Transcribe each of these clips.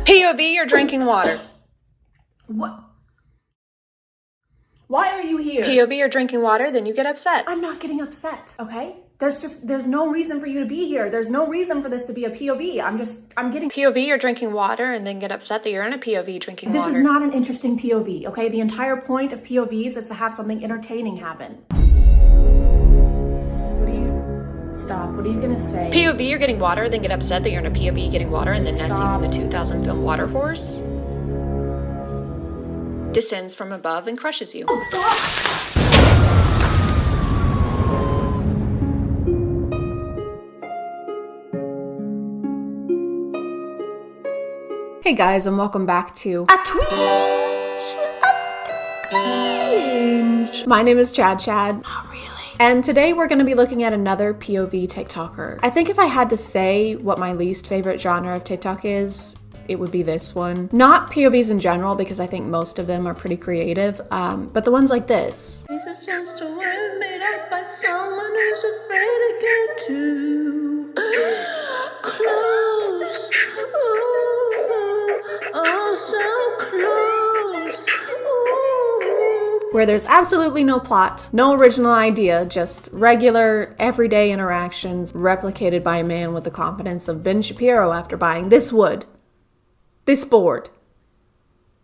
POV, you're drinking water. What? Why are you here? POV, you're drinking water, then you get upset. I'm not getting upset, okay? There's no reason for you to be here. There's no reason for this to be a POV. I'm getting... POV, you're drinking water and then get upset that you're in a POV drinking water. This is not an interesting POV, okay? The entire point of POVs is to have something entertaining happen. Stop. What are you gonna say? POV, you're getting water, then get upset that you're in a POV getting water, and then Nessie from the 2000 film Water Horse descends from above and crushes you. Oh, God. Hey guys, and welcome back to A Twinge of Cringe. My name is ChadChad. Not really. And today we're going to be looking at another POV TikToker. I think if I had to say what my least favorite genre of TikTok is, it would be this one. Not POVs in general, because I think most of them are pretty creative, but the ones like this. This is just a word made up by someone who's afraid to get too close. Oh, so close. Ooh. Where there's absolutely no plot, no original idea, just regular, everyday interactions replicated by a man with the confidence of Ben Shapiro after buying this wood, this board,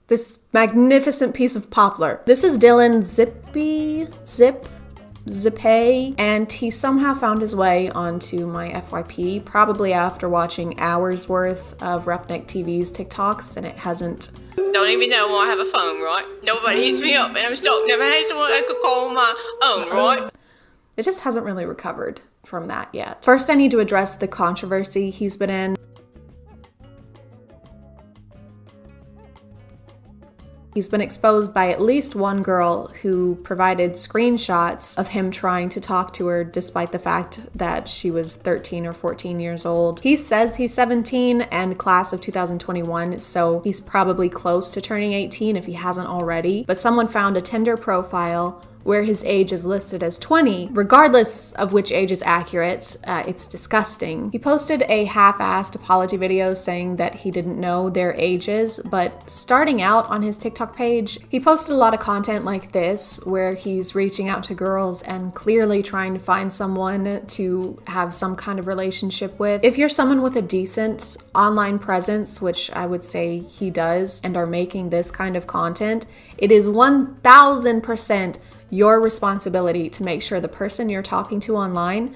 this magnificent piece of poplar. This is Dylan Zippay, and he somehow found his way onto my FYP, probably after watching hours worth of Repnik TV's TikToks, and it hasn't... Don't even know why I have a phone, right? Nobody hits me up and I'm stuck. Never had someone I could call my own, right? It just hasn't really recovered from that yet. First, I need to address the controversy he's been in. He's been exposed by at least one girl who provided screenshots of him trying to talk to her despite the fact that she was 13 or 14 years old. He says he's 17 and class of 2021, so he's probably close to turning 18 if he hasn't already. But someone found a Tinder profile where his age is listed as 20. Regardless of which age is accurate, it's disgusting. He posted a half-assed apology video saying that he didn't know their ages, but starting out on his TikTok page, he posted a lot of content like this, where he's reaching out to girls and clearly trying to find someone to have some kind of relationship with. If you're someone with a decent online presence, which I would say he does, and are making this kind of content, it is 1000% your responsibility to make sure the person you're talking to online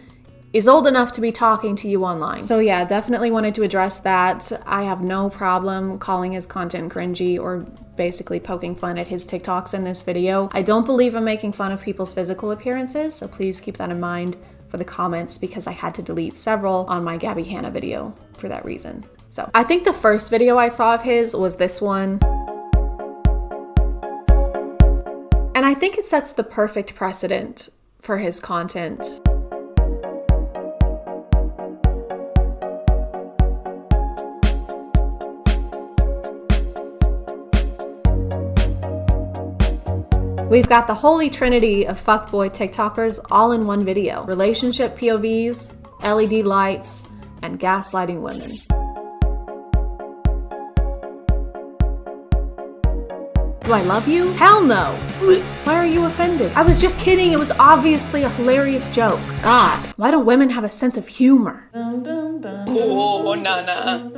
is old enough to be talking to you online. So yeah, definitely wanted to address that. I have no problem calling his content cringy or basically poking fun at his TikToks in this video. I don't believe in making fun of people's physical appearances, so please keep that in mind for the comments, because I had to delete several on my Gabby Hanna video for that reason. So I think the first video I saw of his was this one. And I think it sets the perfect precedent for his content. We've got the holy trinity of fuckboy TikTokers all in one video. Relationship POVs, LED lights, and gaslighting women. Do I love you? Hell no. Why are you offended? I was just kidding. It was obviously a hilarious joke. God, why don't women have a sense of humor? Oh, Nana.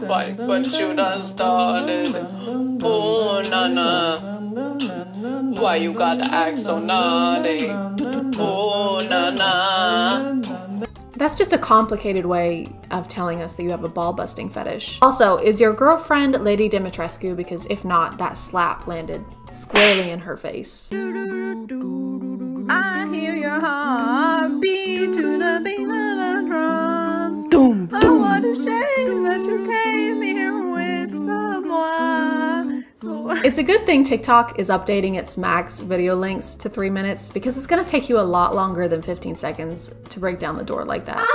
What you done started? Oh, Nana. Why you gotta act so naughty? Oh, Nana. That's just a complicated way of telling us that you have a ball-busting fetish. Also, is your girlfriend Lady Dimitrescu? Because if not, that slap landed squarely in her face. I hear your heart beat to the beat of the drums. Doom, doom. Oh, what a shame that you came here with someone. It's a good thing TikTok is updating its max video lengths to 3 minutes, because it's gonna take you a lot longer than 15 seconds to break down the door like that.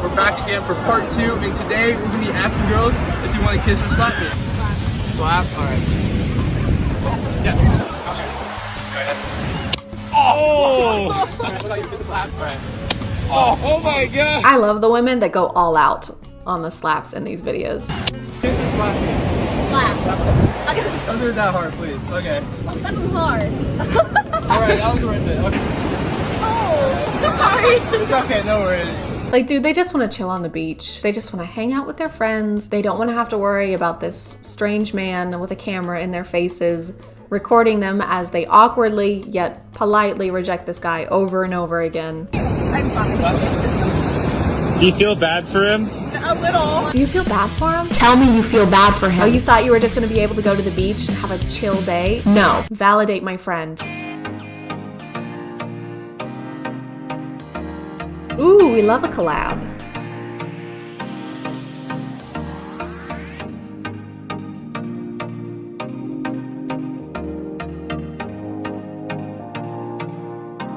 We're back again for part 2, and today we're gonna be asking girls if you want to kiss or slap me. Slap? Alright. Yeah. Okay. Go ahead. Oh! thought you just slapped friend. Oh my god! I love the women that go all out on the slaps in these videos. Kiss or slap me? Slap. Okay. Don't do it that hard, please. Okay. Slap him hard. Alright, that was worth it. Okay. Oh, sorry. It's okay, no worries. Like, dude, they just want to chill on the beach. They just want to hang out with their friends. They don't want to have to worry about this strange man with a camera in their faces, recording them as they awkwardly yet politely reject this guy over and over again. I'm sorry. Do you feel bad for him? A little. Do you feel bad for him? Tell me you feel bad for him. Oh, you thought you were just going to be able to go to the beach and have a chill day? No. Validate my friend. Ooh, we love a collab.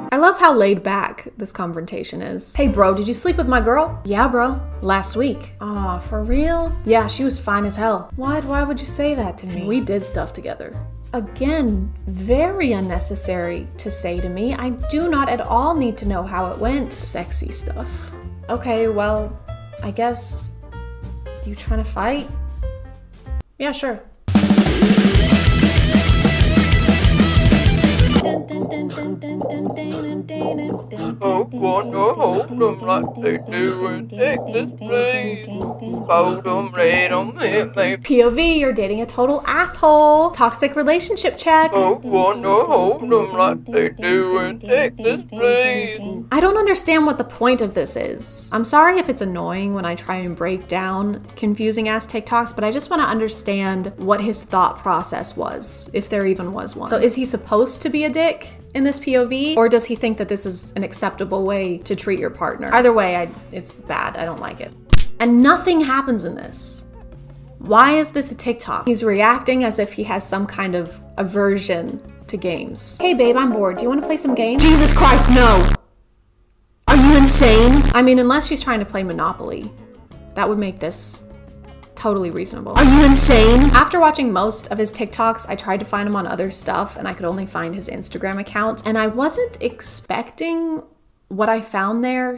I love how laid back this confrontation is. Hey bro, did you sleep with my girl? Yeah bro, last week. Aw, for real? Yeah, she was fine as hell. Why would you say that to me? We did stuff together. Again, very unnecessary to say to me. I do not at all need to know how it went. Sexy stuff. Okay, well, I guess you trying to fight? Yeah, sure. Oh, wanna hold them like they do in Texas, please. Hold them, let them hit me. POV, you're dating a total asshole. Toxic relationship check. Oh, wanna hold them like they do in Texas, please. I don't understand what the point of this is. I'm sorry if it's annoying when I try and break down confusing ass TikToks, but I just want to understand what his thought process was, if there even was one. So is he supposed to be a dick in this POV, or does he think that this is an acceptable way to treat your partner? Either way, it's bad. I don't like it. And nothing happens in this. Why is this a TikTok? He's reacting as if he has some kind of aversion to games. Hey babe, I'm bored. Do you want to play some games? Jesus Christ, no! Are you insane? I mean, unless she's trying to play Monopoly, that would make this totally reasonable. Are you insane? After watching most of his TikToks, I tried to find him on other stuff and I could only find his Instagram account, and I wasn't expecting what I found there.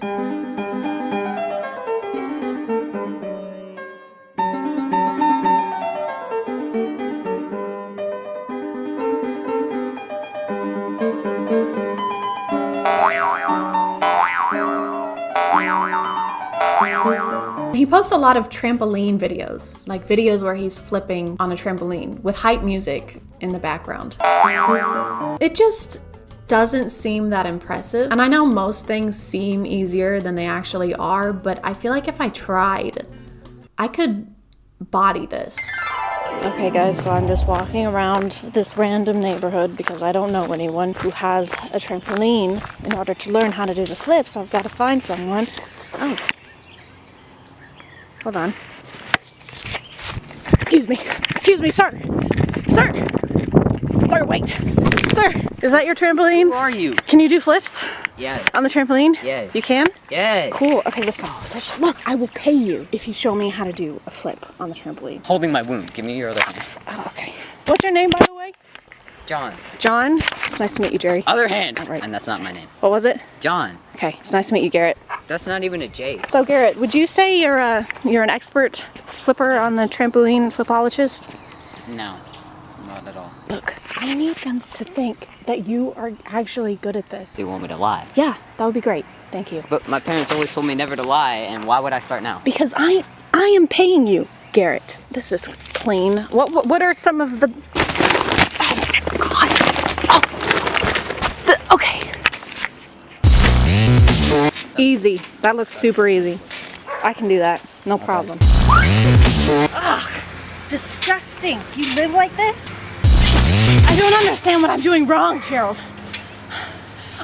He posts a lot of trampoline videos, like videos where he's flipping on a trampoline with hype music in the background. It just doesn't seem that impressive. And I know most things seem easier than they actually are, but I feel like if I tried, I could body this. Okay guys, so I'm just walking around this random neighborhood because I don't know anyone who has a trampoline. In order to learn how to do the flips, I've got to find someone. Oh. Hold on. Excuse me, sir. Sir, wait. Sir, is that your trampoline? Who are you? Can you do flips Yes. on the trampoline? Yes. You can? Yes. Cool. Okay, listen. Look, I will pay you if you show me how to do a flip on the trampoline. Holding my wound. Give me your other hand. Oh, okay. What's your name, by the way? John. John? It's nice to meet you, Jerry. Other hand. Right. And that's not my name. What was it? John. Okay, it's nice to meet you, Garrett. That's not even a J. So, Garrett, would you say you're an expert flipper on the trampoline flipologist? No. Not at all. Look, I need them to think that you are actually good at this. Do you want me to lie? Yeah, that would be great. Thank you. But my parents always told me never to lie, and why would I start now? Because I am paying you, Garrett. This is clean. What are some of the... Oh, God. Oh. Okay. Easy. That looks super easy. I can do that. No problem. Ugh. It's disgusting. You live like this? I don't understand what I'm doing wrong, Gerald.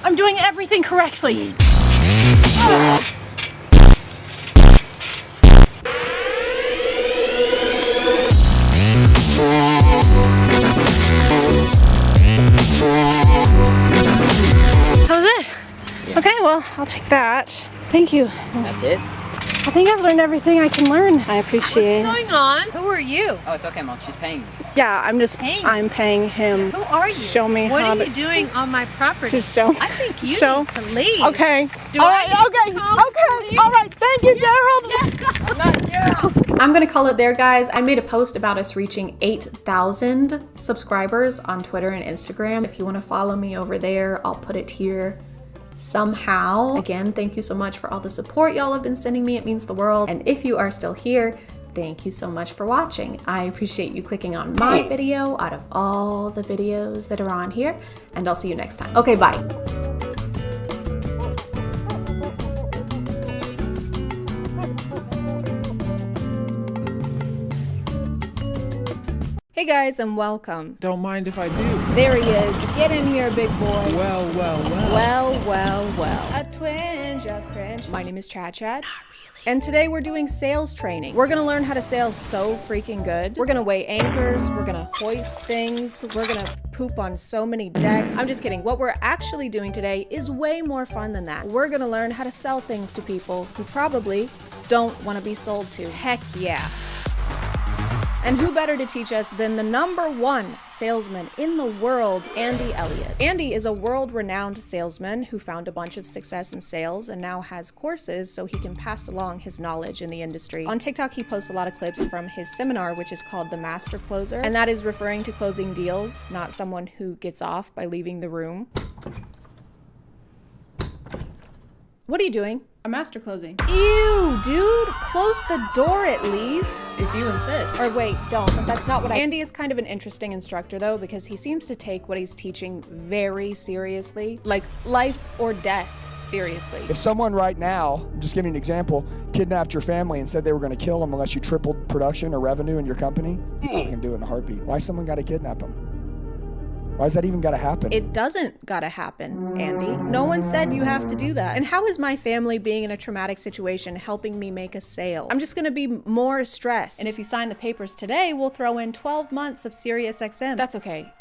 I'm doing everything correctly. Ugh. That was it? Yeah. Okay, well, I'll take that. Thank you. That's it? I think I've learned everything I can learn. I appreciate it. What's going on? Who are you? Oh, it's okay, Mom. She's paying me. Yeah, I'm paying him Who are you? to show me What how are to, you doing on my property? to show. I think you show. need to leave. Okay. Do All I right, need to okay, come okay. with All right, thank you, Gerald. I'm gonna call it there, guys. I made a post about us reaching 8,000 subscribers on Twitter and Instagram. If you wanna follow me over there, I'll put it here somehow. Again, thank you so much for all the support y'all have been sending me. It means the world. And if you are still here, thank you so much for watching. I appreciate you clicking on my video out of all the videos that are on here, and I'll see you next time. Okay, bye. Hey guys, and welcome. Don't mind if I do. There he is. Get in here, big boy. Well. Well. A twinge of cringe. My name is ChadChad. And today we're doing sales training. We're gonna learn how to sail so freaking good. We're gonna weigh anchors, we're gonna hoist things, we're gonna poop on so many decks. I'm just kidding. What we're actually doing today is way more fun than that. We're gonna learn how to sell things to people who probably don't wanna be sold to. Heck yeah. And who better to teach us than the #1 salesman in the world, Andy Elliott. Andy is a world-renowned salesman who found a bunch of success in sales and now has courses so he can pass along his knowledge in the industry. On TikTok, he posts a lot of clips from his seminar, which is called The Master Closer, and that is referring to closing deals, not someone who gets off by leaving the room. What are you doing? A master closing. Ew, dude, close the door at least. If you insist. Or wait, don't. That's not what Andy is kind of an interesting instructor though, because he seems to take what he's teaching very seriously, like life or death. Seriously. If someone right now, I'm just giving an example, kidnapped your family and said they were going to kill them unless you tripled production or revenue in your company, you can do it in a heartbeat. Why someone got to kidnap them? Why's that even gotta happen? It doesn't gotta happen, Andy. No one said you have to do that. And how is my family being in a traumatic situation helping me make a sale? I'm just gonna be more stressed. And if you sign the papers today, we'll throw in 12 months of SiriusXM. That's okay.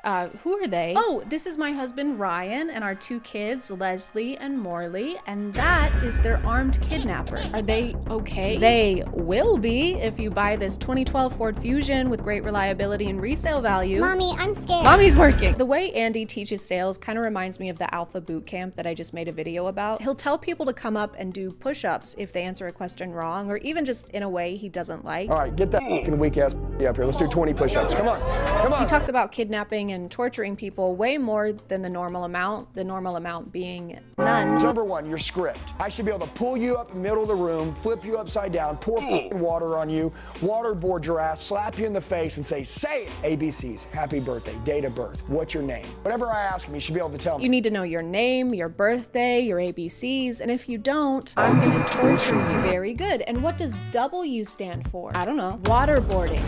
Who are they? Oh, this is my husband, Ryan, and our 2 kids, Leslie and Morley, and that is their armed kidnapper. Are they okay? They will be if you buy this 2012 Ford Fusion with great reliability and resale value. Mommy, I'm scared. Mommy's working. The way Andy teaches sales kind of reminds me of the Alpha Boot Camp that I just made a video about. He'll tell people to come up and do push-ups if they answer a question wrong, or even just in a way he doesn't like. All right, get that fucking weak ass up here. Let's do 20 push-ups. Come on, come on. He talks about kidnapping and torturing people way more than the normal amount being none. Number 1, your script. I should be able to pull you up in the middle of the room, flip you upside down, pour water on you, waterboard your ass, slap you in the face and say it. ABCs, happy birthday, date of birth, what's your name? Whatever I ask him, you should be able to tell me. You need to know your name, your birthday, your ABCs, and if you don't, I'm gonna torture you. Very good. And what does W stand for? I don't know. Waterboarding.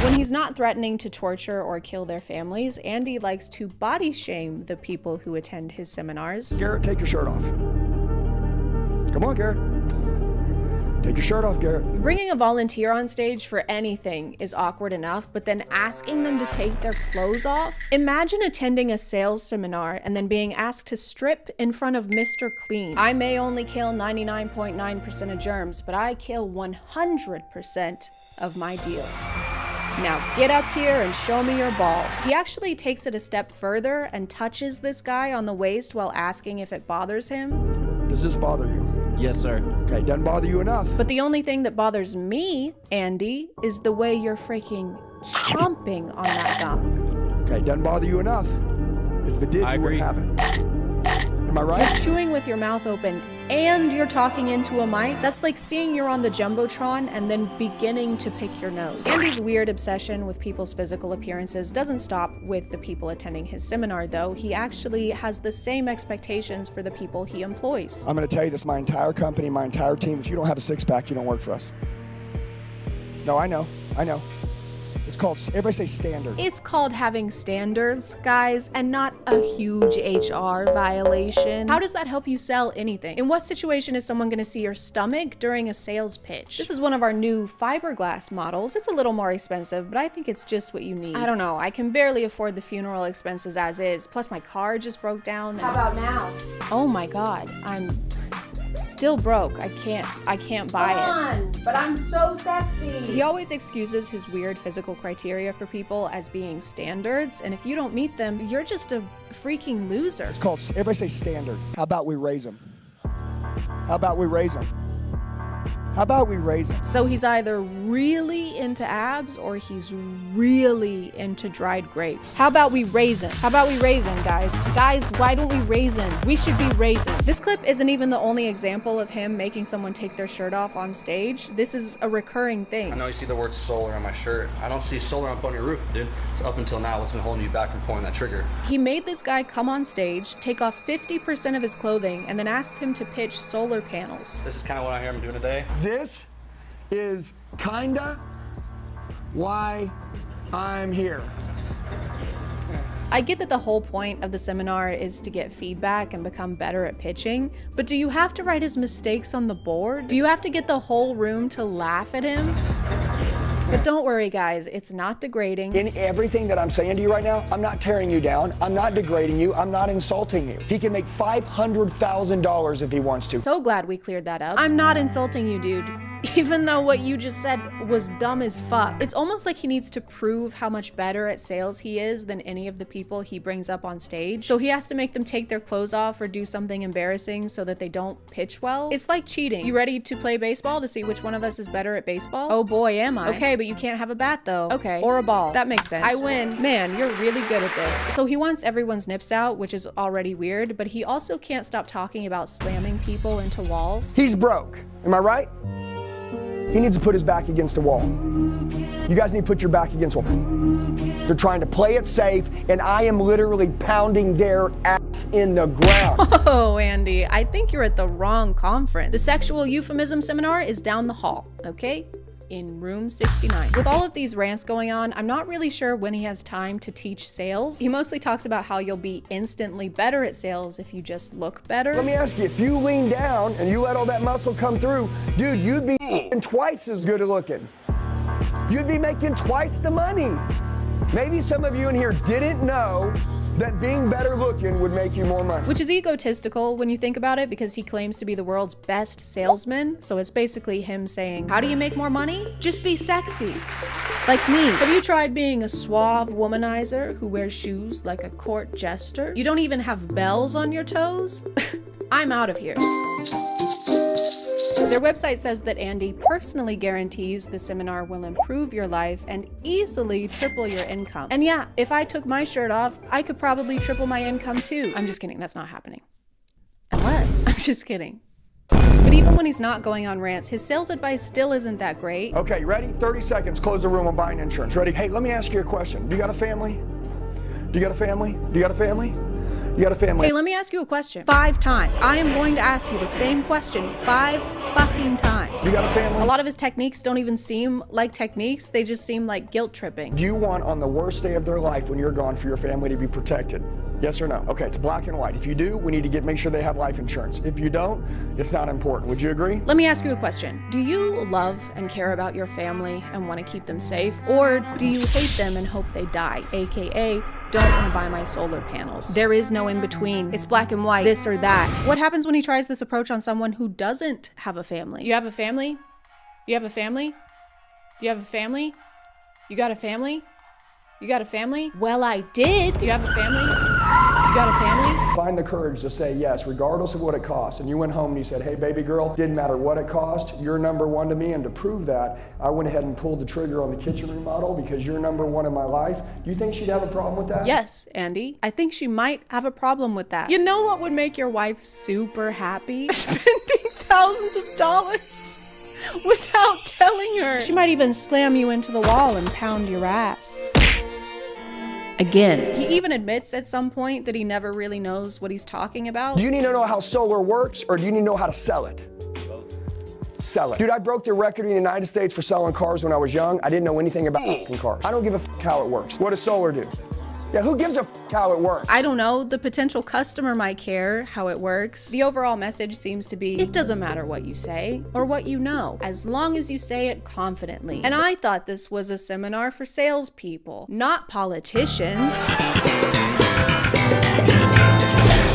When he's not threatening to torture or kill their families, Andy likes to body shame the people who attend his seminars. Garrett, take your shirt off. Come on, Garrett. Take your shirt off, Garrett. Bringing a volunteer on stage for anything is awkward enough, but then asking them to take their clothes off? Imagine attending a sales seminar and then being asked to strip in front of Mr. Clean. I may only kill 99.9% of germs, but I kill 100% of my deals. Now get up here and show me your balls. He actually takes it a step further and touches this guy on the waist while asking if it bothers him. Does this bother you? Yes, sir. Okay, doesn't bother you enough. But the only thing that bothers me, Andy, is the way you're freaking chomping on that gum. Okay, doesn't bother you enough. Because if it did, I you wouldn't agree. have it. Am I right? Chewing with your mouth open and you're talking into a mic, that's like seeing you're on the Jumbotron and then beginning to pick your nose. Andy's weird obsession with people's physical appearances doesn't stop with the people attending his seminar though. He actually has the same expectations for the people he employs. I'm going to tell you this, my entire company, my entire team, if you don't have a six-pack, you don't work for us. No, I know. It's called, everybody say standard. It's called having standards, guys, and not a huge HR violation. How does that help you sell anything? In what situation is someone gonna see your stomach during a sales pitch? This is one of our new fiberglass models. It's a little more expensive, but I think it's just what you need. I don't know, I can barely afford the funeral expenses as is. Plus my car just broke down. How about now? Oh my God, I'm Still broke. I can't buy it. But I'm so sexy. He always excuses his weird physical criteria for people as being standards, and if you don't meet them, you're just a freaking loser. It's called, everybody say standard. How about we raise them? How about we raise them? How about we raise them? So he's either really into abs or he's really into dried grapes. How about we raisin? How about we raisin, guys? Guys, why don't we raisin? We should be raisin. This clip isn't even the only example of him making someone take their shirt off on stage. This is a recurring thing. I know you see the word solar on my shirt. I don't see solar up on your roof, dude. So up until now, what's been holding you back from pulling that trigger? He made this guy come on stage, take off 50% of his clothing, and then asked him to pitch solar panels. This is kind of what I hear him doing today. This is kinda why I'm here. I get that the whole point of the seminar is to get feedback and become better at pitching, but do you have to write his mistakes on the board? Do you have to get the whole room to laugh at him? But don't worry, guys, it's not degrading. In everything that I'm saying to you right now, I'm not tearing you down, I'm not degrading you, I'm not insulting you. He can make $500,000 if he wants to. So glad we cleared that up. I'm not insulting you, dude. Even though what you just said was dumb as fuck. It's almost like he needs to prove how much better at sales he is than any of the people he brings up on stage. So he has to make them take their clothes off or do something embarrassing so that they don't pitch well. It's like cheating. You ready to play baseball to see which one of us is better at baseball? Oh boy, am I. Okay, but you can't have a bat though. Okay, or a ball. That makes sense. I win. Man, you're really good at this. So he wants everyone's nips out, which is already weird, but he also can't stop talking about slamming people into walls. He's broke, am I right? He needs to put his back against a wall. You guys need to put your back against a wall. They're trying to play it safe, and I am literally pounding their ass in the ground. Oh, Andy, I think you're at the wrong conference. The sexual euphemism seminar is down the hall, okay? In room 69. With all of these rants going on, I'm not really sure when he has time to teach sales. He mostly talks about how you'll be instantly better at sales if you just look better. Let me ask you, if you lean down and you let all that muscle come through, dude, you'd be twice as good at looking. You'd be making twice the money. Maybe some of you in here didn't know that being better looking would make you more money. Which is egotistical when you think about it, because he claims to be the world's best salesman. So it's basically him saying, how do you make more money? Just be sexy. Like me. Have you tried being a suave womanizer who wears shoes like a court jester? You don't even have bells on your toes? I'm out of here. Their website says that Andy personally guarantees the seminar will improve your life and easily triple your income. And yeah, if I took my shirt off, I could probably triple my income too. I'm just kidding, that's not happening. Unless, I'm just kidding. But even when he's not going on rants, his sales advice still isn't that great. Okay, you ready? 30 seconds, close the room on buying insurance. Ready? Hey, let me ask you a question. Do you got a family? Do you got a family? Do you got a family? You got a family? Hey, let me ask you a question. 5 times. I am going to ask you the same question 5 fucking times. You got a family? A lot of his techniques don't even seem like techniques. They just seem like guilt tripping. Do you want on the worst day of their life when you're gone for your family to be protected? Yes or no? Okay, it's black and white. If you do, we need to make sure they have life insurance. If you don't, it's not important. Would you agree? Let me ask you a question. Do you love and care about your family and want to keep them safe? Or do you hate them and hope they die? AKA, don't want to buy my solar panels. There is no in between. It's black and white, this or that. What happens when he tries this approach on someone who doesn't have a family? You have a family? You have a family? You have a family? You got a family? You got a family? Well, I did. Do you have a family? You got a family? Find the courage to say yes, regardless of what it costs. And you went home and you said, hey, baby girl, didn't matter what it cost, you're number one to me. And to prove that, I went ahead and pulled the trigger on the kitchen remodel because you're number one in my life. Do you think she'd have a problem with that? Yes, Andy. I think she might have a problem with that. You know what would make your wife super happy? Spending thousands of dollars without telling her. She might even slam you into the wall and pound your ass. Again. He even admits at some point that he never really knows what he's talking about. Do you need to know how solar works, or do you need to know how to sell it? Sell it. Dude, I broke the record in the United States for selling cars when I was young. I didn't know anything about cars. I don't give a how it works. What does solar do? Yeah, who gives a how it works? I don't know. The potential customer might care how it works. The overall message seems to be, it doesn't matter what you say or what you know, as long as you say it confidently. And I thought this was a seminar for salespeople, not politicians.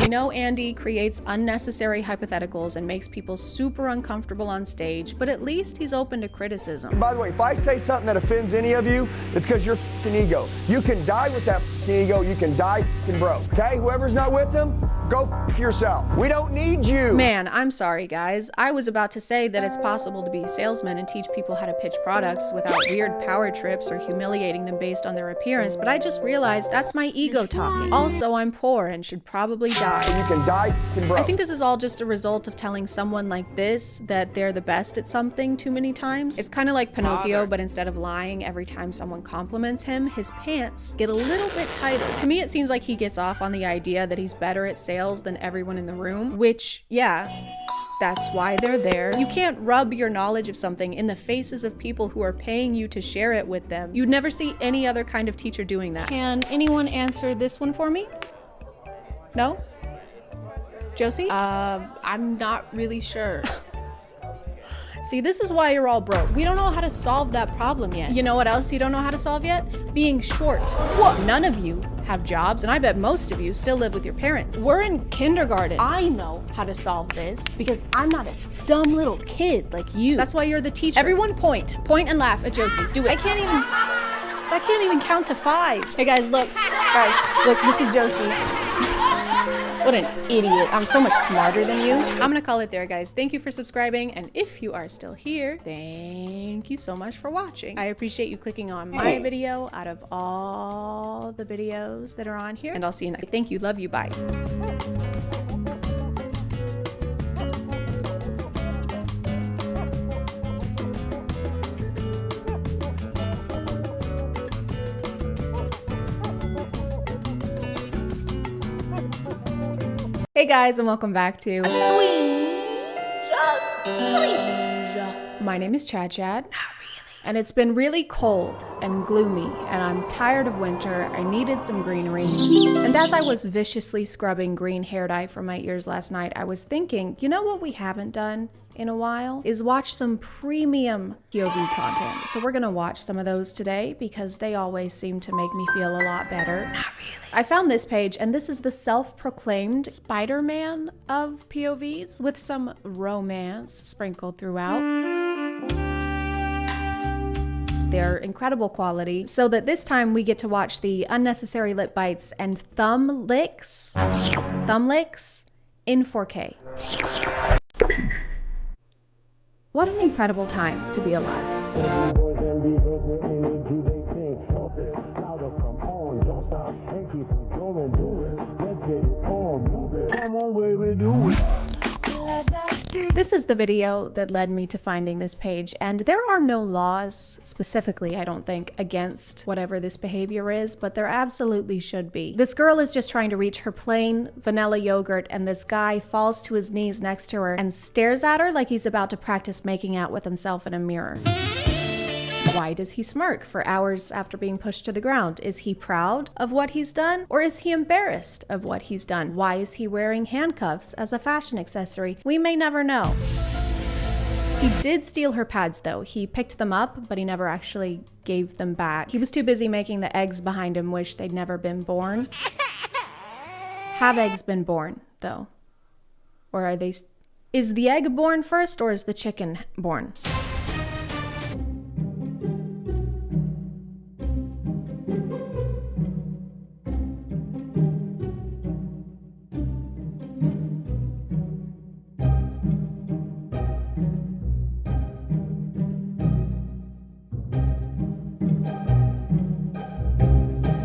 We know Andy creates unnecessary hypotheticals and makes people super uncomfortable on stage, but at least he's open to criticism. By the way, if I say something that offends any of you, it's because you're f***ing ego. You can die with that f***ing ego. You can die f***ing broke. Okay? Whoever's not with them, go f*** yourself. We don't need you. Man, I'm sorry, guys. I was about to say that it's possible to be a salesman and teach people how to pitch products without weird power trips or humiliating them based on their appearance, but I just realized that's my ego talking. Also, I'm poor and should probably die. You can die f***ing broke. I think this is all just a result of telling someone like this that they're the best at something too many times. It's kind of like Pinocchio, but instead of lying every time someone compliments him, his pants get a little bit tighter. To me, it seems like he gets off on the idea that he's better at sales than everyone in the room, which, yeah, that's why they're there. You can't rub your knowledge of something in the faces of people who are paying you to share it with them. You'd never see any other kind of teacher doing that. Can anyone answer this one for me? No? Josie? I'm not really sure. See, this is why you're all broke. We don't know how to solve that problem yet. You know what else you don't know how to solve yet? Being short. What? None of you have jobs, and I bet most of you still live with your parents. We're in kindergarten. I know how to solve this because I'm not a dumb little kid like you. That's why you're the teacher. Everyone point and laugh at Josie. Do it. I can't even count to 5. Hey guys, look, this is Josie. What an idiot. I'm so much smarter than you. I'm gonna call it there, guys. Thank you for subscribing, and if you are still here, thank you so much for watching. I appreciate you clicking on my video out of all the videos that are on here, and I'll see you next. Thank you, love you, bye. Hey guys, and welcome back to My name is ChadChad. And it's been really cold and gloomy, and I'm tired of winter. I needed some greenery. And as I was viciously scrubbing green hair dye from my ears last night, I was thinking, you know what we haven't done in a while is watch some premium POV content. So we're gonna watch some of those today because they always seem to make me feel a lot better. Not really. I found this page, and this is the self-proclaimed Spider-Man of POVs with some romance sprinkled throughout. They're incredible quality, so that this time we get to watch the unnecessary lip bites and thumb licks in 4K. What an incredible time to be alive. This is the video that led me to finding this page, and there are no laws specifically, I don't think, against whatever this behavior is, but there absolutely should be. This girl is just trying to reach her plain vanilla yogurt, and this guy falls to his knees next to her and stares at her like he's about to practice making out with himself in a mirror. Why does he smirk for hours after being pushed to the ground? Is he proud of what he's done, or is he embarrassed of what he's done? Why is he wearing handcuffs as a fashion accessory? We may never know. He did steal her pads though. He picked them up, but he never actually gave them back. He was too busy making the eggs behind him wish they'd never been born. Have eggs been born though? Or are they... Is the egg born first, or is the chicken born?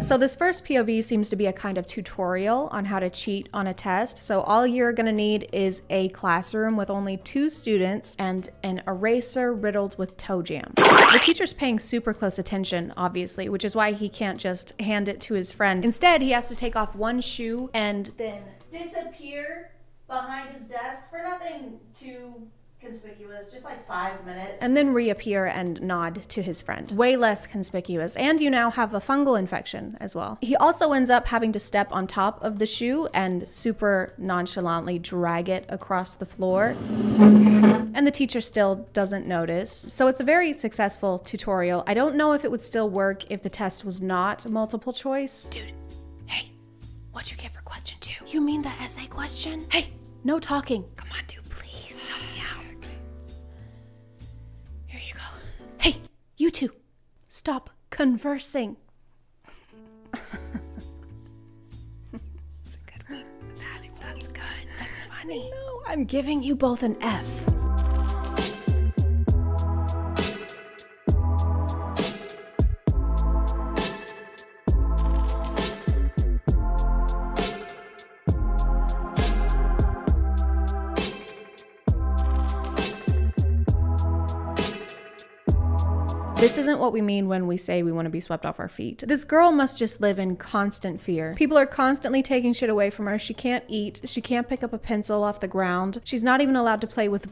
So this first POV seems to be a kind of tutorial on how to cheat on a test. So all you're gonna need is a classroom with only 2 students and an eraser riddled with toe jam. The teacher's paying super close attention, obviously, which is why he can't just hand it to his friend. Instead, he has to take off one shoe and then disappear behind his desk for nothing too conspicuous, just like 5 minutes, and then reappear and nod to his friend. Way less conspicuous, and you now have a fungal infection as well. He also ends up having to step on top of the shoe and super nonchalantly drag it across the floor, and the teacher still doesn't notice. So it's a very successful tutorial. I don't know if it would still work if the test was not multiple choice. Dude, hey, What'd you get for question 2? You mean the essay question? Hey, no talking. Come on, dude, please help me out. Here you go. Hey, you two, stop conversing. That's a good one. That's good. That's funny. No, I'm giving you both an F. This isn't what we mean when we say we want to be swept off our feet. This girl must just live in constant fear. People are constantly taking shit away from her. She can't eat. She can't pick up a pencil off the ground. She's not even allowed to play with...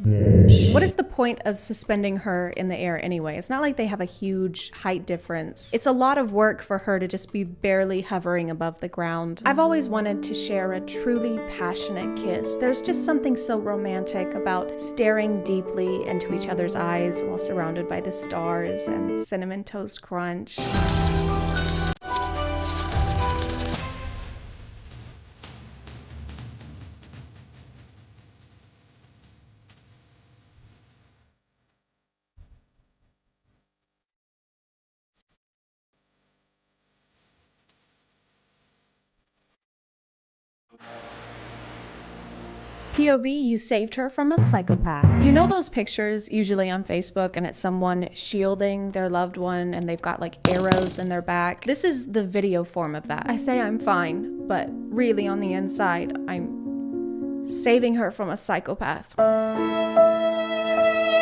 What is the point of suspending her in the air anyway? It's not like they have a huge height difference. It's a lot of work for her to just be barely hovering above the ground. I've always wanted to share a truly passionate kiss. There's just something so romantic about staring deeply into each other's eyes while surrounded by the stars and Cinnamon Toast Crunch. POV, you saved her from a psychopath. You know those pictures usually on Facebook and it's someone shielding their loved one and they've got like arrows in their back? This is the video form of that. I say I'm fine, but really on the inside, I'm saving her from a psychopath.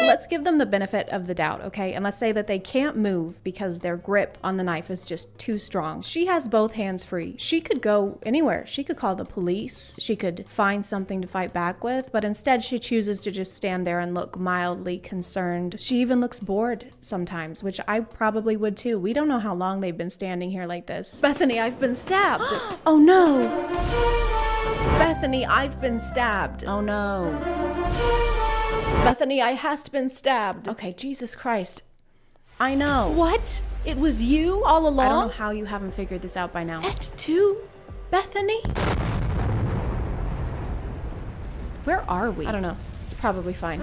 Let's give them the benefit of the doubt, okay? And let's say that they can't move because their grip on the knife is just too strong. She has both hands free. She could go anywhere. She could call the police. She could find something to fight back with, but instead she chooses to just stand there and look mildly concerned. She even looks bored sometimes, which I probably would too. We don't know how long they've been standing here like this. Bethany, I've been stabbed. Oh no. Bethany, I've been stabbed. Oh no. Bethany, I hast been stabbed. Okay, Jesus Christ. I know. What? It was you all along? I don't know how you haven't figured this out by now. Et tu, Bethany? Where are we? I don't know. It's probably fine.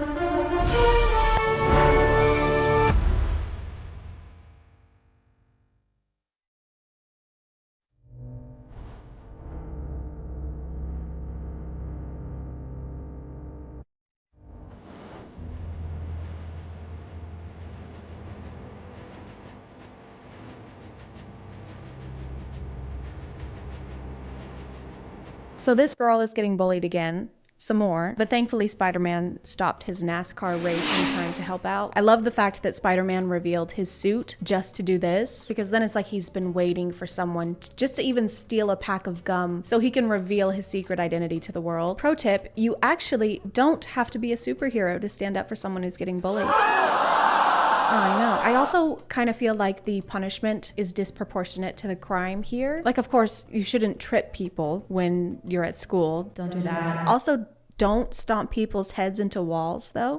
So this girl is getting bullied again, some more, but thankfully Spider-Man stopped his NASCAR race in time to help out. I love the fact that Spider-Man revealed his suit just to do this, because then it's like he's been waiting for someone just to even steal a pack of gum so he can reveal his secret identity to the world. Pro tip, you actually don't have to be a superhero to stand up for someone who's getting bullied. Oh, I know. I also kind of feel like the punishment is disproportionate to the crime here. Like, of course, you shouldn't trip people when you're at school. Don't do that. Also, don't stomp people's heads into walls, though.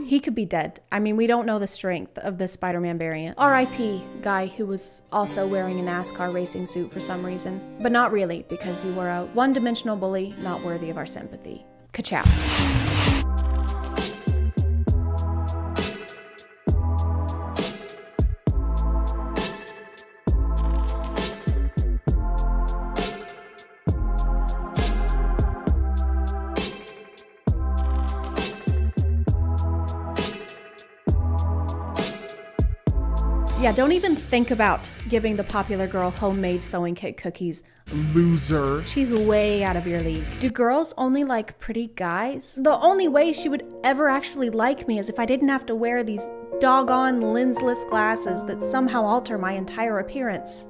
He could be dead. I mean, we don't know the strength of the Spider-Man variant. R.I.P. guy who was also wearing a NASCAR racing suit for some reason. But not really, because you were a one-dimensional bully not worthy of our sympathy. Ka-chow. Yeah, don't even think about giving the popular girl homemade sewing kit cookies. Loser. She's way out of your league. Do girls only like pretty guys? The only way she would ever actually like me is if I didn't have to wear these doggone lensless glasses that somehow alter my entire appearance.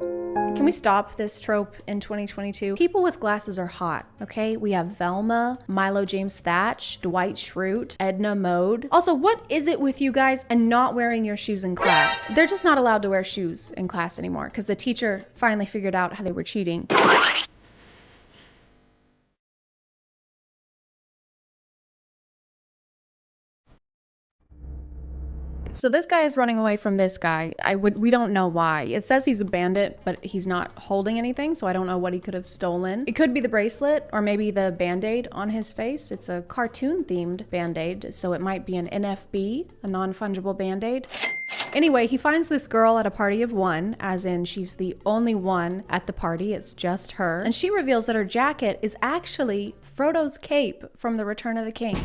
Can we stop this trope in 2022? People with glasses are hot, okay? We have Velma, Milo James Thatch, Dwight Schrute, Edna Mode. Also, what is it with you guys and not wearing your shoes in class? They're just not allowed to wear shoes in class anymore because the teacher finally figured out how they were cheating. So this guy is running away from this guy. We don't know why. It says he's a bandit, but he's not holding anything, so I don't know what he could have stolen. It could be the bracelet or maybe the band-aid on his face. It's a cartoon-themed band-aid, so it might be an NFB, a non-fungible band-aid. Anyway, he finds this girl at a party of one, as in she's the only one at the party, it's just her. And she reveals that her jacket is actually Frodo's cape from The Return of the King.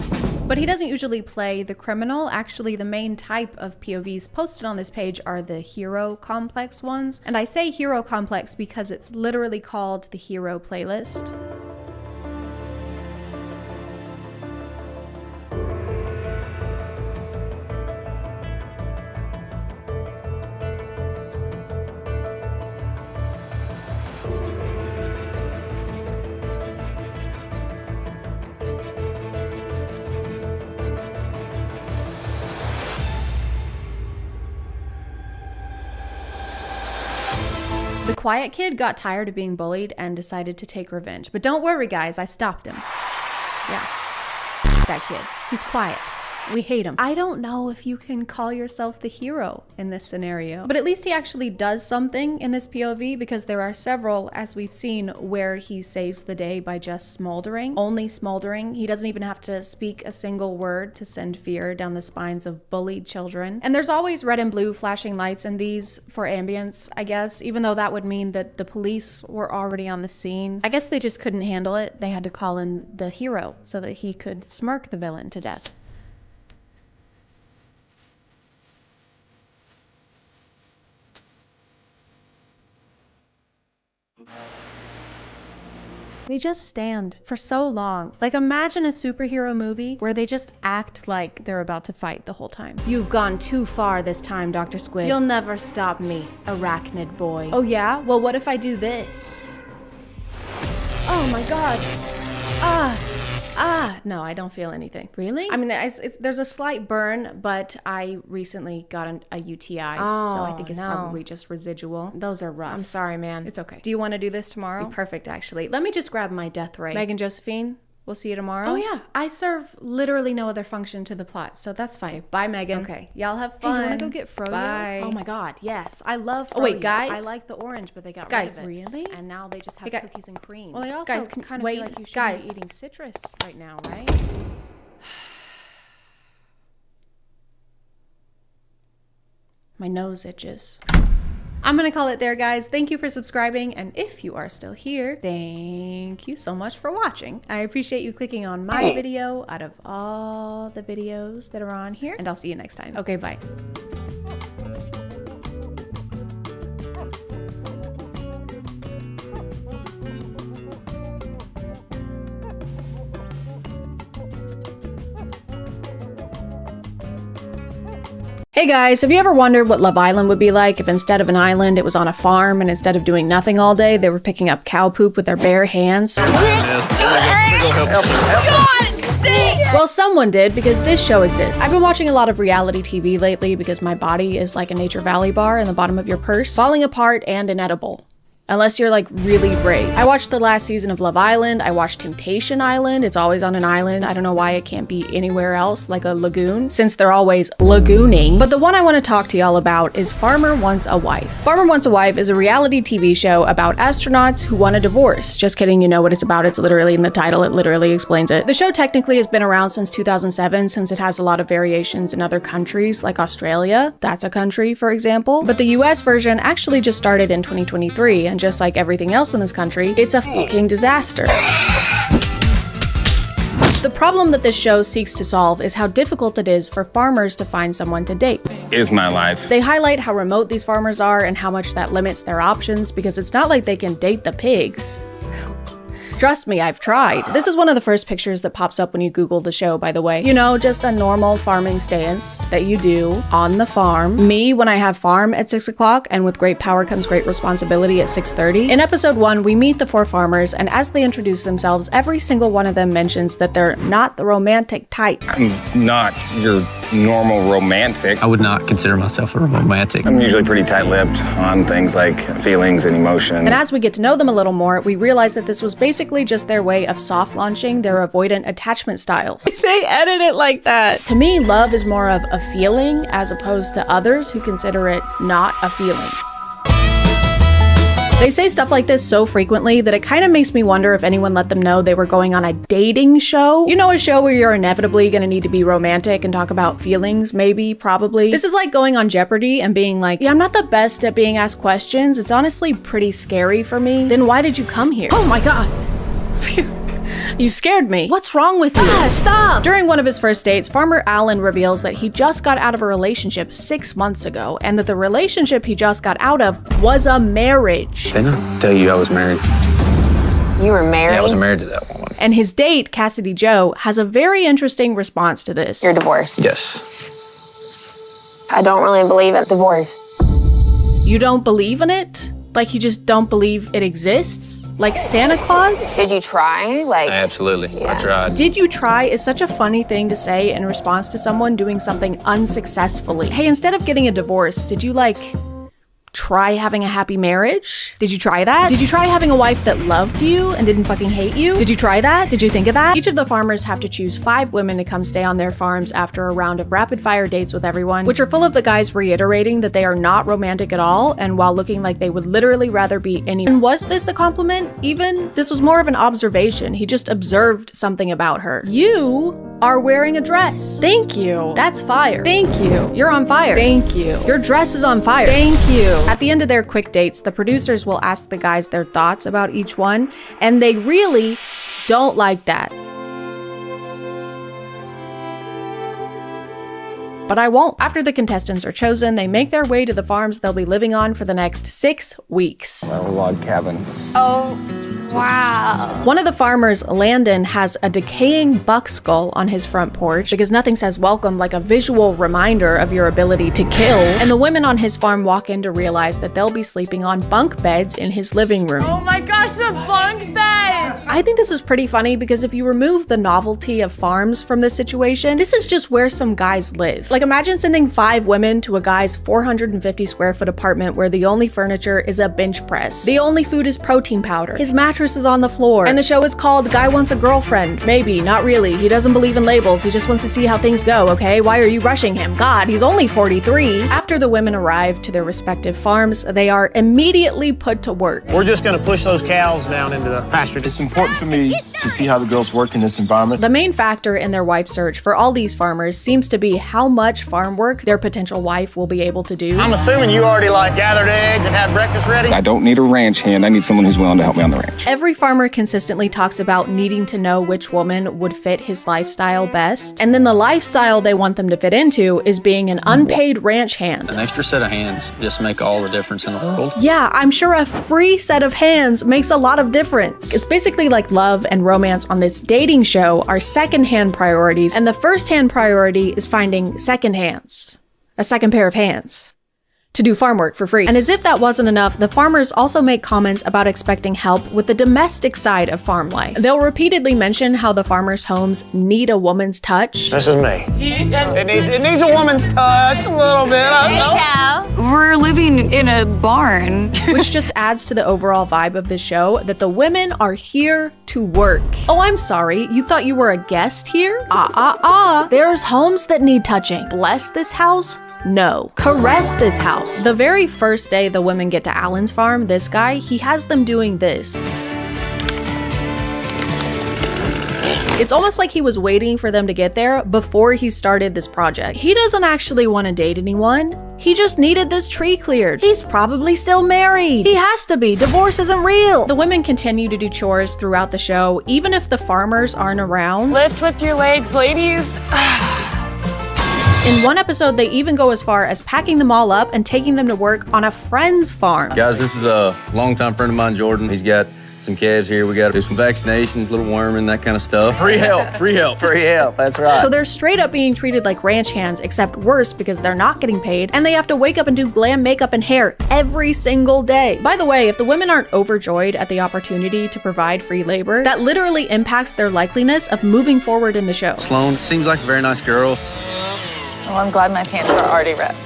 But he doesn't usually play the criminal. Actually, the main type of POVs posted on this page are the hero complex ones. And I say hero complex because it's literally called the hero playlist. The quiet kid got tired of being bullied and decided to take revenge. But don't worry, guys, I stopped him. Yeah, that kid. He's quiet. We hate him. I don't know if you can call yourself the hero in this scenario, but at least he actually does something in this POV, because there are several, as we've seen, where he saves the day by just smoldering. Only smoldering. He doesn't even have to speak a single word to send fear down the spines of bullied children. And there's always red and blue flashing lights in these for ambience, I guess, even though that would mean that the police were already on the scene. I guess they just couldn't handle it. They had to call in the hero so that he could smirk the villain to death. They just stand for so long. Like, imagine a superhero movie where they just act like they're about to fight the whole time. You've gone too far this time, Dr. Squid. You'll never stop me, arachnid boy. Oh yeah? Well, what if I do this? Oh my god. No, I don't feel anything. Really? I mean, there's a slight burn, but I recently got a UTI, so I think it's probably just residual. Those are rough. I'm sorry, man. It's okay. Do you want to do this tomorrow? Be perfect, actually. Let me just grab my death ray. Megan Josephine, we'll see you tomorrow. Oh yeah, I serve literally no other function to the plot, so that's fine. Okay, bye, Megan. Okay, y'all have fun. Hey, you want to go get Froyo? Bye. Oh my god, yes. I love Froyo. Oh wait, guys. I like the orange, but they got rid of it. Really? And now they just have cookies and cream. Well, they also kind of feel like you should be eating citrus right now, right? My nose itches. I'm gonna call it there, guys. Thank you for subscribing, and if you are still here, thank you so much for watching. I appreciate you clicking on my video out of all the videos that are on here, and I'll see you next time. Okay, bye. Hey guys, have you ever wondered what Love Island would be like if instead of an island, it was on a farm, and instead of doing nothing all day, they were picking up cow poop with their bare hands? Well, someone did, because this show exists. I've been watching a lot of reality TV lately because my body is like a Nature Valley bar in the bottom of your purse, falling apart and inedible. Unless you're like really brave. I watched the last season of Love Island. I watched Temptation Island. It's always on an island. I don't know why it can't be anywhere else, like a lagoon, since they're always lagooning. But the one I want to talk to y'all about is Farmer Wants a Wife. Farmer Wants a Wife is a reality TV show about astronauts who want a divorce. Just kidding, you know what it's about. It's literally in the title. It literally explains it. The show technically has been around since 2007, since it has a lot of variations in other countries, like Australia. That's a country, for example. But the US version actually just started in 2023, and just like everything else in this country, it's a fucking disaster. The problem that this show seeks to solve is how difficult it is for farmers to find someone to date. Is my life. They highlight how remote these farmers are and how much that limits their options, because it's not like they can date the pigs. Trust me, I've tried. This is one of the first pictures that pops up when you Google the show, by the way. You know, just a normal farming stance that you do on the farm. Me, when I have farm at 6 o'clock, and with great power comes great responsibility at 6:30. In episode 1, we meet the 4 farmers, and as they introduce themselves, every single one of them mentions that they're not the romantic type. I'm not your normal romantic. I would not consider myself a romantic. I'm usually pretty tight-lipped on things like feelings and emotions. And as we get to know them a little more, we realize that this was basically just their way of soft launching their avoidant attachment styles. They edit it like that. To me, love is more of a feeling as opposed to others who consider it not a feeling. They say stuff like this so frequently that it kind of makes me wonder if anyone let them know they were going on a dating show. You know, a show where you're inevitably gonna need to be romantic and talk about feelings, maybe, probably. This is like going on Jeopardy and being like, yeah, I'm not the best at being asked questions. It's honestly pretty scary for me. Then why did you come here? Oh my God. Phew. You scared me. What's wrong with you? Ah, stop! During one of his first dates, Farmer Allen reveals that he just got out of a relationship 6 months ago, and that the relationship he just got out of was a marriage. Didn't I tell you I was married? You were married? Yeah, I was married to that woman. And his date, Cassidy Joe, has a very interesting response to this. You're divorced. Yes. I don't really believe in divorce. You don't believe in it? Like you just don't believe it exists? Like Santa Claus? Did you try? Absolutely. Yeah. I tried. Did you try is such a funny thing to say in response to someone doing something unsuccessfully. Hey, instead of getting a divorce, did you try having a happy marriage? Did you try that? Did you try having a wife that loved you and didn't fucking hate you? Did you try that? Did you think of that? Each of the farmers have to choose 5 women to come stay on their farms after a round of rapid fire dates with everyone, which are full of the guys reiterating that they are not romantic at all and while looking like they would literally rather be any. And was this a compliment even? This was more of an observation. He just observed something about her. You are wearing a dress. Thank you. That's fire. Thank you. You're on fire. Thank you. Your dress is on fire. Thank you. At the end of their quick dates, the producers will ask the guys their thoughts about each one, and they really don't like that. But I won't. After the contestants are chosen, they make their way to the farms they'll be living on for the next 6 weeks. A log cabin. Oh, wow. One of the farmers, Landon, has a decaying buck skull on his front porch because nothing says welcome like a visual reminder of your ability to kill. And the women on his farm walk in to realize that they'll be sleeping on bunk beds in his living room. Oh my gosh, the bunk beds! I think this is pretty funny because if you remove the novelty of farms from this situation, this is just where some guys live. Like imagine sending 5 women to a guy's 450 square foot apartment where the only furniture is a bench press. The only food is protein powder. His mattress is on the floor. And the show is called Guy Wants a Girlfriend. Maybe, not really. He doesn't believe in labels. He just wants to see how things go, okay? Why are you rushing him? God, he's only 43. After the women arrive to their respective farms, they are immediately put to work. We're just gonna push those cows down into the pasture. It's important for me to see how the girls work in this environment. The main factor in their wife search for all these farmers seems to be how much farm work their potential wife will be able to do. I'm assuming you already gathered eggs and had breakfast ready? I don't need a ranch hand. I need someone who's willing to help me on the ranch. Every farmer consistently talks about needing to know which woman would fit his lifestyle best. And then the lifestyle they want them to fit into is being an unpaid ranch hand. An extra set of hands just make all the difference in the world. Yeah, I'm sure a free set of hands makes a lot of difference. It's basically like love and romance on this dating show are second-hand priorities, and the first-hand priority is finding second hands. A second pair of hands. To do farm work for free. And as if that wasn't enough, the farmers also make comments about expecting help with the domestic side of farm life. They'll repeatedly mention how the farmers' homes need a woman's touch. This is me. It needs a woman's touch a little bit. We're living in a barn. Which just adds to the overall vibe of the show that the women are here to work. Oh, I'm sorry, you thought you were a guest here? There's homes that need touching. Bless this house? No. Caress this house. The very first day the women get to Alan's farm, this guy, he has them doing this. It's almost like he was waiting for them to get there before he started this project. He doesn't actually want to date anyone. He just needed this tree cleared. He's probably still married. He has to be. Divorce isn't real. The women continue to do chores throughout the show, even if the farmers aren't around. Lift with your legs, ladies. In one episode, they even go as far as packing them all up and taking them to work on a friend's farm. Guys, this is a longtime friend of mine, Jordan. He's got some calves here. We got to do some vaccinations, little worming, that kind of stuff. Free help, free help. Free help, that's right. So they're straight up being treated like ranch hands, except worse because they're not getting paid and they have to wake up and do glam makeup and hair every single day. By the way, if the women aren't overjoyed at the opportunity to provide free labor, that literally impacts their likeliness of moving forward in the show. Sloan seems like a very nice girl. Well, I'm glad my pants are already ripped.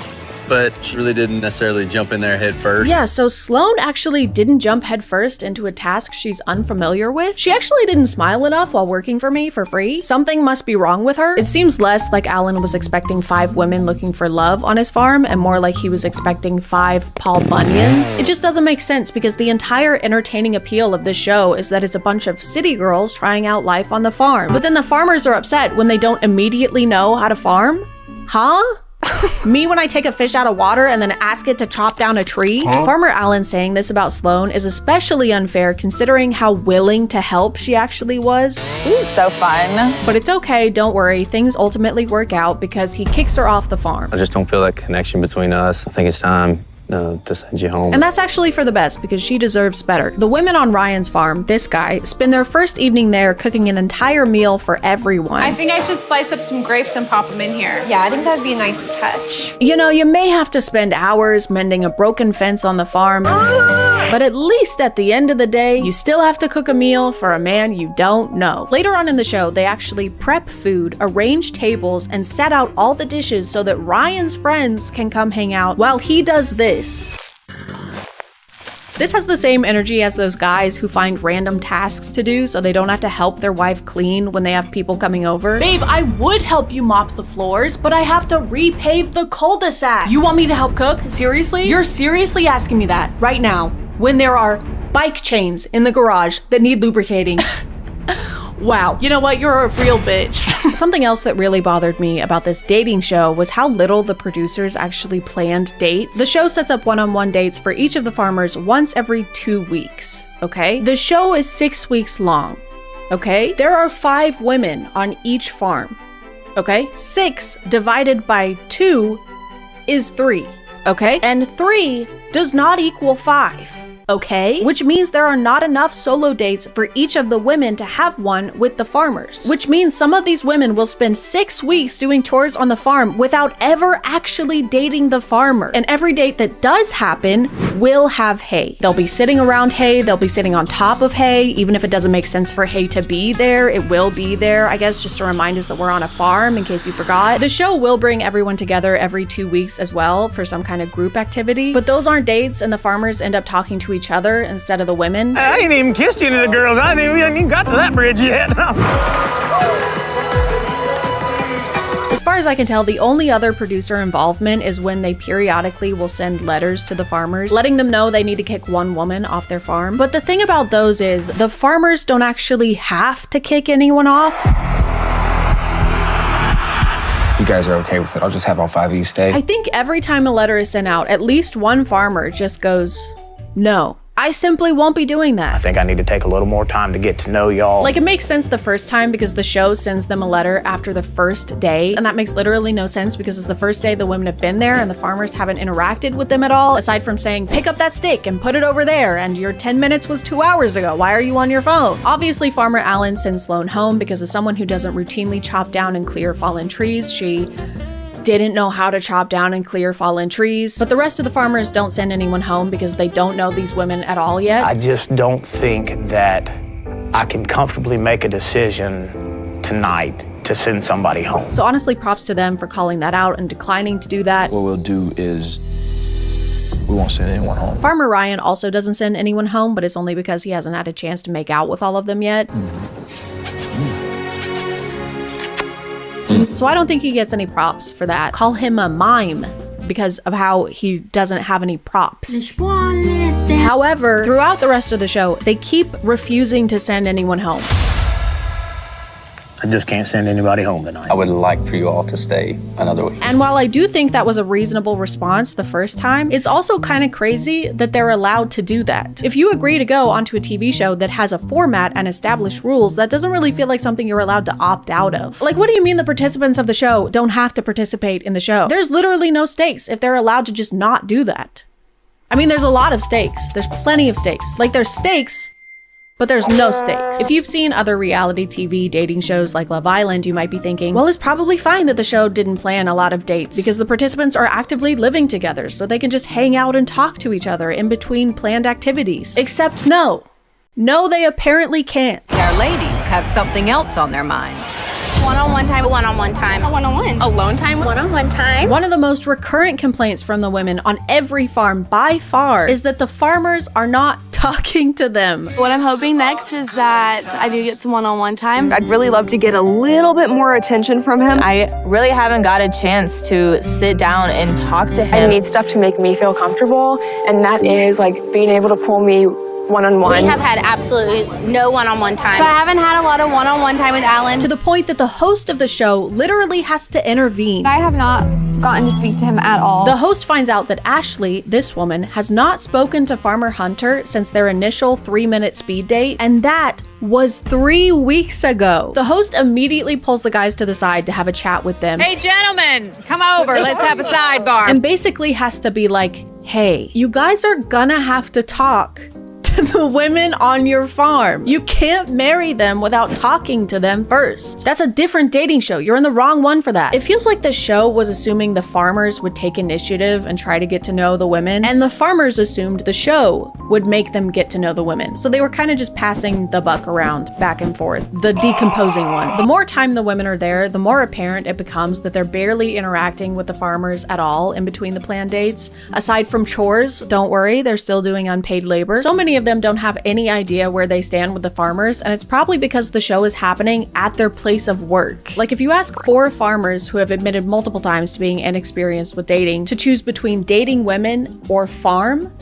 But she really didn't necessarily jump in there head first. Yeah, so Sloane actually didn't jump headfirst into a task she's unfamiliar with. She actually didn't smile enough while working for me for free. Something must be wrong with her. It seems less like Alan was expecting 5 women looking for love on his farm and more like he was expecting 5 Paul Bunyans. It just doesn't make sense because the entire entertaining appeal of this show is that it's a bunch of city girls trying out life on the farm. But then the farmers are upset when they don't immediately know how to farm? Huh? Me when I take a fish out of water and then ask it to chop down a tree? Farmer Alan saying this about Sloane is especially unfair considering how willing to help she actually was. So fun. But it's okay, don't worry, things ultimately work out because he kicks her off the farm. I just don't feel that connection between us. I think it's time to send you home. And that's actually for the best because she deserves better. The women on Ryan's farm, this guy, spend their first evening there cooking an entire meal for everyone. I think I should slice up some grapes and pop them in here. Yeah, I think that'd be a nice touch. You know, you may have to spend hours mending a broken fence on the farm, but at least at the end of the day, you still have to cook a meal for a man you don't know. Later on in the show, they actually prep food, arrange tables, and set out all the dishes so that Ryan's friends can come hang out while he does this. This has the same energy as those guys who find random tasks to do so they don't have to help their wife clean when they have people coming over. Babe, I would help you mop the floors, but I have to repave the cul-de-sac. You want me to help cook? Seriously? You're seriously asking me that right now when there are bike chains in the garage that need lubricating. Wow, you know what? You're a real bitch. Something else that really bothered me about this dating show was how little the producers actually planned dates. The show sets up one-on-one dates for each of the farmers once every 2 weeks, okay? The show is 6 weeks long, okay? There are 5 women on each farm, okay? 6 divided by 2 is 3, okay? And 3 does not equal 5. Okay? Which means there are not enough solo dates for each of the women to have one with the farmers. Which means some of these women will spend 6 weeks doing chores on the farm without ever actually dating the farmer. And every date that does happen will have hay. They'll be sitting around hay, they'll be sitting on top of hay, even if it doesn't make sense for hay to be there, it will be there, I guess, just to remind us that we're on a farm in case you forgot. The show will bring everyone together every 2 weeks as well for some kind of group activity, but those aren't dates and the farmers end up talking to each other instead of the women. I ain't even kissed any of the girls. I ain't even got to that bridge yet. As far as I can tell, the only other producer involvement is when they periodically will send letters to the farmers, letting them know they need to kick one woman off their farm. But the thing about those is the farmers don't actually have to kick anyone off. You guys are okay with it? I'll just have all 5 of you stay. I think every time a letter is sent out, at least one farmer just goes, no. I simply won't be doing that. I think I need to take a little more time to get to know y'all. Like, it makes sense the first time because the show sends them a letter after the first day, and that makes literally no sense because it's the first day the women have been there and the farmers haven't interacted with them at all, aside from saying, pick up that stick and put it over there, and your 10 minutes was 2 hours ago. Why are you on your phone? Obviously, Farmer Alan sends Sloane home because as someone who doesn't routinely chop down and clear fallen trees, she didn't know how to chop down and clear fallen trees. But the rest of the farmers don't send anyone home because they don't know these women at all yet. I just don't think that I can comfortably make a decision tonight to send somebody home. So honestly, props to them for calling that out and declining to do that. What we'll do is we won't send anyone home. Farmer Ryan also doesn't send anyone home, but it's only because he hasn't had a chance to make out with all of them yet. So I don't think he gets any props for that. Call him a mime because of how he doesn't have any props. However, throughout the rest of the show, they keep refusing to send anyone home. I just can't send anybody home tonight. I would like for you all to stay another week. And while I do think that was a reasonable response the first time, it's also kind of crazy that they're allowed to do that. If you agree to go onto a TV show that has a format and established rules, that doesn't really feel like something you're allowed to opt out of. Like, what do you mean the participants of the show don't have to participate in the show? There's literally no stakes if they're allowed to just not do that. I mean, there's a lot of stakes. There's plenty of stakes. Like, there's stakes, but there's no stakes. If you've seen other reality TV dating shows like Love Island, you might be thinking, well, it's probably fine that the show didn't plan a lot of dates because the participants are actively living together so they can just hang out and talk to each other in between planned activities. Except no. No, they apparently can't. Our ladies have something else on their minds. one-on-one time, a one-on-one time, a one-on-one, alone time, one-on-one time. One of the most recurrent complaints from the women on every farm by far is that the farmers are not talking to them. What I'm hoping next is that I do get some one-on-one time. I'd really love to get a little bit more attention from him. I really haven't got a chance to sit down and talk to him. I need stuff to make me feel comfortable, and that is like being able to pull me one-on-one. We have had absolutely no one-on-one time. So I haven't had a lot of one-on-one time with Alan. To the point that the host of the show literally has to intervene. I have not gotten to speak to him at all. The host finds out that Ashley, this woman, has not spoken to Farmer Hunter since their initial 3-minute speed date, and that was 3 weeks ago. The host immediately pulls the guys to the side to have a chat with them. Hey, gentlemen, come over. Let's have a sidebar. And basically has to be like, hey, you guys are gonna have to talk to the women on your farm. You can't marry them without talking to them first. That's a different dating show. You're in the wrong one for that. It feels like the show was assuming the farmers would take initiative and try to get to know the women, and the farmers assumed the show would make them get to know the women. So they were kind of just passing the buck around back and forth, the decomposing one. The more time the women are there, the more apparent it becomes that they're barely interacting with the farmers at all in between the planned dates. Aside from chores, don't worry, they're still doing unpaid labor. So many of them don't have any idea where they stand with the farmers, and it's probably because the show is happening at their place of work. Like if you ask 4 farmers who have admitted multiple times to being inexperienced with dating to choose between dating women or farm,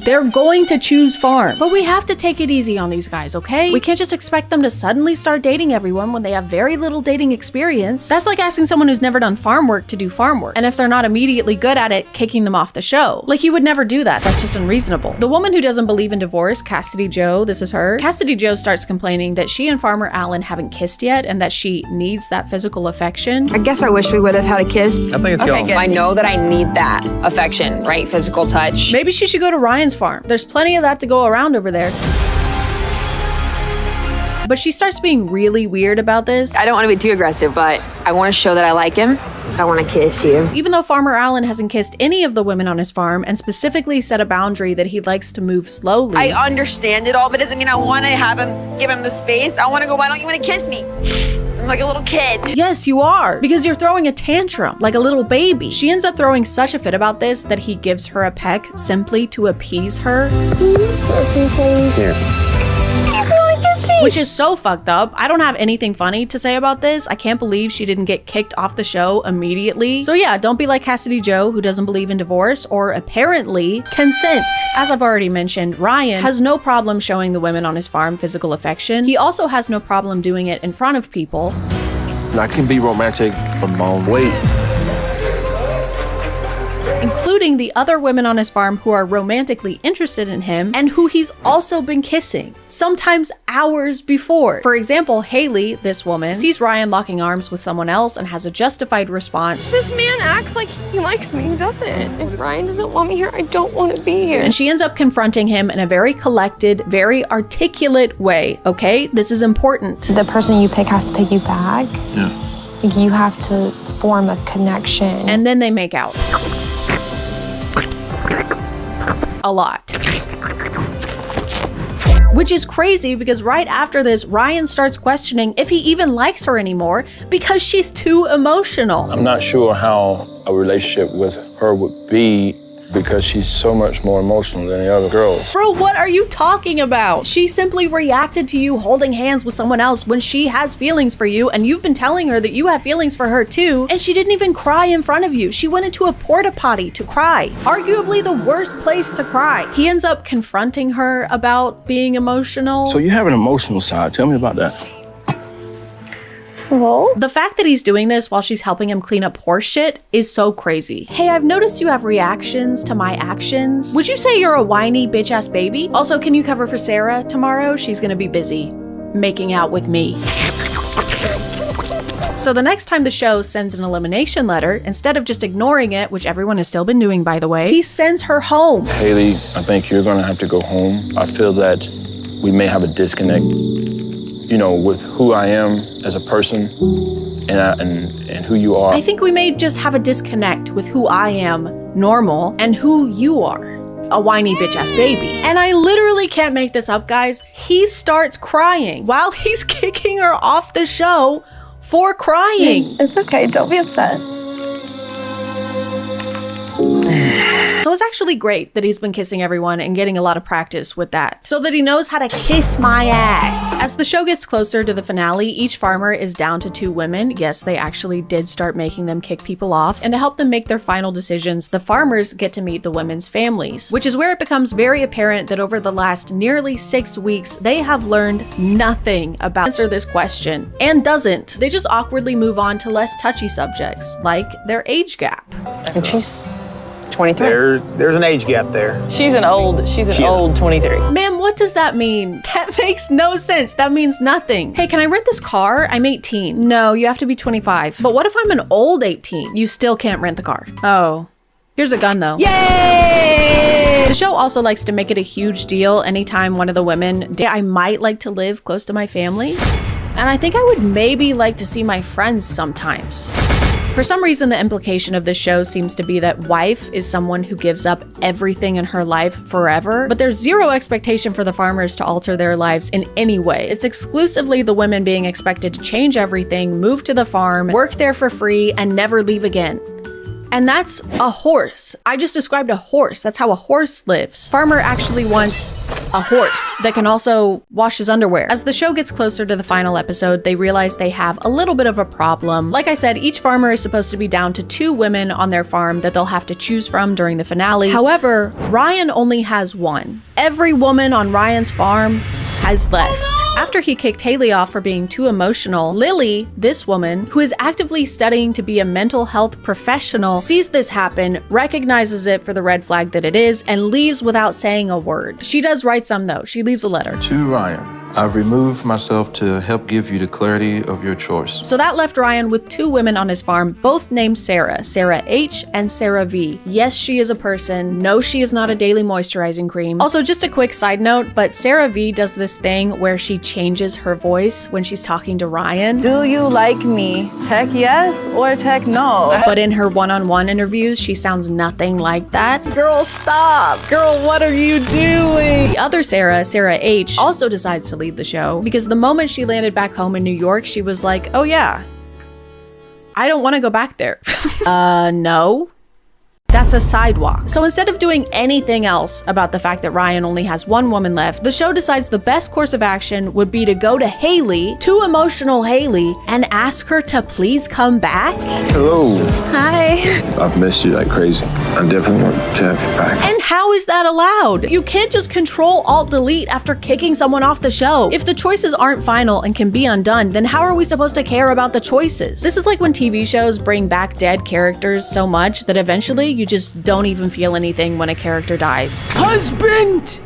they're going to choose farm. But we have to take it easy on these guys, okay? We can't just expect them to suddenly start dating everyone when they have very little dating experience. That's like asking someone who's never done farm work to do farm work. And if they're not immediately good at it, kicking them off the show. Like you would never do that. That's just unreasonable. The woman who doesn't believe in divorce, Cassidy Joe, this is her. Cassidy Joe starts complaining that she and Farmer Alan haven't kissed yet and that she needs that physical affection. I guess I wish we would have had a kiss. I think it's going. I know that I need that affection, right? Physical touch. Maybe she should go to Ryan's farm. There's plenty of that to go around over there. But she starts being really weird about this. I don't want to be too aggressive, but I want to show that I like him. I want to kiss you. Even though Farmer Alan hasn't kissed any of the women on his farm and specifically set a boundary that he likes to move slowly. I understand it all, but it doesn't mean I want to have him, give him the space. I want to go, why don't you want to kiss me? I'm like a little kid. Yes, you are, because you're throwing a tantrum like a little baby. She ends up throwing such a fit about this that he gives her a peck simply to appease her. Kiss me, please. Here. Which is so fucked up. I don't have anything funny to say about this. I can't believe she didn't get kicked off the show immediately. So yeah, don't be like Cassidy Joe, who doesn't believe in divorce or apparently consent. As I've already mentioned, Ryan has no problem showing the women on his farm physical affection. He also has no problem doing it in front of people. I can be romantic, but mom, wait. Including the other women on his farm who are romantically interested in him and who he's also been kissing, sometimes hours before. For example, Haley, this woman, sees Ryan locking arms with someone else and has a justified response. This man acts like he likes me, doesn't. If Ryan doesn't want me here, I don't want to be here. And she ends up confronting him in a very collected, very articulate way, okay? This is important. The person you pick has to pick you back. Yeah. Like you have to form a connection. And then they make out. A lot. Which is crazy because right after this, Ryan starts questioning if he even likes her anymore because she's too emotional. I'm not sure how a relationship with her would be because she's so much more emotional than the other girls. Bro, what are you talking about? She simply reacted to you holding hands with someone else when she has feelings for you, and you've been telling her that you have feelings for her too, and she didn't even cry in front of you. She went into a porta potty to cry. Arguably the worst place to cry. He ends up confronting her about being emotional. So you have an emotional side. Tell me about that. Hello? The fact that he's doing this while she's helping him clean up horse shit is so crazy. Hey, I've noticed you have reactions to my actions. Would you say you're a whiny bitch-ass baby? Also, can you cover for Sarah tomorrow? She's gonna be busy making out with me. So the next time the show sends an elimination letter, instead of just ignoring it, which everyone has still been doing by the way, he sends her home. Haley, I think you're gonna have to go home. I feel that we may have a disconnect, you know, with who I am as a person and who you are. I think we may just have a disconnect with who I am, normal, and who you are, a whiny bitch-ass baby. And I literally can't make this up, guys. He starts crying while he's kicking her off the show for crying. It's okay, don't be upset. So it's actually great that he's been kissing everyone and getting a lot of practice with that, so that he knows how to kiss my ass. As the show gets closer to the finale, each farmer is down to 2 women. Yes, they actually did start making them kick people off. And to help them make their final decisions, the farmers get to meet the women's families, which is where it becomes very apparent that over the last nearly 6 weeks, they have learned nothing about answer this question, and doesn't. They just awkwardly move on to less touchy subjects, like their age gap. And she's 23. There's an age gap there. She's an old 23. Ma'am, what does that mean? That makes no sense. That means nothing. Hey, can I rent this car? I'm 18. No, you have to be 25. But what if I'm an old 18? You still can't rent the car. Oh. Here's a gun though. Yay! The show also likes to make it a huge deal anytime one of the women, I might like to live close to my family. And I think I would maybe like to see my friends sometimes. For some reason, the implication of this show seems to be that wife is someone who gives up everything in her life forever, but there's zero expectation for the farmers to alter their lives in any way. It's exclusively the women being expected to change everything, move to the farm, work there for free, and never leave again. And that's a horse. I just described a horse. That's how a horse lives. Farmer actually wants a horse that can also wash his underwear. As the show gets closer to the final episode, they realize they have a little bit of a problem. Like I said, each farmer is supposed to be down to 2 women on their farm that they'll have to choose from during the finale. However, Ryan only has 1. Every woman on Ryan's farm has left. After he kicked Haley off for being too emotional, Lily, this woman, who is actively studying to be a mental health professional, sees this happen, recognizes it for the red flag that it is, and leaves without saying a word. She does write some though. She leaves a letter. To Ryan, I've removed myself to help give you the clarity of your choice. So that left Ryan with 2 women on his farm, both named Sarah, Sarah H and Sarah V. Yes, she is a person. No, she is not a daily moisturizing cream. Also, just a quick side note, but Sarah V does this thing where she changes her voice when she's talking to Ryan. Do you like me? Check yes or check no. But in her one-on-one interviews, she sounds nothing like that. Girl, stop. Girl, what are you doing? The other Sarah, Sarah H, also decides to leave the show because the moment she landed back home in New York, she was like, oh yeah, I don't want to go back there. No. That's a sidewalk. So instead of doing anything else about the fact that Ryan only has 1 woman left, the show decides the best course of action would be to go to Haley, too emotional Haley, and ask her to please come back. Hello. Hi. I've missed you like crazy. I definitely want to have you back. And how is that allowed? You can't just Control-Alt-Delete after kicking someone off the show. If the choices aren't final and can be undone, then how are we supposed to care about the choices? This is like when TV shows bring back dead characters so much that eventually you just don't even feel anything when a character dies. Husband!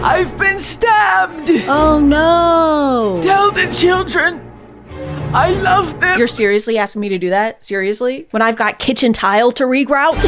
I've been stabbed! Oh no! Tell the children I love them! You're seriously asking me to do that? Seriously? When I've got kitchen tile to regrout?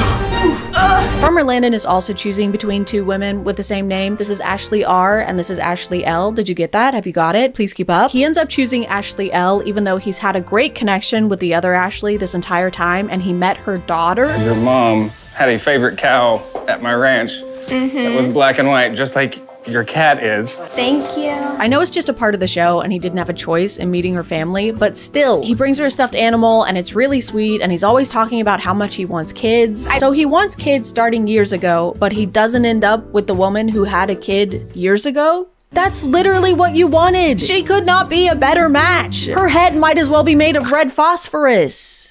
Farmer Landon is also choosing between 2 women with the same name. This is Ashley R and this is Ashley L. Did you get that? Have you got it? Please keep up. He ends up choosing Ashley L even though he's had a great connection with the other Ashley this entire time and he met her daughter. Your mom had a favorite cow at my ranch that was black and white, just like your cat is. Thank you. I know it's just a part of the show and he didn't have a choice in meeting her family, but still, he brings her a stuffed animal and it's really sweet and he's always talking about how much he wants kids. So he wants kids starting years ago, but he doesn't end up with the woman who had a kid years ago? That's literally what you wanted. She could not be a better match. Her head might as well be made of red phosphorus.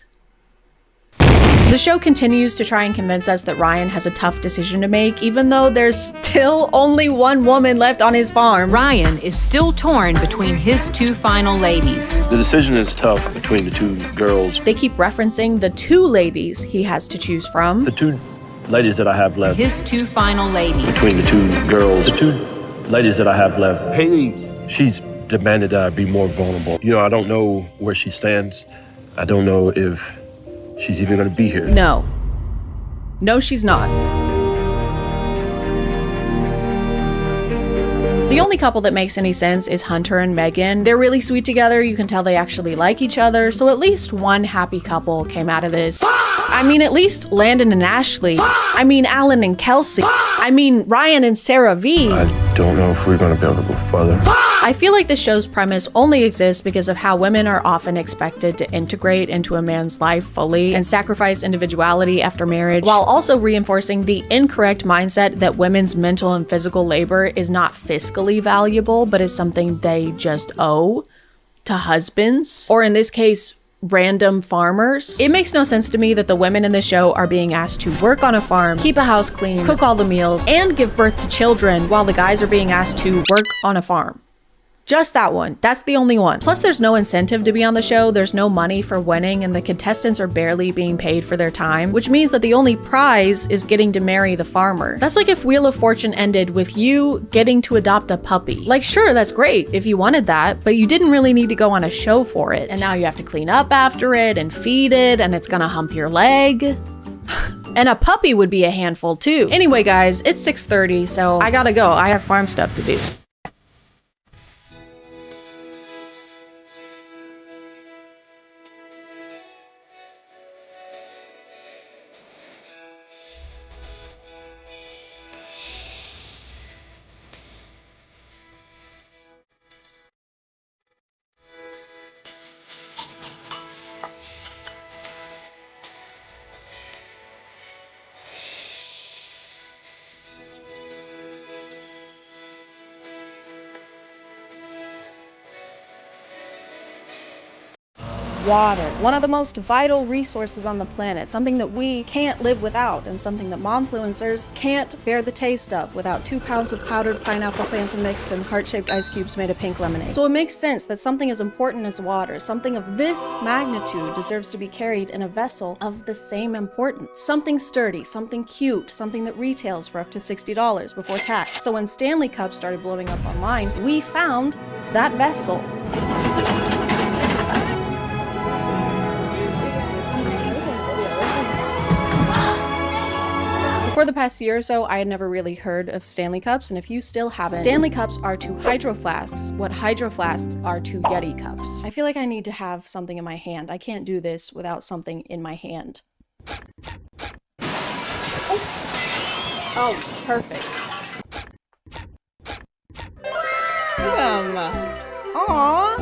The show continues to try and convince us that Ryan has a tough decision to make, even though there's still only 1 woman left on his farm. Ryan is still torn between his 2 final ladies. The decision is tough between the 2 girls. They keep referencing the 2 ladies he has to choose from. The 2 ladies that I have left. His 2 final ladies. Between the 2 girls. The 2 ladies that I have left. Haley, she's demanded that I be more vulnerable. You know, I don't know where she stands. I don't know if she's even gonna be here. No. No, she's not. The only couple that makes any sense is Hunter and Megan. They're really sweet together. You can tell they actually like each other. So at least one happy couple came out of this. I mean, at least Landon and Ashley. I mean, Alan and Kelsey. I mean, Ryan and Sarah V. I don't know if we're gonna be able to go further. I feel like the show's premise only exists because of how women are often expected to integrate into a man's life fully and sacrifice individuality after marriage, while also reinforcing the incorrect mindset that women's mental and physical labor is not fiscally valuable, but is something they just owe to husbands, or in this case, random farmers. It makes no sense to me that the women in the show are being asked to work on a farm, keep a house clean, cook all the meals, and give birth to children, while the guys are being asked to work on a farm. Just that one. That's the only one. Plus, there's no incentive to be on the show, there's no money for winning, and the contestants are barely being paid for their time, which means that the only prize is getting to marry the farmer. That's like if Wheel of Fortune ended with you getting to adopt a puppy. Like, sure, that's great if you wanted that, but you didn't really need to go on a show for it. And now you have to clean up after it and feed it, and it's gonna hump your leg. And a puppy would be a handful too. Anyway, guys, it's 6:30, so I gotta go. I have farm stuff to do. Water, one of the most vital resources on the planet, something that we can't live without, and something that momfluencers can't bear the taste of without 2 pounds of powdered pineapple Fanta mix and heart-shaped ice cubes made of pink lemonade. So it makes sense that something as important as water, something of this magnitude, deserves to be carried in a vessel of the same importance. Something sturdy, something cute, something that retails for up to $60 before tax. So when Stanley Cups started blowing up online, we found that vessel. For the past year or so, I had never really heard of Stanley Cups, and if you still haven't, Stanley Cups are to Hydro Flasks what Hydro Flasks are to Yeti Cups. I feel like I need to have something in my hand. I can't do this without something in my hand. Oh, perfect. Aww,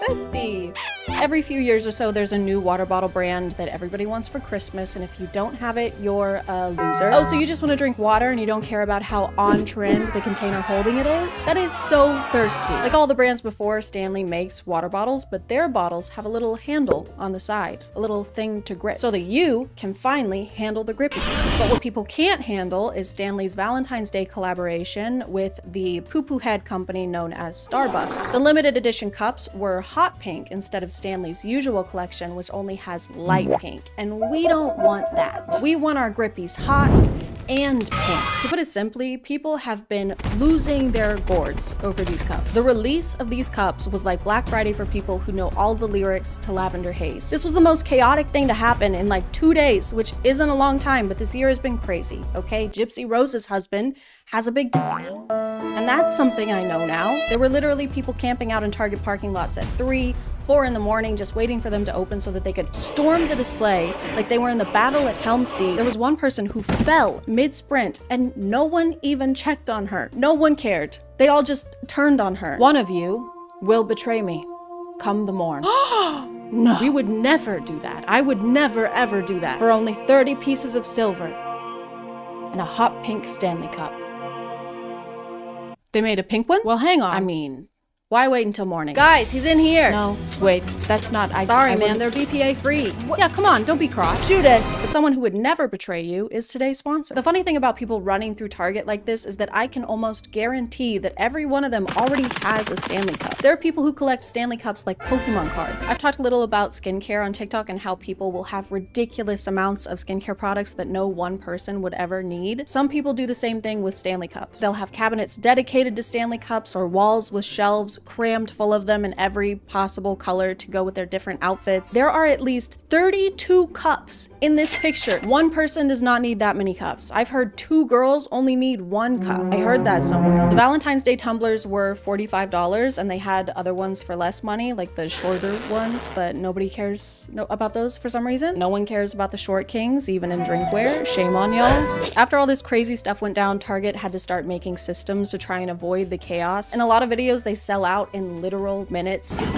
bestie. Every few years or so, there's a new water bottle brand that everybody wants for Christmas, and if you don't have it, you're a loser. Oh, so you just want to drink water and you don't care about how on trend the container holding it is? That is so thirsty. Like all the brands before, Stanley makes water bottles, but their bottles have a little handle on the side, a little thing to grip, so that you can finally handle the grippy. But what people can't handle is Stanley's Valentine's Day collaboration with the poo-poo head company known as Starbucks. The limited edition cups were hot pink instead of Stanley's usual collection, which only has light pink, and we don't want that. We want our grippies hot and pink. To put it simply, people have been losing their gourds over these cups. The release of these cups was like Black Friday for people who know all the lyrics to Lavender Haze. This was the most chaotic thing to happen in like 2 days, which isn't a long time, but this year has been crazy, okay? Gypsy Rose's husband has a big dick. And that's something I know now. There were literally people camping out in Target parking lots at 3, 4 in the morning just waiting for them to open so that they could storm the display like they were in the battle at Helm's Deep. There was one person who fell mid-sprint and no one even checked on her. No one cared. They all just turned on her. One of you will betray me come the morn. No. We would never do that. I would never ever do that for only 30 pieces of silver and a hot pink Stanley Cup. They made a pink one? Well, hang on. I mean, why wait until morning? Guys, he's in here. No, wait, that's not. Sorry, man, they're BPA free. Yeah, come on, don't be cross. Judas. But someone who would never betray you is today's sponsor. The funny thing about people running through Target like this is that I can almost guarantee that every one of them already has a Stanley Cup. There are people who collect Stanley Cups like Pokemon cards. I've talked a little about skincare on TikTok and how people will have ridiculous amounts of skincare products that no one person would ever need. Some people do the same thing with Stanley Cups. They'll have cabinets dedicated to Stanley Cups or walls with shelves crammed full of them in every possible color to go with their different outfits. There are at least 32 cups in this picture. One person does not need that many cups. I've heard 2 girls only need 1 cup. I heard that somewhere. The Valentine's Day tumblers were $45 and they had other ones for less money, like the shorter ones, but nobody cares about those for some reason. No one cares about the short kings, even in drinkware. Shame on y'all. After all this crazy stuff went down, Target had to start making systems to try and avoid the chaos. In a lot of videos, they sell out in literal minutes.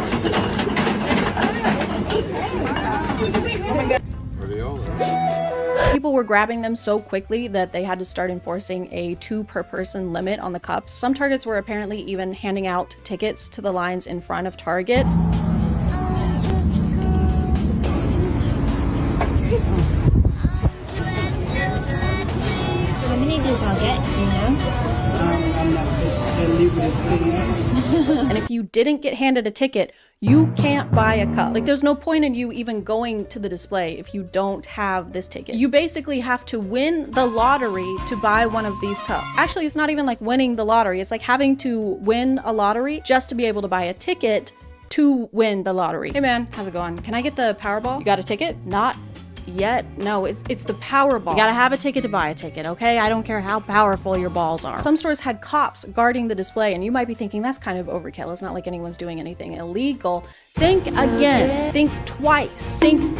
People were grabbing them so quickly that they had to start enforcing a 2 per person limit on the cups. Some Targets were apparently even handing out tickets to the lines in front of Target. How many does y'all get, do you know? And if you didn't get handed a ticket, you can't buy a cup. Like, there's no point in you even going to the display if you don't have this ticket. You basically have to win the lottery to buy one of these cups. Actually, it's not even like winning the lottery. It's like having to win a lottery just to be able to buy a ticket to win the lottery. Hey man, how's it going? Can I get the Powerball? You got a ticket? Not yet. No, it's the Powerball. You gotta have a ticket to buy a ticket, okay? I don't care how powerful your balls are. Some stores had cops guarding the display, and you might be thinking that's kind of overkill. It's not like anyone's doing anything illegal. Think again. Think twice. Think.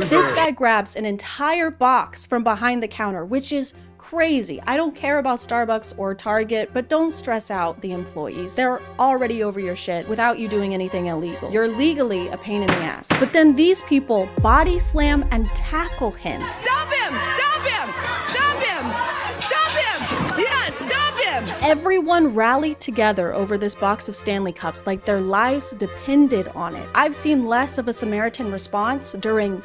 This guy grabs an entire box from behind the counter, which is crazy. I don't care about Starbucks or Target, but don't stress out the employees. They're already over your shit without you doing anything illegal. You're legally a pain in the ass. But then these people body slam and tackle him. Stop him! Stop him! Stop him! Stop him! Yes, stop him! Everyone rallied together over this box of Stanley Cups like their lives depended on it. I've seen less of a Samaritan response during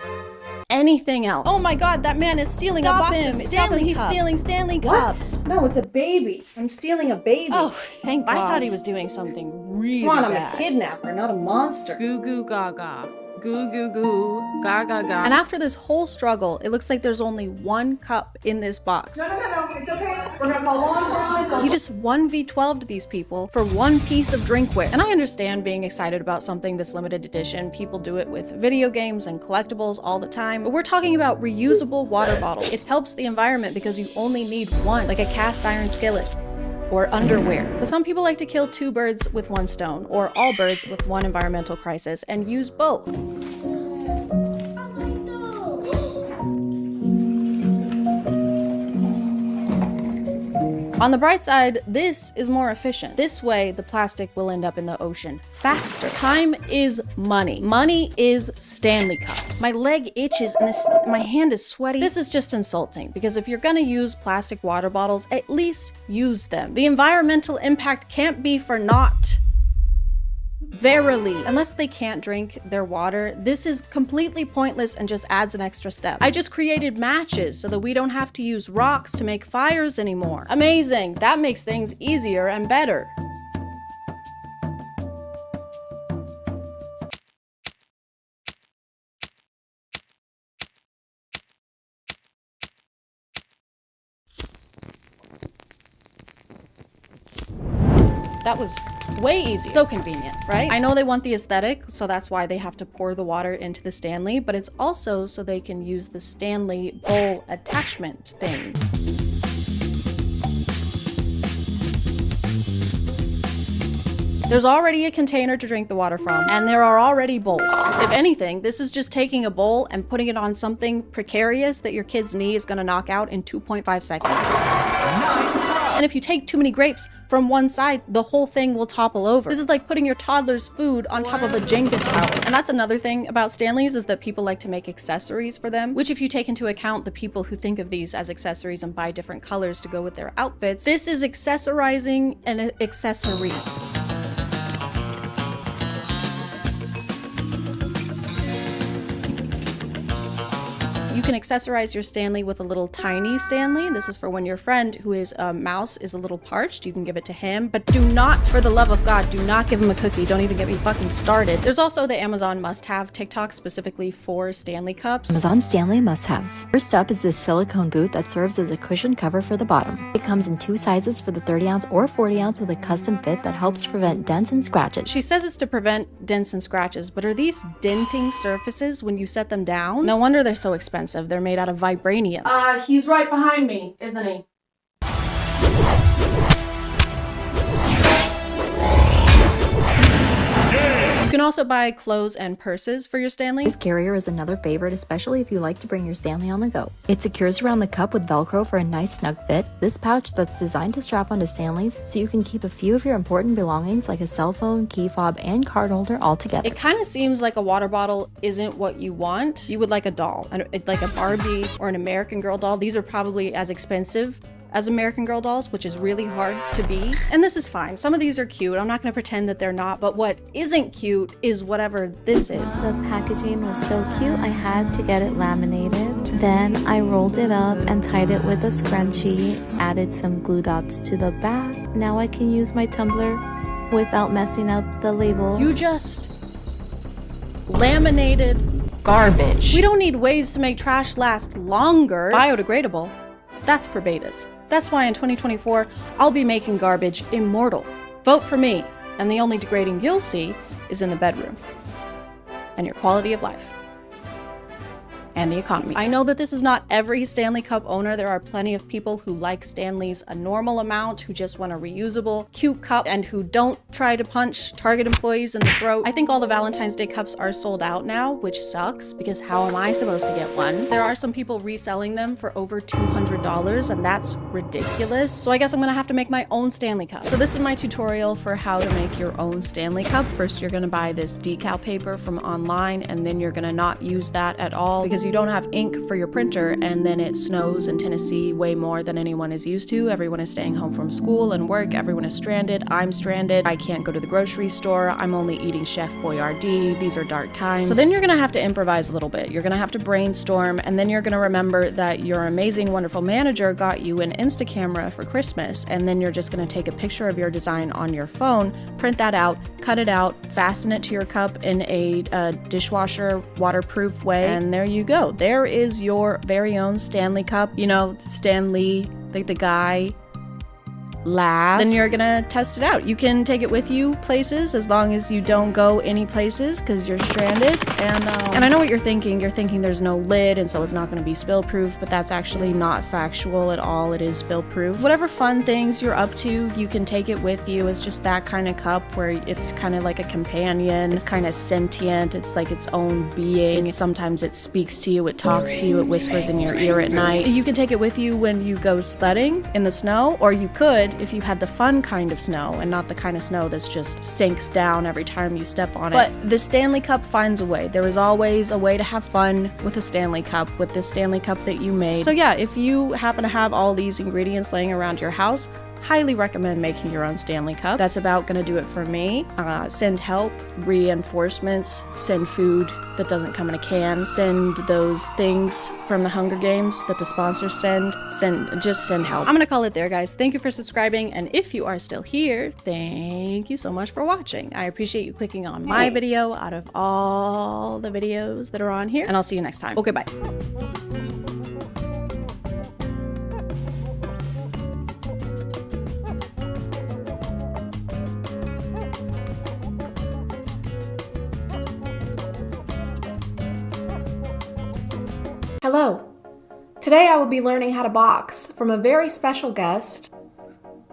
anything else. Oh my god, that man is stealing a box of Stanley Cups. He's stealing Stanley Cups. No, it's a baby. I'm stealing a baby. Oh, thank God. I thought he was doing something really Come on, bad. I'm a kidnapper, not a monster. Goo goo gaga. Goo goo goo. Gaga ga. And after this whole struggle, it looks like there's only 1 cup in this box. No, it's okay. We're gonna call law enforcement. He just 1v12'd these people for 1 piece of drinkware. And I understand being excited about something that's limited edition. People do it with video games and collectibles all the time. But we're talking about reusable water bottles. It helps the environment because you only need 1, like a cast iron skillet or underwear. But some people like to kill 2 birds with 1 stone, or all birds with 1 environmental crisis, and use both. On the bright side, this is more efficient. This way, the plastic will end up in the ocean faster. Time is money. Money is Stanley Cups. My leg itches and my hand is sweaty. This is just insulting, because if you're gonna use plastic water bottles, at least use them. The environmental impact can't be for naught. Verily, unless they can't drink their water, this is completely pointless and just adds an extra step. I just created matches so that we don't have to use rocks to make fires anymore. Amazing, that makes things easier and better. That was way easy. So convenient, right? I know they want the aesthetic, so that's why they have to pour the water into the Stanley, but it's also so they can use the Stanley bowl attachment thing. There's already a container to drink the water from, and there are already bowls. If anything, this is just taking a bowl and putting it on something precarious that your kid's knee is gonna knock out in 2.5 seconds. And if you take too many grapes from one side, the whole thing will topple over. This is like putting your toddler's food on top of a Jenga tower. And that's another thing about Stanleys, is that people like to make accessories for them, which if you take into account the people who think of these as accessories and buy different colors to go with their outfits, this is accessorizing an accessory. You can accessorize your Stanley with a little tiny Stanley. This is for when your friend who is a mouse is a little parched. You can give it to him, but do not, for the love of God, do not give him a cookie. Don't even get me fucking started. There's also the Amazon must-have TikTok specifically for Stanley cups. Amazon Stanley must-haves. First up is this silicone boot that serves as a cushion cover for the bottom. It comes in 2 sizes for the 30-ounce or 40-ounce with a custom fit that helps prevent dents and scratches. She says it's to prevent dents and scratches, but are these denting surfaces when you set them down? No wonder they're so expensive. They're made out of vibranium. He's right behind me, isn't he? You can also buy clothes and purses for your Stanley. This carrier is another favorite, especially if you like to bring your Stanley on the go. It secures around the cup with Velcro for a nice snug fit. This pouch that's designed to strap onto Stanleys so you can keep a few of your important belongings like a cell phone, key fob, and card holder all together. It kind of seems like a water bottle isn't what you want. You would like a doll, like a Barbie or an American Girl doll. These are probably as expensive as American Girl dolls, which is really hard to be. And this is fine. Some of these are cute. I'm not gonna pretend that they're not, but what isn't cute is whatever this is. The packaging was so cute, I had to get it laminated. Then I rolled it up and tied it with a scrunchie, added some glue dots to the back. Now I can use my tumbler without messing up the label. You just laminated garbage. We don't need ways to make trash last longer. Biodegradable. That's for betas. That's why in 2024, I'll be making garbage immortal. Vote for me, and the only degrading you'll see is in the bedroom and your quality of life and the economy. I know that this is not every Stanley Cup owner. There are plenty of people who like Stanleys a normal amount, who just want a reusable, cute cup, and who don't try to punch Target employees in the throat. I think all the Valentine's Day cups are sold out now, which sucks because how am I supposed to get one? There are some people reselling them for over $200, and that's ridiculous. So I guess I'm gonna have to make my own Stanley Cup. So this is my tutorial for how to make your own Stanley Cup. First, you're gonna buy this decal paper from online, and then you're gonna not use that at all because you don't have ink for your printer, and then it snows in Tennessee way more than anyone is used to. Everyone is staying home from school and work. Everyone is stranded. I'm stranded. I can't go to the grocery store. I'm only eating Chef Boyardee. These are dark times. So then you're gonna have to improvise a little bit. You're gonna have to brainstorm, and then you're gonna remember that your amazing, wonderful manager got you an Insta camera for Christmas, and then you're just gonna take a picture of your design on your phone, print that out, cut it out, fasten it to your cup in a dishwasher waterproof way, and there you go. There is your very own Stanley Cup. You know, Stan Lee, like the guy, laugh. Then you're gonna test it out. You can take it with you places as long as you don't go any places because you're stranded. And I know what you're thinking. You're thinking there's no lid and so it's not gonna be spill proof, but that's actually not factual at all. It is spill proof. Whatever fun things you're up to, you can take it with you. It's just that kind of cup where it's kind of like a companion. It's kind of sentient. It's like its own being. Sometimes it speaks to you, it talks to you, it whispers in your ear at night. You can take it with you when you go sledding in the snow, or you could if you had the fun kind of snow and not the kind of snow that's just sinks down every time you step on it. But the Stanley Cup finds a way. There is always a way to have fun with a Stanley Cup, with this Stanley Cup that you made. So yeah, if you happen to have all these ingredients laying around your house, highly recommend making your own Stanley Cup. That's about gonna do it for me. Send help, reinforcements, send food that doesn't come in a can, send those things from the Hunger Games that the sponsors just send help. I'm gonna call it there, guys. Thank you for subscribing, and if you are still here, thank you so much for watching. I appreciate you clicking on my video out of all the videos that are on here, and I'll see you next time. Okay, bye. Hello. Today I will be learning how to box from a very special guest,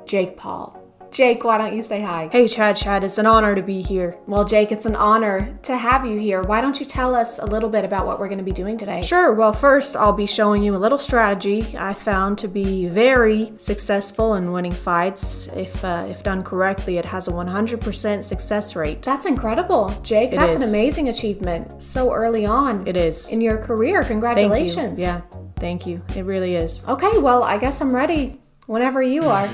Jake Paul. Jake, why don't you say hi? Hey ChadChad, it's an honor to be here. Well, Jake, it's an honor to have you here. Why don't you tell us a little bit about what we're going to be doing today? Sure, well first I'll be showing you a little strategy I found to be very successful in winning fights. If done correctly, it has a 100% success rate. That's incredible, Jake. That's an amazing achievement so early on. It is. In your career. Congratulations. Thank you. Yeah, thank you. It really is. Okay, well, I guess I'm ready whenever you are.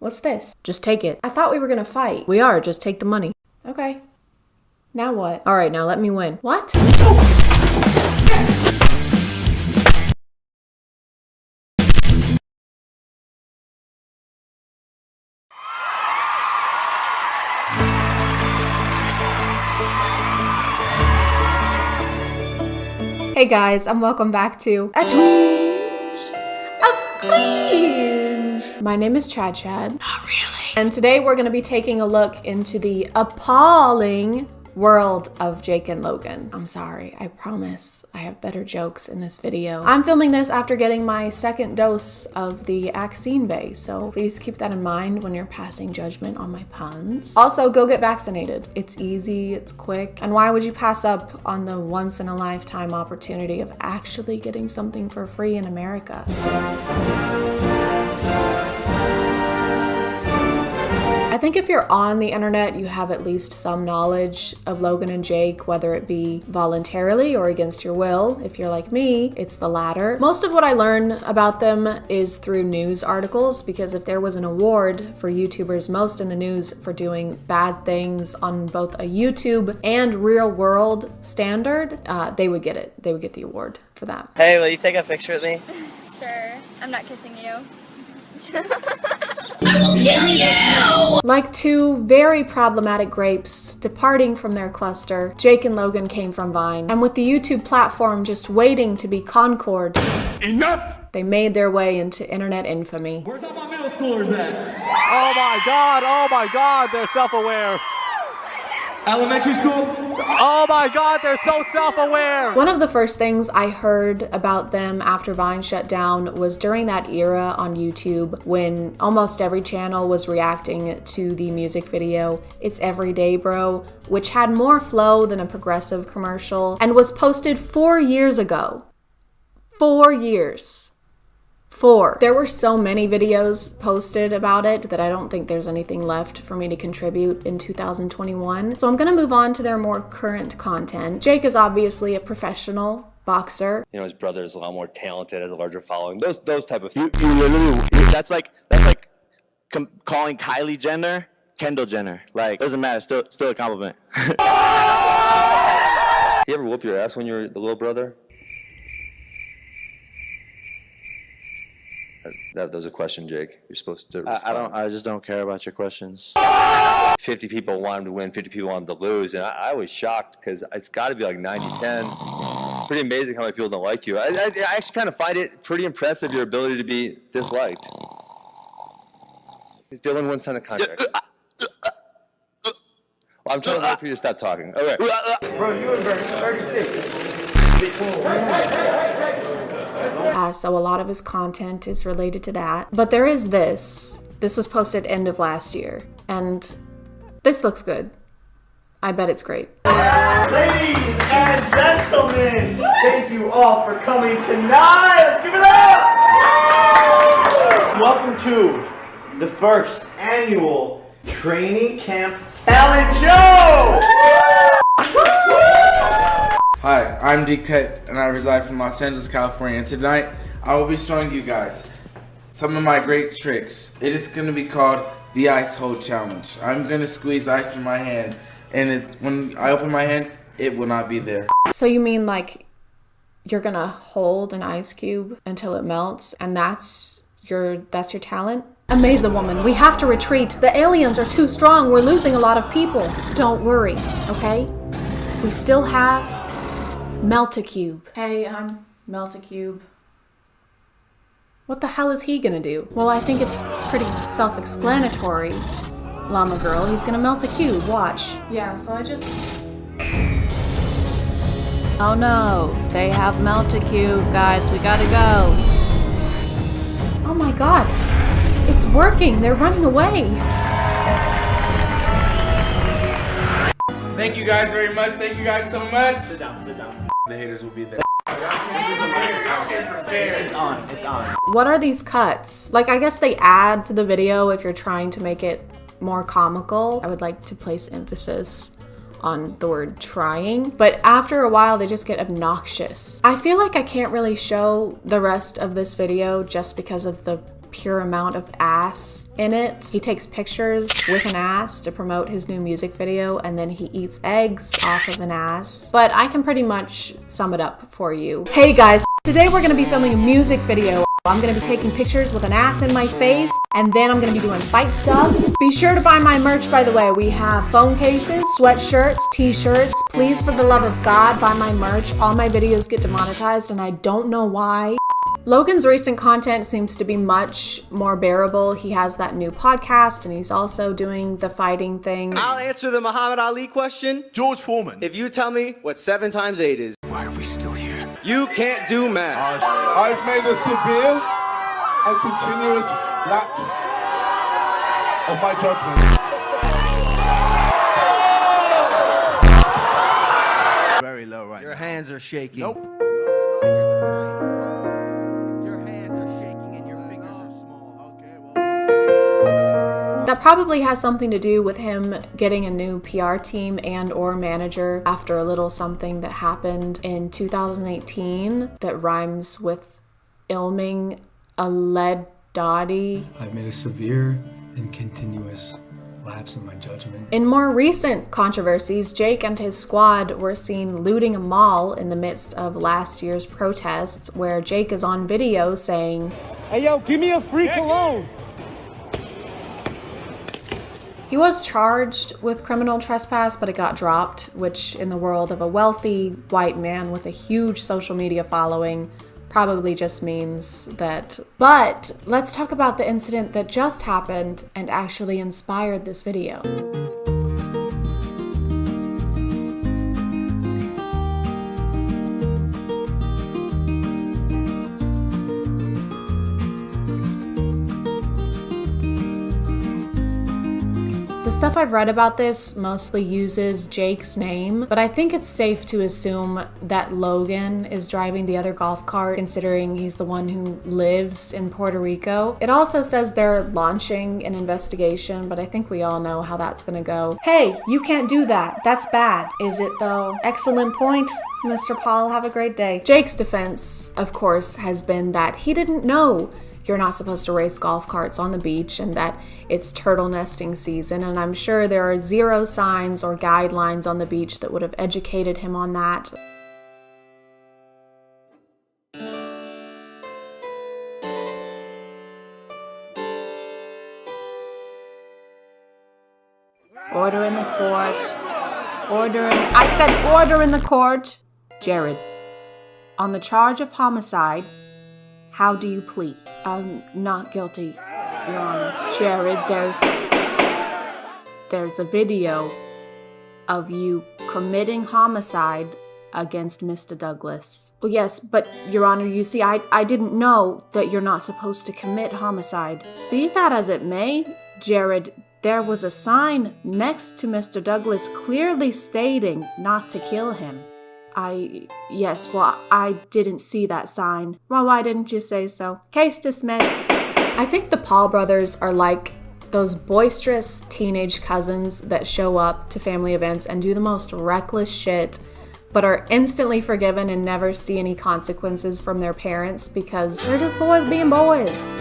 What's this? Just take it. I thought we were gonna fight. We are, just take the money. Okay. Now what? All right, now let me win. What? Hey guys, and welcome back to A Twinge of Cringe. My name is ChadChad. Not really. And today we're going to be taking a look into the appalling world of Jake and Logan. I'm sorry, I promise I have better jokes in this video. I'm filming this after getting my second dose of the vaccine bay, so please keep that in mind when you're passing judgment on my puns. Also, go get vaccinated. It's easy, it's quick, and why would you pass up on the once-in-a-lifetime opportunity of actually getting something for free in America? I think if you're on the internet, you have at least some knowledge of Logan and Jake, whether it be voluntarily or against your will. If you're like me, it's the latter. Most of what I learn about them is through news articles, because if there was an award for YouTubers most in the news for doing bad things on both a YouTube and real world standard, they would get it. They would get the award for that. Hey, will you take a picture with me? Sure. I'm not kissing you. Like two very problematic grapes departing from their cluster, Jake and Logan came from Vine, and with the YouTube platform just waiting to be Concord, enough! They made their way into internet infamy. Where's all my middle schoolers at? Oh my god, they're self-aware. Elementary school? Oh my god, they're so self-aware! One of the first things I heard about them after Vine shut down was during that era on YouTube when almost every channel was reacting to the music video It's Everyday Bro, which had more flow than a Progressive commercial and was posted 4 years ago. 4 years. 4. There were so many videos posted about it that I don't think there's anything left for me to contribute in 2021. So I'm gonna move on to their more current content. Jake is obviously a professional boxer. You know, his brother is a lot more talented, has a larger following. Those type of things. You literally, that's like calling Kylie Jenner Kendall Jenner. Like, doesn't matter, still a compliment. You ever whoop your ass when you were the little brother? That was a question, Jake. You're supposed to respond. I just don't care about your questions. 50 people want him to win, 50 people want him to lose, and I was shocked because it's got to be like 90-10. Pretty amazing how many people don't like you. I actually kind of find it pretty impressive, your ability to be disliked. Dylan wouldn't sign a contract. Well, I'm trying to wait for you to stop talking. Okay. Bro, you were 36. So a lot of his content is related to that. But there is this. This was posted end of last year. And this looks good. I bet it's great. Ladies and gentlemen, thank you all for coming tonight. Let's give it up! Welcome to the first annual training camp talent show! Hi, I'm D-Cut, and I reside from Los Angeles, California, and tonight I will be showing you guys some of my great tricks. It is going to be called the Ice Hole Challenge. I'm going to squeeze ice in my hand, and when I open my hand, it will not be there. So you mean like you're going to hold an ice cube until it melts, and that's your talent? Amaze the woman. We have to retreat. The aliens are too strong. We're losing a lot of people. Don't worry, okay? We still have Melt-A-Cube. Hey, I'm Melt-A-Cube. What the hell is he gonna do? Well, I think it's pretty self-explanatory, Llama Girl. He's gonna melt a cube, watch. Yeah, so I just... Oh no, they have Melt-A-Cube, guys, we gotta go. Oh my god, it's working, they're running away. Thank you guys very much, thank you guys so much. Sit down, sit down. The haters will be there. It's on, it's on. What are these cuts? Like, I guess they add to the video if you're trying to make it more comical. I would like to place emphasis on the word trying, but after a while they just get obnoxious. I feel like I can't really show the rest of this video just because of the pure amount of ass in it. He takes pictures with an ass to promote his new music video, and then he eats eggs off of an ass. But I can pretty much sum it up for you. Hey guys, today we're gonna be filming a music video. I'm gonna be taking pictures with an ass in my face, and then I'm gonna be doing fight stuff. Be sure to buy my merch, by the way. We have phone cases, sweatshirts, t-shirts. Please, for the love of God, buy my merch. All my videos get demonetized, and I don't know why. Logan's recent content seems to be much more bearable. He has that new podcast, and he's also doing the fighting thing. I'll answer the Muhammad Ali question. George Foreman. If you tell me what 7 times 8 is. Why are we still here? You can't do math. I've made a severe and continuous lack of my judgment. Very low right now. Your hands are shaking. Nope. That probably has something to do with him getting a new PR team and or manager after a little something that happened in 2018 that rhymes with ilming a lead dotty. I've made a severe and continuous lapse in my judgment. In more recent controversies, Jake and his squad were seen looting a mall in the midst of last year's protests, where Jake is on video saying, "Hey yo, give me a free cologne." He was charged with criminal trespass, but it got dropped, which in the world of a wealthy white man with a huge social media following probably just means that. But let's talk about the incident that just happened and actually inspired this video. The stuff I've read about this mostly uses Jake's name, but I think it's safe to assume that Logan is driving the other golf cart, considering he's the one who lives in Puerto Rico. It also says they're launching an investigation, but I think we all know how that's gonna go. Hey, you can't do that. That's bad. Is it though? Excellent point, Mr. Paul. Have a great day. Jake's defense, of course, has been that he didn't know you're not supposed to race golf carts on the beach and that it's turtle nesting season, and I'm sure there are 0 signs or guidelines on the beach that would have educated him on that. Order in the court. I said order in the court. Jared, on the charge of homicide, how do you plead? I'm not guilty, Your Honor. Jared, there's a video of you committing homicide against Mr. Douglas. Well, yes, but Your Honor, you see, I didn't know that you're not supposed to commit homicide. Be that as it may, Jared, there was a sign next to Mr. Douglas clearly stating not to kill him. Yes, well, I didn't see that sign. Well, why didn't you say so? Case dismissed. I think the Paul brothers are like those boisterous teenage cousins that show up to family events and do the most reckless shit, but are instantly forgiven and never see any consequences from their parents because they're just boys being boys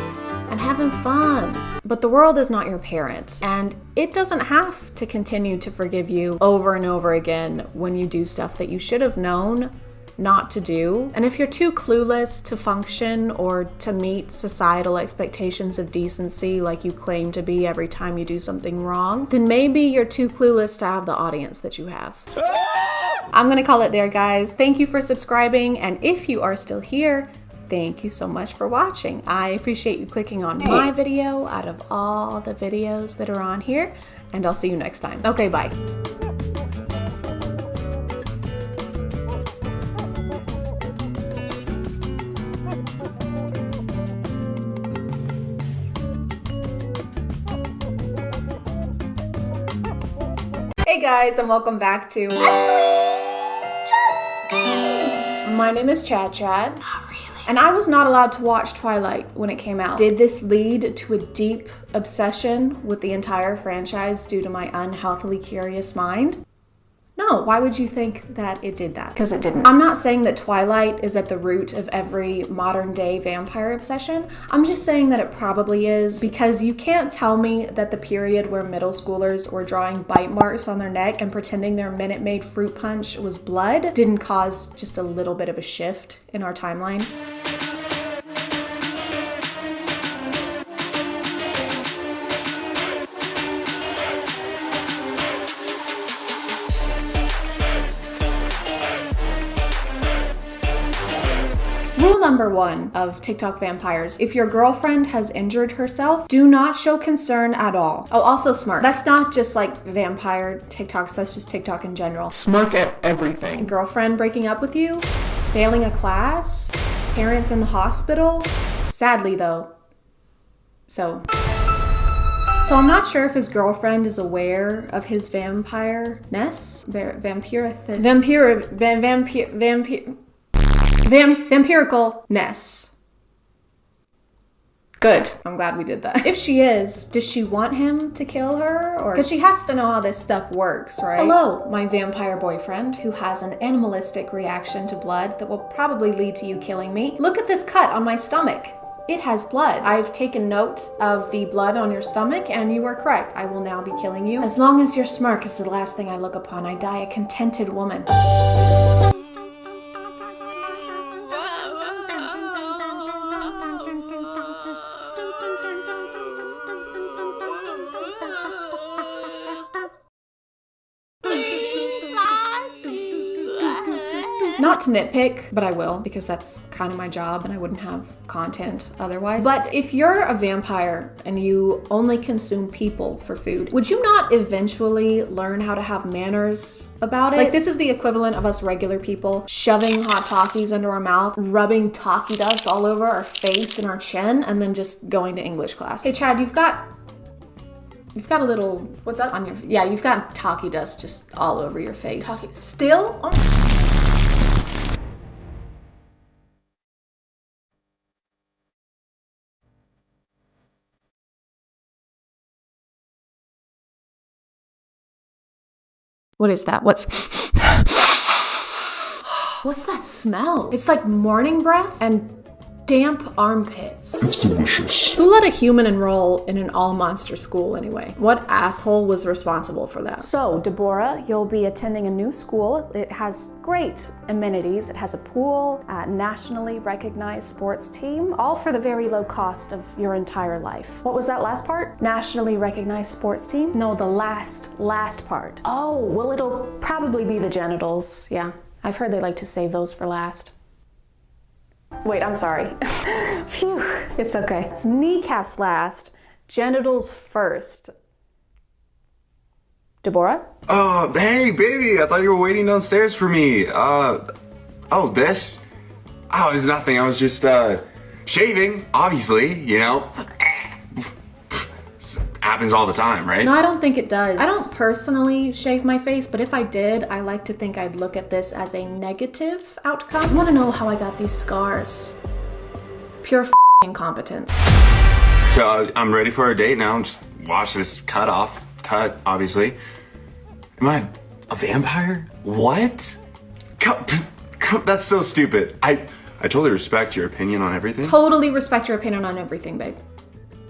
and having fun. But the world is not your parent, and it doesn't have to continue to forgive you over and over again when you do stuff that you should have known not to do. And if you're too clueless to function or to meet societal expectations of decency like you claim to be every time you do something wrong, then maybe you're too clueless to have the audience that you have. I'm gonna call it there, guys. Thank you for subscribing, and if you are still here, thank you so much for watching. I appreciate you clicking on my video out of all the videos that are on here, and I'll see you next time. Okay, bye. Hey guys, and welcome back to My name is ChadChad. Not really. And I was not allowed to watch Twilight when it came out. Did this lead to a deep obsession with the entire franchise due to my unhealthily curious mind? No. know. Why would you think that it did that? Because it didn't. I'm not saying that Twilight is at the root of every modern day vampire obsession. I'm just saying that it probably is, because you can't tell me that the period where middle schoolers were drawing bite marks on their neck and pretending their Minute Maid fruit punch was blood didn't cause just a little bit of a shift in our timeline. Rule number 1 of TikTok vampires: if your girlfriend has injured herself, do not show concern at all. Oh, also smirk. That's not just like vampire TikToks, that's just TikTok in general. Smirk at everything. A girlfriend breaking up with you, failing a class, parents in the hospital. Sadly though. So I'm not sure if his girlfriend is aware of his vampireness. Vampiricalness. Good. I'm glad we did that. If she is, does she want him to kill her? Or because she has to know how this stuff works, right? Hello, my vampire boyfriend who has an animalistic reaction to blood that will probably lead to you killing me. Look at this cut on my stomach. It has blood. I've taken note of the blood on your stomach and you are correct. I will now be killing you. As long as your smirk is the last thing I look upon, I die a contented woman. Not to nitpick, but I will, because that's kind of my job and I wouldn't have content otherwise. But if you're a vampire and you only consume people for food, would you not eventually learn how to have manners about it? Like, this is the equivalent of us regular people shoving hot Takis into our mouth, rubbing Taki dust all over our face and our chin, and then just going to English class. Hey Chad, you've got a little, what's up on your, yeah, you've got Taki dust just all over your face. Taki. Still? Oh. What is that? What's that smell? It's like morning breath and damp armpits. It's delicious. Who let a human enroll in an all-monster school anyway? What asshole was responsible for that? So, Deborah, you'll be attending a new school. It has great amenities. It has a pool, a nationally recognized sports team, all for the very low cost of your entire life. What was that last part? Nationally recognized sports team? No, the last part. Oh, well, it'll probably be the genitals. Yeah, I've heard they like to save those for last. Wait, I'm sorry. Phew, it's okay. It's kneecaps last, genitals first. Deborah? Hey, baby, I thought you were waiting downstairs for me. This? Oh, it was nothing. I was just, shaving, obviously, you know. Happens all the time, right? No, I don't think it does. I don't personally shave my face, but if I did, I like to think I'd look at this as a negative outcome. I want to know how I got these scars. Pure incompetence. So, I'm ready for a date now. Just watch this cut, obviously. Am I a vampire? What? That's so stupid. I totally respect your opinion on everything. Totally respect your opinion on everything, babe.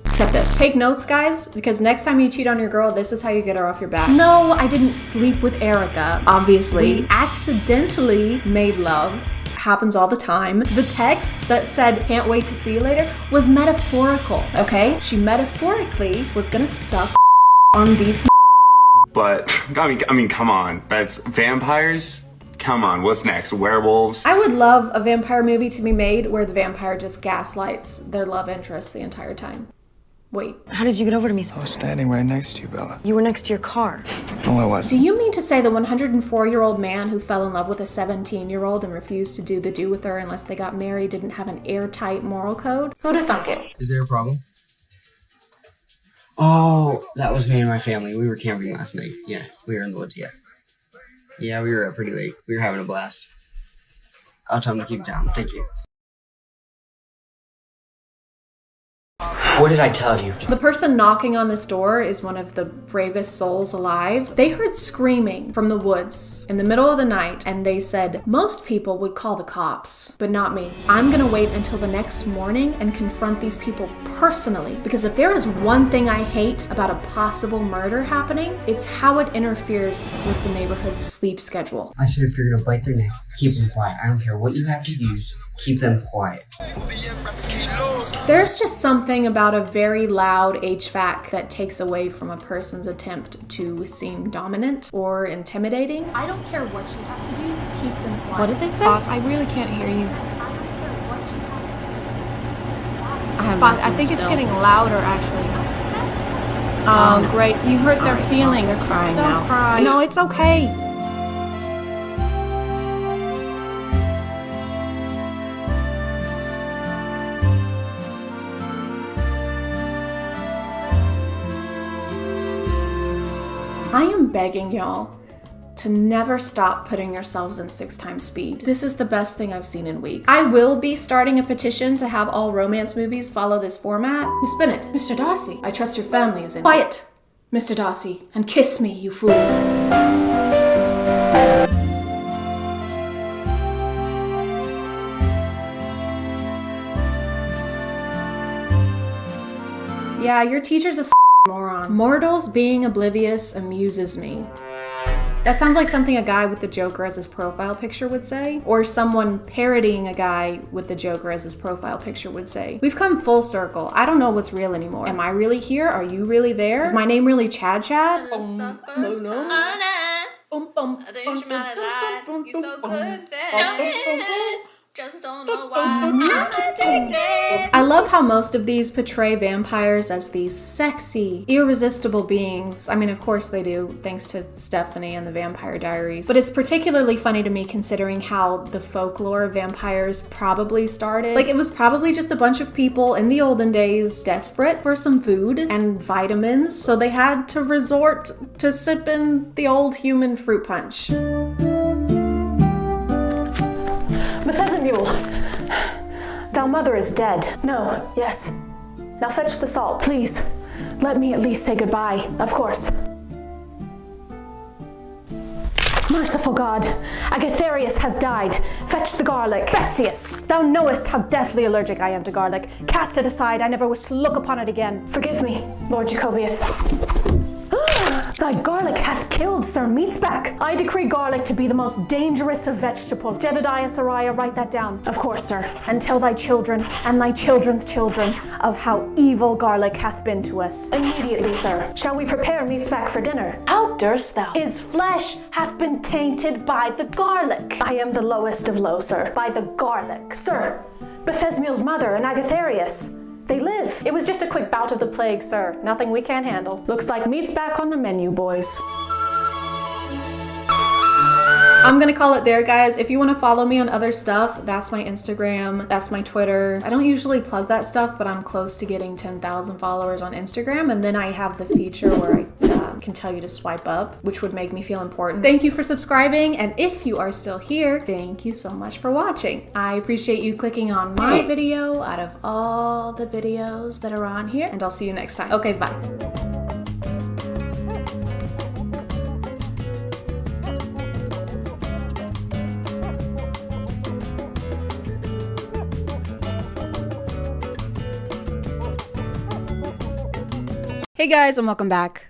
Except this. Take notes, guys, because next time you cheat on your girl, this is how you get her off your back. No, I didn't sleep with Erica, obviously. Accidentally made love. Happens all the time. The text that said, "Can't wait to see you later," was metaphorical, okay? She metaphorically was gonna suck on these. But, I mean, come on. That's vampires? Come on, what's next? Werewolves? I would love a vampire movie to be made where the vampire just gaslights their love interest the entire time. Wait. How did you get over to me? I was standing right next to you, Bella. You were next to your car. No, I wasn't. Do you mean to say the 104-year-old man who fell in love with a 17-year-old and refused to do the do with her unless they got married didn't have an airtight moral code? Who'd have thunk it? Is there a problem? Oh, that was me and my family. We were camping last night. Yeah, we were in the woods, yeah. Yeah, we were up pretty late. We were having a blast. I'll tell them to keep it down. Thank you. What did I tell you? The person knocking on this door is one of the bravest souls alive. They heard screaming from the woods in the middle of the night, and they said most people would call the cops, but not me. I'm gonna wait until the next morning and confront these people personally, because if there is one thing I hate about a possible murder happening, it's how it interferes with the neighborhood's sleep schedule. I should have figured to bite their neck. Keep them quiet. I don't care what you have to use. Keep them quiet. There's just something about a very loud HVAC that takes away from a person's attempt to seem dominant or intimidating. I don't care what you have to do, keep them quiet. What did they say? Boss, I really can't hear you. Boss, I think it's getting louder, actually. Oh, great. You hurt their feelings. They're crying Don't now. cry. No, it's okay. I am begging y'all to never stop putting yourselves in 6 times speed. This is the best thing I've seen in weeks. I will be starting a petition to have all romance movies follow this format. Miss Bennett, Mr. Darcy, I trust your family is in. Quiet, Mr. Darcy, and kiss me, you fool. Yeah, your teacher's a moron. Mortals being oblivious amuses me. That sounds like something a guy with the Joker as his profile picture would say, or someone parodying a guy with the Joker as his profile picture would say. We've come full circle. I don't know what's real anymore. Am I really here? Are you really there? Is my name really ChadChad? Just don't know why I'm addicted. I love how most of these portray vampires as these sexy, irresistible beings. I mean, of course they do, thanks to Stephanie and the Vampire Diaries. But it's particularly funny to me considering how the folklore of vampires probably started. Like, it was probably just a bunch of people in the olden days desperate for some food and vitamins, so they had to resort to sipping the old human fruit punch. Mule, thou mother is dead. No, yes. Now fetch the salt. Please, let me at least say goodbye. Of course. Merciful God, Agatharius has died. Fetch the garlic. Betzius, thou knowest how deathly allergic I am to garlic. Cast it aside, I never wish to look upon it again. Forgive me, Lord Jacobius. Thy garlic hath killed Sir Meatsback. I decree garlic to be the most dangerous of vegetables. Jedediah Sariah, write that down. Of course, sir. And tell thy children and thy children's children of how evil garlic hath been to us. Immediately, sir. Shall we prepare Meatsback for dinner? How durst thou? His flesh hath been tainted by the garlic. I am the lowest of low, sir. By the garlic. Sir, Bethesmiel's mother and Agatharius. They live. It was just a quick bout of the plague, sir. Nothing we can't handle. Looks like meat's back on the menu, boys. I'm gonna call it there, guys. If you want to follow me on other stuff, that's my Instagram, that's my Twitter. I don't usually plug that stuff, but I'm close to getting 10,000 followers on Instagram, and then I have the feature where I can tell you to swipe up, which would make me feel important. Thank you for subscribing, and if you are still here, thank you so much for watching. I appreciate you clicking on my video out of all the videos that are on here, and I'll see you next time. Okay, bye. Hey guys, and welcome back.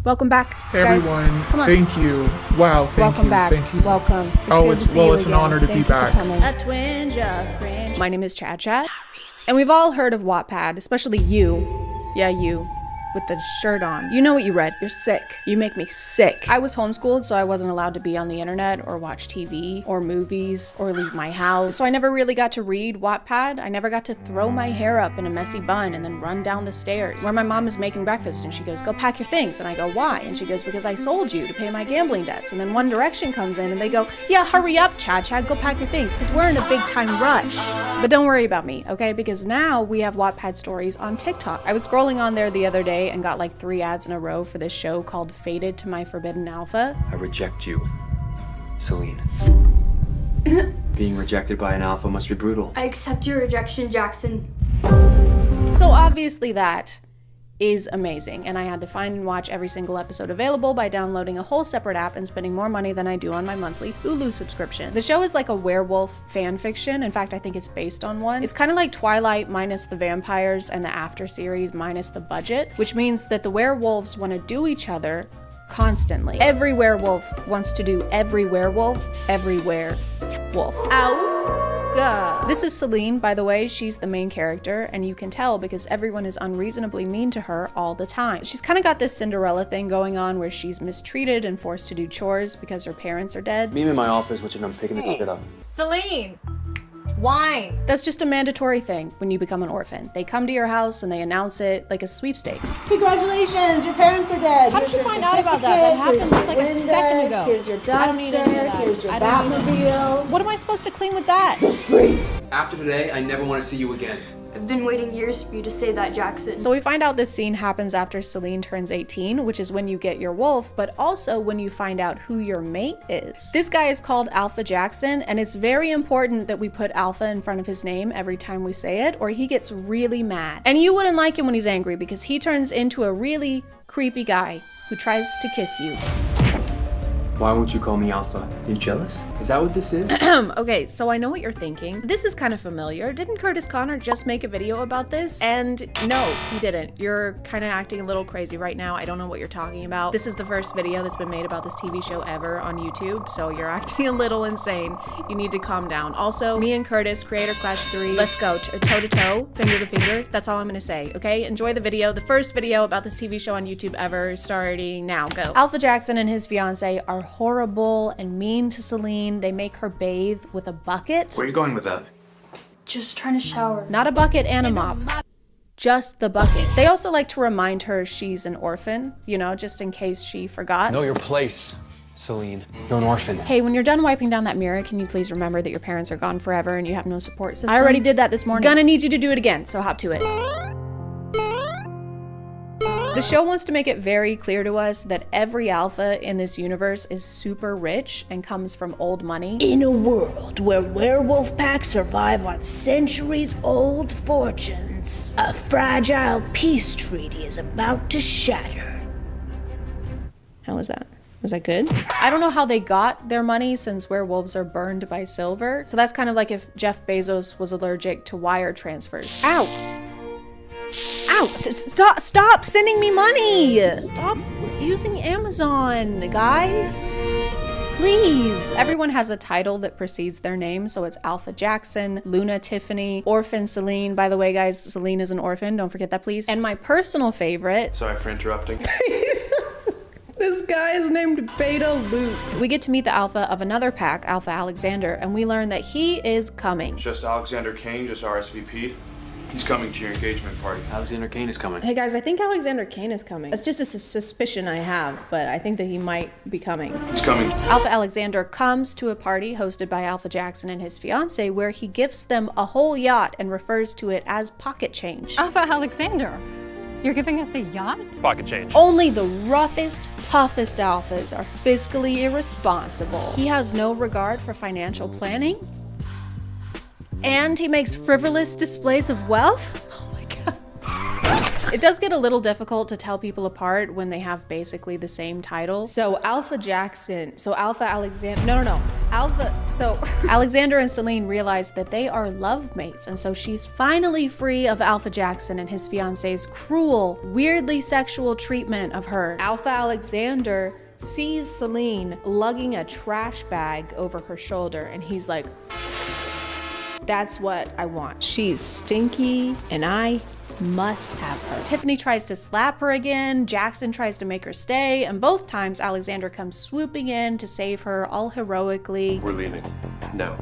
Welcome back, Hey guys. everyone, Come on. thank you. Wow, thank Welcome you, back. thank you. Welcome. It's Oh, good it's- to see well, you it's an again. honor to be Thank you back. for coming. A twinge of cringe. My name is ChadChad, and we've all heard of Wattpad, especially you. Yeah, you. With the shirt on. You know what you read. You're sick. You make me sick. I was homeschooled, so I wasn't allowed to be on the internet or watch TV or movies or leave my house. So I never really got to read Wattpad. I never got to throw my hair up in a messy bun and then run down the stairs where my mom is making breakfast and she goes, go pack your things. And I go, why? And she goes, because I sold you to pay my gambling debts. And then One Direction comes in and they go, yeah, hurry up, ChadChad, go pack your things because we're in a big time rush. But don't worry about me, okay? Because now we have Wattpad stories on TikTok. I was scrolling on there the other day and got like 3 ads in a row for this show called Fated to My Forbidden Alpha. I reject you, Celine. Being rejected by an alpha must be brutal. I accept your rejection, Jackson. So obviously that is amazing, and I had to find and watch every single episode available by downloading a whole separate app and spending more money than I do on my monthly Hulu subscription. The show is like a werewolf fan fiction. In fact, I think it's based on one. It's kind of like Twilight minus the vampires and the after series minus the budget, which means that the werewolves want to do each other constantly. Every werewolf wants to do every werewolf everywhere wolf. Ow! This is Celine, by the way. She's the main character, and you can tell because everyone is unreasonably mean to her all the time. She's kind of got this Cinderella thing going on where she's mistreated and forced to do chores because her parents are dead. Meet me in my office, which I'm picking the shit up. Celine! Wine! That's just a mandatory thing when you become an orphan. They come to your house and they announce it like a sweepstakes. Congratulations, your parents are dead. How did you find out about that? That happened just like a second ago. Here's your duster, here's your Batmobile. What am I supposed to clean with that? The streets. After today, I never want to see you again. I've been waiting years for you to say that, Jackson. So we find out this scene happens after Celine turns 18, which is when you get your wolf, but also when you find out who your mate is. This guy is called Alpha Jackson, and it's very important that we put Alpha in front of his name every time we say it, or he gets really mad. And you wouldn't like him when he's angry because he turns into a really creepy guy who tries to kiss you. Why won't you call me Alpha? Are you jealous? Is that what this is? Okay, so I know what you're thinking. This is kind of familiar. Didn't Curtis Connor just make a video about this? And no, he didn't. You're kind of acting a little crazy right now. I don't know what you're talking about. This is the first video that's been made about this TV show ever on YouTube, so you're acting a little insane. You need to calm down. Also, me and Curtis, Creator Clash 3, let's go toe to toe, finger to finger. That's all I'm gonna say, okay? Enjoy the video. The first video about this TV show on YouTube ever, starting now. Go. Alpha Jackson and his fiance are horrible and mean to Celine. They make her bathe with a bucket. Where are you going with that? Just trying to shower. Not a bucket and a mop. Just the bucket. They also like to remind her she's an orphan, you know, just in case she forgot. Know your place, Celine. You're an orphan. Hey, when you're done wiping down that mirror, can you please remember that your parents are gone forever and you have no support system? I already did that this morning. Gonna need you to do it again, so hop to it. The show wants to make it very clear to us that every alpha in this universe is super rich and comes from old money. In a world where werewolf packs survive on centuries-old fortunes, a fragile peace treaty is about to shatter. How was that? Was that good? I don't know how they got their money since werewolves are burned by silver. So that's kind of like if Jeff Bezos was allergic to wire transfers. Ow! Ow! Stop sending me money! Stop using Amazon, guys. Please. Everyone has a title that precedes their name, so it's Alpha Jackson, Luna Tiffany, Orphan Celine. By the way, guys, Celine is an orphan. Don't forget that, please. And my personal favorite. Sorry for interrupting. This guy is named Beta Luke. We get to meet the alpha of another pack, Alpha Alexander, and we learn that he is coming. Just Alexander Kane, just RSVP'd. He's coming to your engagement party. Alexander Kane is coming. Hey guys, I think Alexander Kane is coming. It's just a suspicion I have, but I think that he might be coming. He's coming. Alpha Alexander comes to a party hosted by Alpha Jackson and his fiance where he gifts them a whole yacht and refers to it as pocket change. Alpha Alexander, you're giving us a yacht? Pocket change. Only the roughest, toughest alphas are fiscally irresponsible. He has no regard for financial planning. And he makes frivolous displays of wealth? Oh my god. It does get a little difficult to tell people apart when they have basically the same title. So Alpha Alexander and Celine realize that they are love mates, and so she's finally free of Alpha Jackson and his fiance's cruel, weirdly sexual treatment of her. Alpha Alexander sees Celine lugging a trash bag over her shoulder, and he's like, that's what I want. She's stinky, and I must have her. Tiffany tries to slap her again, Jackson tries to make her stay, and both times Alexander comes swooping in to save her all heroically. We're leaving. No.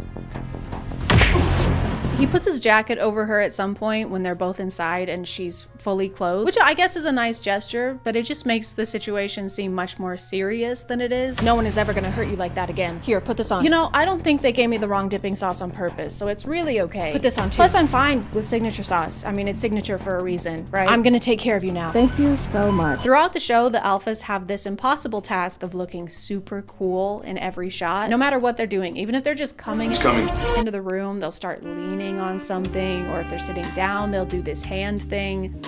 He puts his jacket over her at some point when they're both inside and she's fully clothed, which I guess is a nice gesture, but it just makes the situation seem much more serious than it is. No one is ever gonna hurt you like that again. Here, put this on. You know, I don't think they gave me the wrong dipping sauce on purpose, so it's really okay. Put this on too. Plus, I'm fine with signature sauce. I mean, it's signature for a reason, right? I'm gonna take care of you now. Thank you so much. Throughout the show, the alphas have this impossible task of looking super cool in every shot, no matter what they're doing. Even if they're just coming into the room, they'll start leaning laying on something, or if they're sitting down, they'll do this hand thing.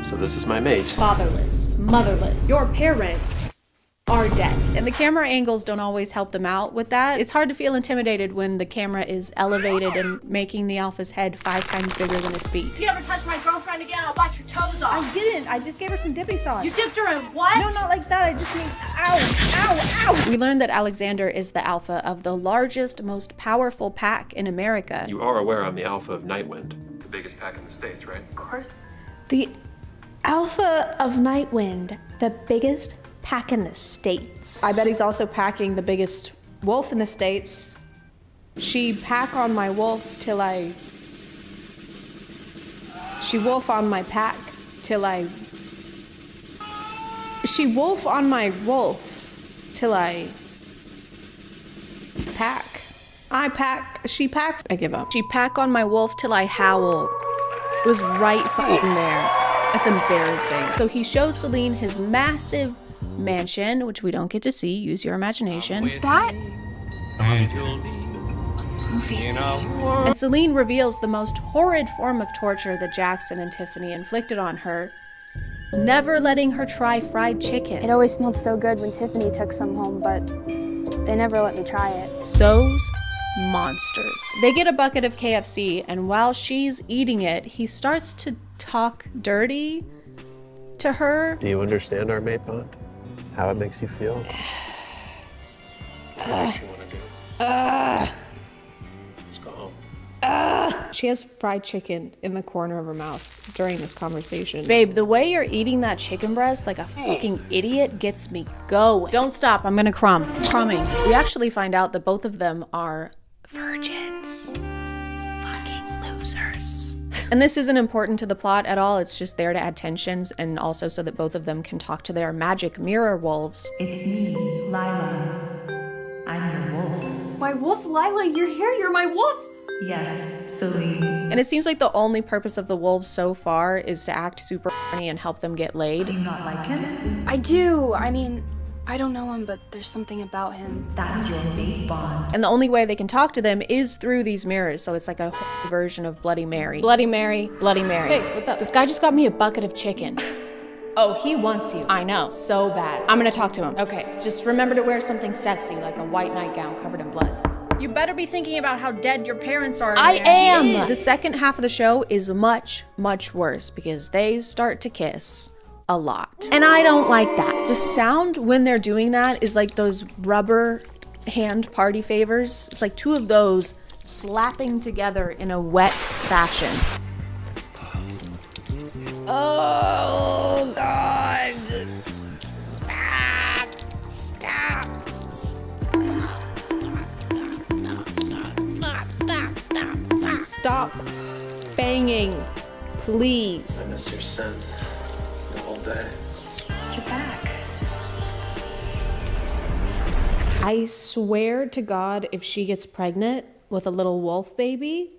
So this is my mate. Fatherless, motherless. Your parents are dead. And the camera angles don't always help them out with that. It's hard to feel intimidated when the camera is elevated and making the alpha's head 5 times bigger than his feet. If you ever touch my girlfriend again, I'll bite your toes off. I didn't. I just gave her some dippy sauce. You dipped her in what? No, not like that. I just mean, ow. We learned that Alexander is the alpha of the largest, most powerful pack in America. You are aware I'm the alpha of Nightwind, the biggest pack in the States, right? Of course. The alpha of Nightwind, the biggest pack in the States. I bet he's also packing the biggest wolf in the States. She pack on my wolf till I... She wolf on my pack till I... She wolf on my wolf till I... Pack. I pack. She packs. I give up. She pack on my wolf till I howl. It was right fucking there. That's embarrassing. So he shows Celine his massive mansion, which we don't get to see. Use your imagination. Is that And Celine reveals the most horrid form of torture that Jackson and Tiffany inflicted on her, never letting her try fried chicken. It always smelled so good when Tiffany took some home, but they never let me try it. Those monsters. They get a bucket of KFC, and while she's eating it, he starts to talk dirty to her. Do you understand our mate bond? How it makes you feel? What makes you want to do? Let's go home. She has fried chicken in the corner of her mouth during this conversation. Babe, the way you're eating that chicken breast like a fucking idiot gets me going. Don't stop, I'm gonna crumb. Crumbing. We actually find out that both of them are virgins. Fucking losers. And this isn't important to the plot at all, it's just there to add tensions and also so that both of them can talk to their magic mirror wolves. It's me, Lila. I'm your wolf. My wolf, Lila, you're here, you're my wolf. Yes, Celine. And it seems like the only purpose of the wolves so far is to act super horny and help them get laid. Do you not like him? I do. I mean, I don't know him, but there's something about him. That's your mate bond. And the only way they can talk to them is through these mirrors, so it's like a whole version of Bloody Mary. Bloody Mary, Bloody Mary. Hey, what's up? This guy just got me a bucket of chicken. Oh, he wants you. I know, so bad. I'm gonna talk to him. Okay, just remember to wear something sexy, like a white nightgown covered in blood. You better be thinking about how dead your parents are. I am! The second half of the show is much, much worse because they start to kiss a lot. And I don't like that. The sound when they're doing that is like those rubber hand party favors. It's like two of those slapping together in a wet fashion. Oh, God. Stop. Stop banging, please. I missed your scent the whole day. You're back. I swear to God, if she gets pregnant with a little wolf baby,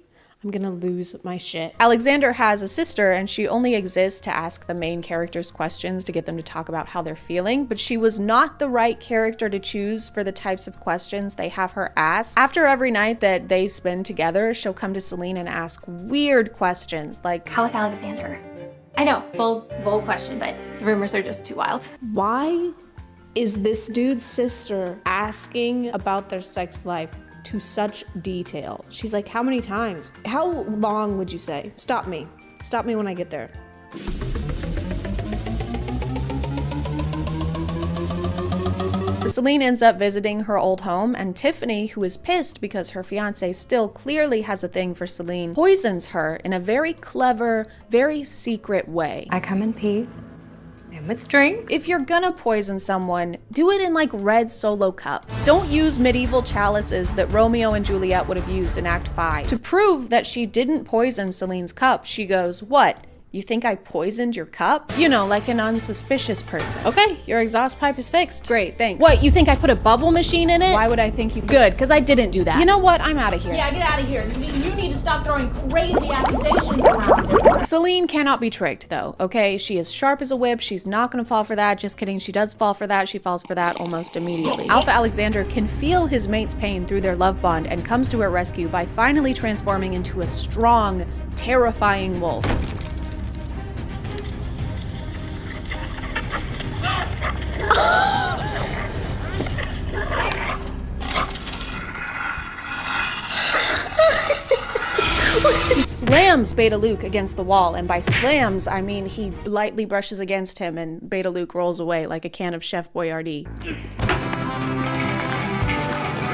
I'm gonna lose my shit. Alexander has a sister and she only exists to ask the main characters questions to get them to talk about how they're feeling, but she was not the right character to choose for the types of questions they have her ask. After every night that they spend together, she'll come to Celine and ask weird questions like, How's Alexander? I know, bold question, but the rumors are just too wild. why is this dude's sister asking about their sex life to such detail? She's like, how many times? How long would you say? Stop me. Stop me when I get there. Celine ends up visiting her old home, and Tiffany, who is pissed because her fiance still clearly has a thing for Celine, poisons her in a very clever, very secret way. I come in peace. And with drinks. If you're gonna poison someone, do it in like red Solo cups. Don't use medieval chalices that Romeo and Juliet would have used in Act 5. To prove that she didn't poison Celine's cup, she goes, what? You think I poisoned your cup? You know, like an unsuspicious person. Okay, your exhaust pipe is fixed. Great, thanks. What, you think I put a bubble machine in it? Why would I think you Good, because I didn't do that. You know what? I'm out of here. Yeah, get out of here. You need to stop throwing crazy accusations around. Celine cannot be tricked though, okay? She is sharp as a whip. She's not gonna fall for that. Just kidding, she does fall for that. She falls for that almost immediately. Alpha Alexander can feel his mate's pain through their love bond and comes to her rescue by finally transforming into a strong, terrifying wolf. He slams Beta Luke against the wall, and by slams, I mean he lightly brushes against him and Beta Luke rolls away like a can of Chef Boyardee.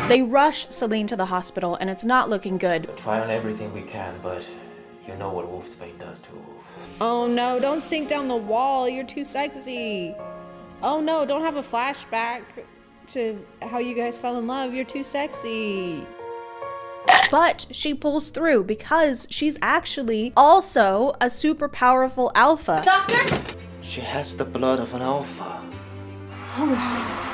They rush Celine to the hospital, and it's not looking good. We're trying on everything we can, but you know what wolf's bane does to a wolf. Oh no, don't sink down the wall. You're too sexy. Oh no, don't have a flashback to how you guys fell in love. You're too sexy. But she pulls through because she's actually also a super powerful alpha. Doctor? She has the blood of an alpha. Holy shit.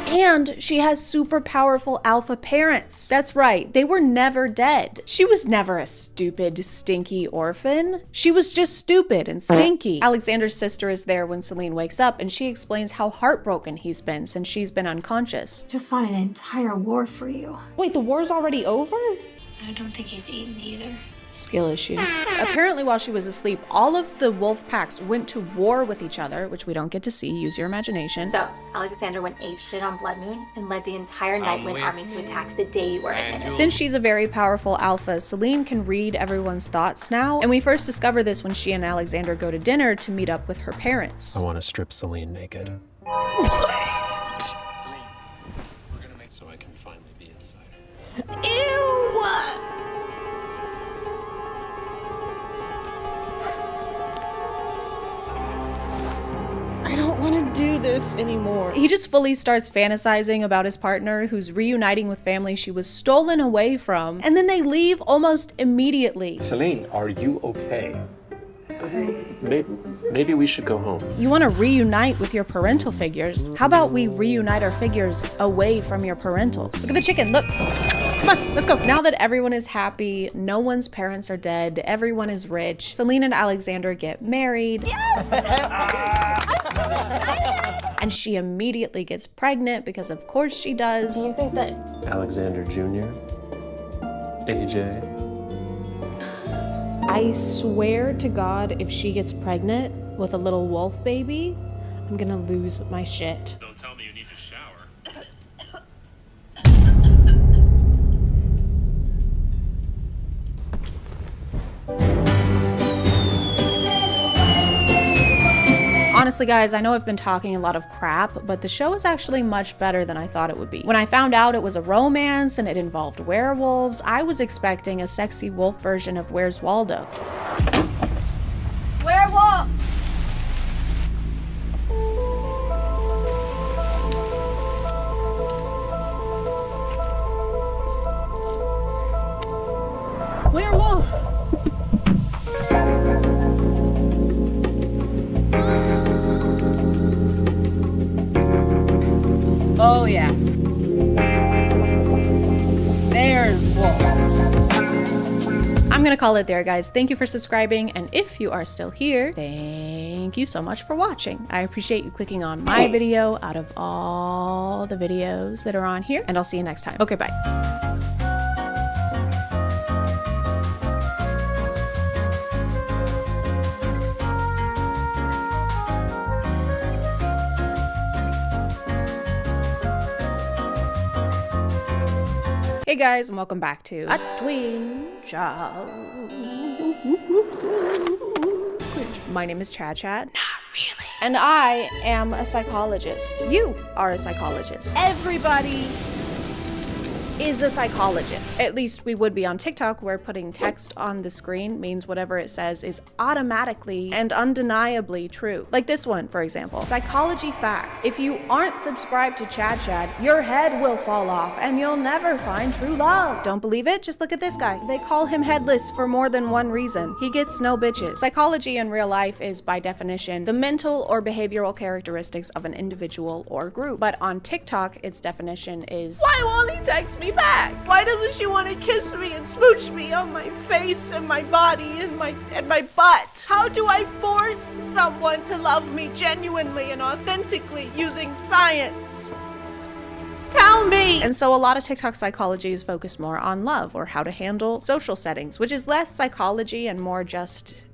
And she has super powerful alpha parents. That's right, they were never dead. She was never a stupid, stinky orphan. She was just stupid and stinky. Alexander's sister is there when Celine wakes up, and she explains how heartbroken he's been since she's been unconscious. Just fought an entire war for you. Wait, the war's already over? I don't think he's eaten either. Skill issue. Apparently while she was asleep, all of the wolf packs went to war with each other, which we don't get to see. Use your imagination. So, Alexander went apeshit on Blood Moon and led the entire Nightwind army to attack the day you were admitted. Since she's a very powerful alpha, Celine can read everyone's thoughts now, and we first discover this when she and Alexander go to dinner to meet up with her parents. I want to strip Celine naked. What? Celine, we're gonna make so I can finally be inside. Ew! I don't want to do this anymore. He just fully starts fantasizing about his partner who's reuniting with family she was stolen away from, and then they leave almost immediately. Celine, are you okay? Maybe we should go home. You want to reunite with your parental figures. How about we reunite our figures away from your parentals? Look at the chicken, look. Come on, let's go. Now that everyone is happy, no one's parents are dead, everyone is rich, Celine and Alexander get married. Yes! And she immediately gets pregnant because of course she does. Do you think that Alexander Jr., AJ. I swear to God, if she gets pregnant with a little wolf baby, I'm gonna lose my shit. Don't tell me you need to shower. Honestly, guys, I know I've been talking a lot of crap, but the show is actually much better than I thought it would be. When I found out it was a romance and it involved werewolves, I was expecting a sexy wolf version of Where's Waldo. Werewolf! Werewolf! Oh yeah. There's Wolf. I'm gonna call it there, guys. Thank you for subscribing, and if you are still here, thank you so much for watching. I appreciate you clicking on my video out of all the videos that are on here, and I'll see you next time. Okay, bye. Hey guys, and welcome back to A Twinge of Cringe. My name is ChadChad. Not really. And I am a psychologist. You are a psychologist. Everybody is a psychologist. At least we would be on TikTok, where putting text on the screen means whatever it says is automatically and undeniably true. Like this one, for example. Psychology fact. If you aren't subscribed to ChadChad, your head will fall off and you'll never find true love. Don't believe it? Just look at this guy. They call him headless for more than one reason. He gets no bitches. Psychology in real life is, by definition, the mental or behavioral characteristics of an individual or group. But on TikTok, its definition is, why won't he text me me back? Why doesn't she want to kiss me and smooch me on my face and my body and my butt? How do I force someone to love me genuinely and authentically using science? Tell me! And so a lot of TikTok psychology is focused more on love or how to handle social settings, which is less psychology and more just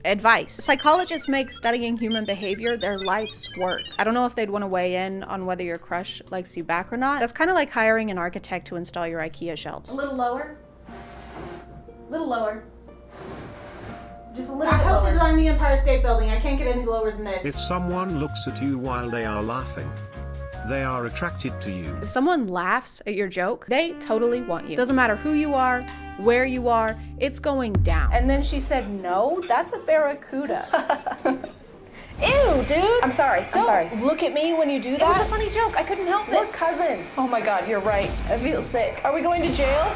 advice. Psychologists make studying human behavior their life's work. I don't know if they'd want to weigh in on whether your crush likes you back or not. That's kind of like hiring an architect to install your IKEA shelves. A little lower. A little lower. Just a little bit lower. I helped design the Empire State Building. I can't get any lower than this. If someone looks at you while they are laughing, they are attracted to you. If someone laughs at your joke, they totally want you. Doesn't matter who you are, where you are, it's going down. And then she said, no, that's a barracuda. Ew, dude. I'm sorry. Don't look at me when you do that. It was a funny joke. I couldn't help it. We're cousins. Oh my God, you're right. I feel sick. Are we going to jail?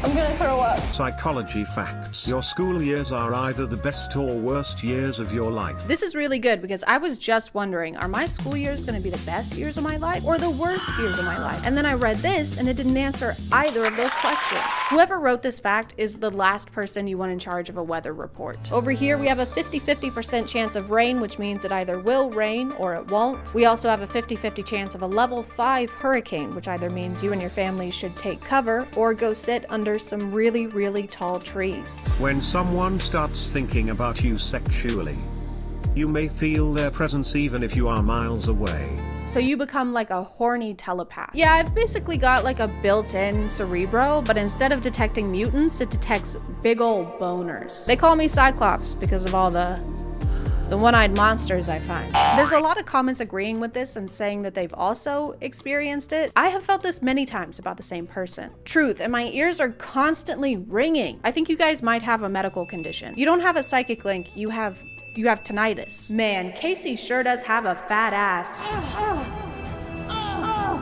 I'm gonna throw up. Psychology facts. Your school years are either the best or worst years of your life. This is really good because I was just wondering, are my school years gonna be the best years of my life or the worst years of my life? And then I read this and it didn't answer either of those questions. Whoever wrote this fact is the last person you want in charge of a weather report. Over here, we have a 50-50% chance of rain, which means it either will rain or it won't. We also have a 50-50 chance of a level 5 hurricane, which either means you and your family should take cover or go sit under some really, really tall trees. When someone starts thinking about you sexually, you may feel their presence even if you are miles away. So you become like a horny telepath. Yeah, I've basically got like a built-in cerebro, but instead of detecting mutants, it detects big old boners. They call me Cyclops because of all the one-eyed monsters I find. There's a lot of comments agreeing with this and saying that they've also experienced it. I have felt this many times about the same person. Truth, and my ears are constantly ringing. I think you guys might have a medical condition. You don't have a psychic link, you have tinnitus. Man, Casey sure does have a fat ass.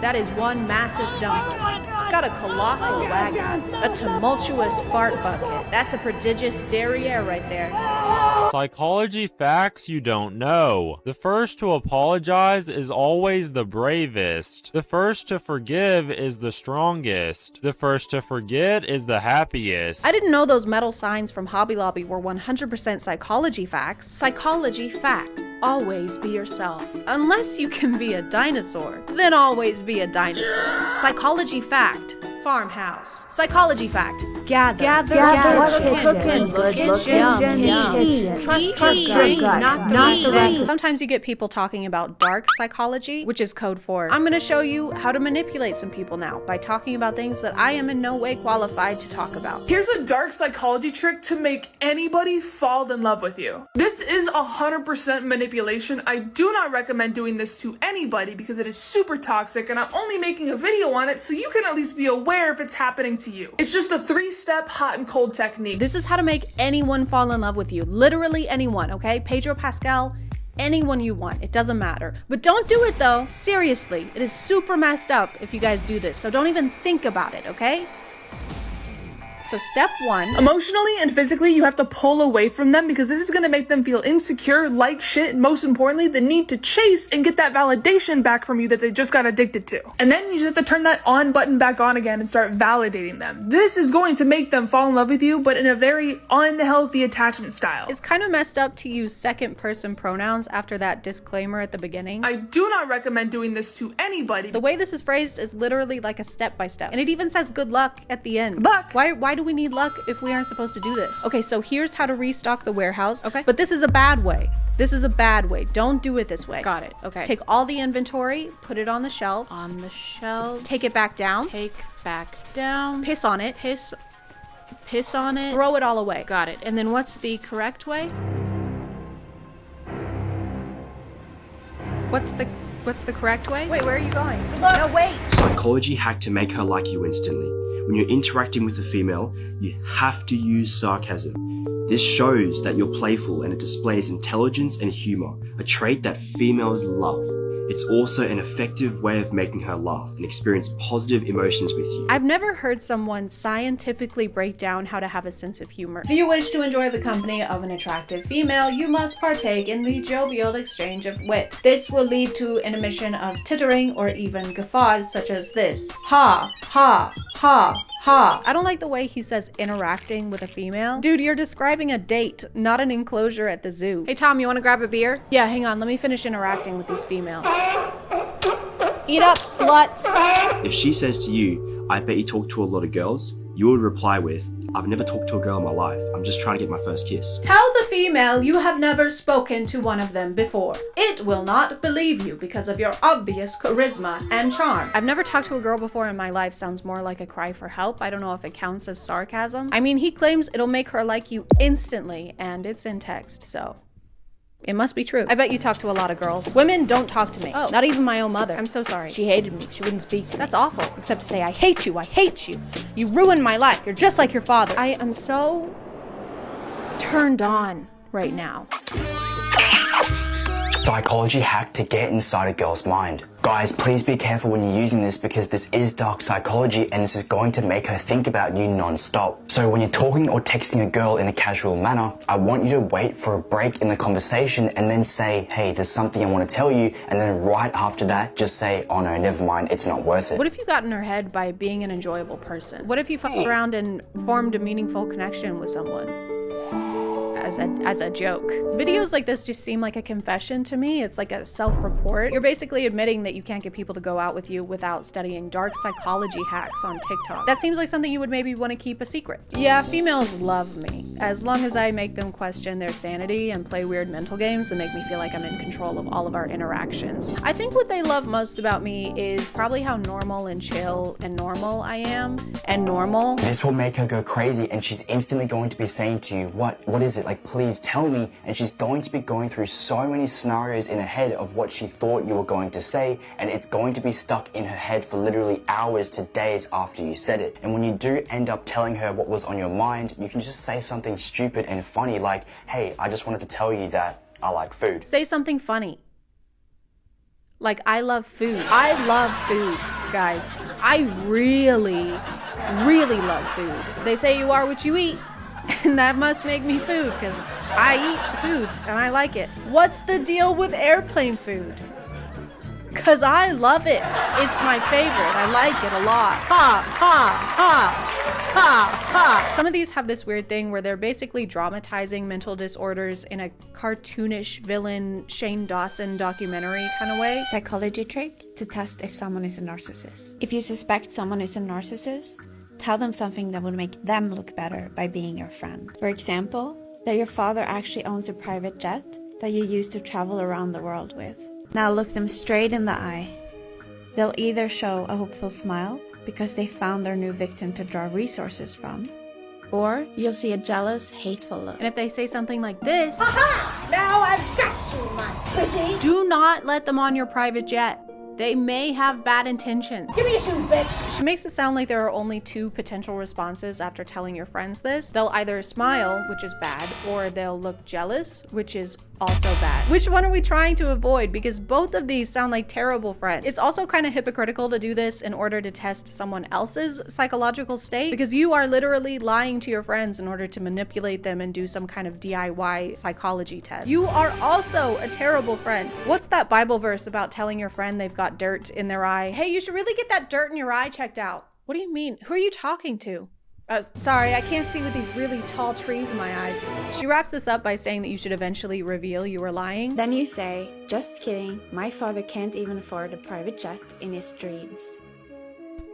That is one massive dumper. She's got a colossal wagon, a tumultuous fart bucket. That's a prodigious derriere right there. Psychology facts you don't know. The first to apologize is always the bravest. The first to forgive is the strongest. The first to forget is the happiest. I didn't know those metal signs from Hobby Lobby were 100% psychology facts. Psychology fact. Always be yourself. Unless you can be a dinosaur, then always be a dinosaur. Psychology fact. Farmhouse. Psychology fact. Gather chicken. Trust drink, not the rest. Sometimes you get people talking about dark psychology, which is code for I'm gonna show you how to manipulate some people now by talking about things that I am in no way qualified to talk about. Here's a dark psychology trick to make anybody fall in love with you. This is 100% manipulation. I do not recommend doing this to anybody because it is super toxic, and I'm only making a video on it so you can at least be aware if it's happening to you. It's just a 3-step hot and cold technique. This is how to make anyone fall in love with you. Literally anyone, okay? Pedro Pascal, anyone you want. It doesn't matter. But don't do it though. Seriously, it is super messed up if you guys do this. So don't even think about it, okay? So step 1. Emotionally and physically, you have to pull away from them because this is going to make them feel insecure, like shit, and most importantly, the need to chase and get that validation back from you that they just got addicted to. And then you just have to turn that on button back on again and start validating them. This is going to make them fall in love with you, but in a very unhealthy attachment style. It's kind of messed up to use second-person pronouns after that disclaimer at the beginning. I do not recommend doing this to anybody. The way this is phrased is literally like a step-by-step. And it even says good luck at the end. Luck! Why do we need luck if we aren't supposed to do this? Okay, so here's how to restock the warehouse. Okay, but this is a bad way. This is a bad way. Don't do it this way. Got it. Okay. Take all the inventory, put it on the shelves. On the shelves. Take it back down. Take back down. Piss on it. Piss on it. Throw it all away. Got it. And then what's the correct way? What's the correct way? Wait, where are you going? Good luck. No, wait. Psychology hack to make her like you instantly. When you're interacting with a female, you have to use sarcasm. This shows that you're playful and it displays intelligence and humor, a trait that females love. It's also an effective way of making her laugh and experience positive emotions with you. I've never heard someone scientifically break down how to have a sense of humor. If you wish to enjoy the company of an attractive female, you must partake in the jovial exchange of wit. This will lead to an emission of tittering or even guffaws such as this. Ha, ha, ha. Ha. I don't like the way he says interacting with a female. Dude, you're describing a date, not an enclosure at the zoo. Hey Tom, you wanna grab a beer? Yeah, hang on, let me finish interacting with these females. Eat up, sluts. If she says to you, I bet you talk to a lot of girls, you would reply with, I've never talked to a girl in my life. I'm just trying to get my first kiss. Tell the female you have never spoken to one of them before. It will not believe you because of your obvious charisma and charm. I've never talked to a girl before in my life sounds more like a cry for help. I don't know if it counts as sarcasm. I mean, he claims it'll make her like you instantly, and it's in text, so it must be true. I bet you talk to a lot of girls. Women don't talk to me. Oh, not even my own mother. I'm so sorry. She hated me. She wouldn't speak to me. That's awful. Except to say, I hate you. I hate you. You ruined my life. You're just like your father. I am so turned on right now. Psychology hack to get inside a girl's mind. Guys, please be careful when you're using this because this is dark psychology and this is going to make her think about you non-stop. So when you're talking or texting a girl in a casual manner, I want you to wait for a break in the conversation and then say, hey, there's something I want to tell you. And then right after that, just say, oh no, never mind, it's not worth it. What if you got in her head by being an enjoyable person? What if you fucked around and formed a meaningful connection with someone? As a joke. Videos like this just seem like a confession to me. It's like a self-report. You're basically admitting that you can't get people to go out with you without studying dark psychology hacks on TikTok. That seems like something you would maybe want to keep a secret. Yeah, females love me. As long as I make them question their sanity and play weird mental games that make me feel like I'm in control of all of our interactions. I think what they love most about me is probably how normal and chill and normal I am. And normal. This will make her go crazy and she's instantly going to be saying to you, what is it? Like, please tell me. And she's going to be going through so many scenarios in her head of what she thought you were going to say, and it's going to be stuck in her head for literally hours to days after you said it. And when you do end up telling her what was on your mind, you can just say something stupid and funny like, hey, I just wanted to tell you that I like food. Say something funny. Like, I love food. I love food, guys. I really, really love food. They say you are what you eat. And that must make me food, because I eat food and I like it. What's the deal with airplane food? Because I love it. It's my favorite. I like it a lot. Ha, ha, ha, ha, ha. Some of these have this weird thing where they're basically dramatizing mental disorders in a cartoonish villain Shane Dawson documentary kind of way. Psychology trick to test if someone is a narcissist. If you suspect someone is a narcissist, tell them something that would make them look better by being your friend. For example, that your father actually owns a private jet that you use to travel around the world with. Now look them straight in the eye. They'll either show a hopeful smile because they found their new victim to draw resources from, or you'll see a jealous, hateful look. And if they say something like this, aha! Now I've got you, my pretty. Do not let them on your private jet. They may have bad intentions. Give me your shoes, bitch. She makes it sound like there are only two potential responses after telling your friends this. They'll either smile, which is bad, or they'll look jealous, which is also bad. Which one are we trying to avoid? Because both of these sound like terrible friends. It's also kind of hypocritical to do this in order to test someone else's psychological state, because you are literally lying to your friends in order to manipulate them and do some kind of DIY psychology test. You are also a terrible friend. What's that Bible verse about telling your friend they've got dirt in their eye? Hey, you should really get that dirt in your eye checked out. What do you mean? Who are you talking to? Sorry, I can't see with these really tall trees in my eyes. She wraps this up by saying that you should eventually reveal you were lying. Then you say, just kidding, my father can't even afford a private jet in his dreams.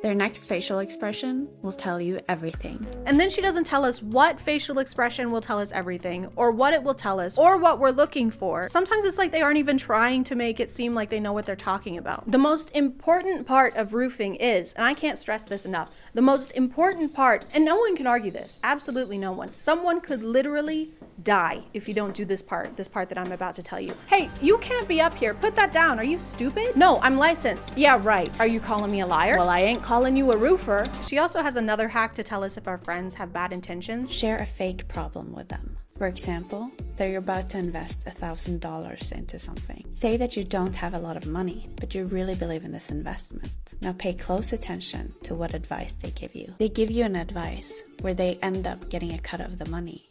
Their next facial expression will tell you everything. And then she doesn't tell us what facial expression will tell us everything, or what it will tell us, or what we're looking for. Sometimes it's like they aren't even trying to make it seem like they know what they're talking about. The most important part of roofing is, and I can't stress this enough, the most important part, and no one can argue this, absolutely no one. Someone could literally die if you don't do this part that I'm about to tell you. Hey, you can't be up here. Put that down. Are you stupid? No, I'm licensed. Yeah, right. Are you calling me a liar? Well, I ain't calling calling you a roofer. She also has another hack to tell us if our friends have bad intentions. Share a fake problem with them. For example, that you're about to invest $1,000 into something. Say that you don't have a lot of money, but you really believe in this investment. Now pay close attention to what advice they give you. They give you an advice where they end up getting a cut of the money.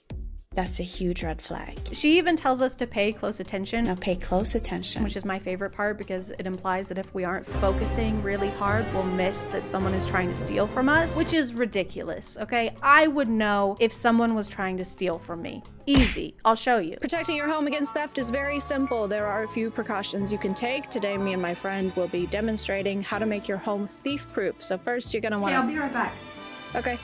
That's a huge red flag. She even tells us to pay close attention. Now pay close attention. Which is my favorite part because it implies that if we aren't focusing really hard, we'll miss that someone is trying to steal from us, which is ridiculous, okay? I would know if someone was trying to steal from me. Easy, I'll show you. Protecting your home against theft is very simple. There are a few precautions you can take. Today, me and my friend will be demonstrating how to make your home thief-proof. So first, you're gonna wanna... Okay, I'll be right back. Okay.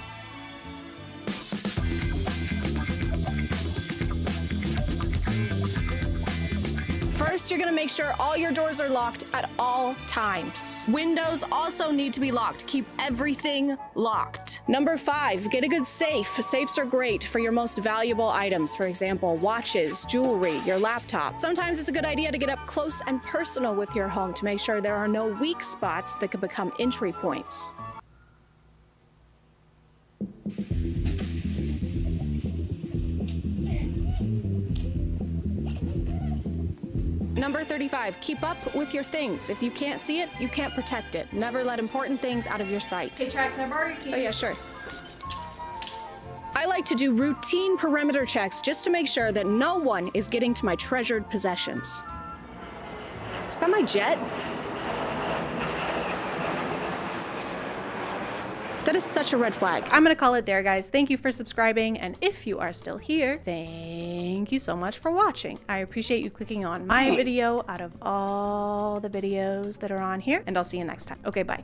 First, you're gonna make sure all your doors are locked at all times. Windows also need to be locked. Keep everything locked. Number 5, get a good safe. Safes are great for your most valuable items. For example, watches, jewelry, your laptop. Sometimes it's a good idea to get up close and personal with your home to make sure there are no weak spots that could become entry points. Number 35, keep up with your things. If you can't see it, you can't protect it. Never let important things out of your sight. Hey, Chad, can I borrow your keys? Oh yeah, sure. I like to do routine perimeter checks just to make sure that no one is getting to my treasured possessions. Is that my jet? That is such a red flag. I'm gonna call it there, guys. Thank you for subscribing, and if you are still here, thank you so much for watching. I appreciate you clicking on my video out of all the videos that are on here, and I'll see you next time. Okay, bye.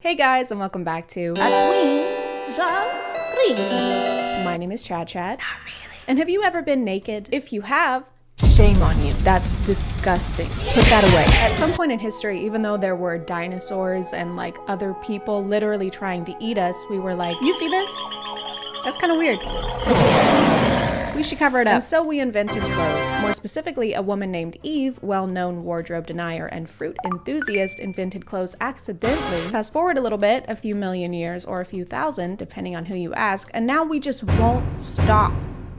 Hey guys, and welcome back to My name is ChadChad. Not really. And have you ever been naked? If you have, shame on you. That's disgusting. Put that away. At some point in history, even though there were dinosaurs and like other people literally trying to eat us, we were like, you see this? That's kind of weird. We should cover it up. And so we invented clothes. More specifically, a woman named Eve, well-known wardrobe denier and fruit enthusiast, invented clothes accidentally. Fast forward a little bit, a few million years or a few thousand, depending on who you ask, and now we just won't stop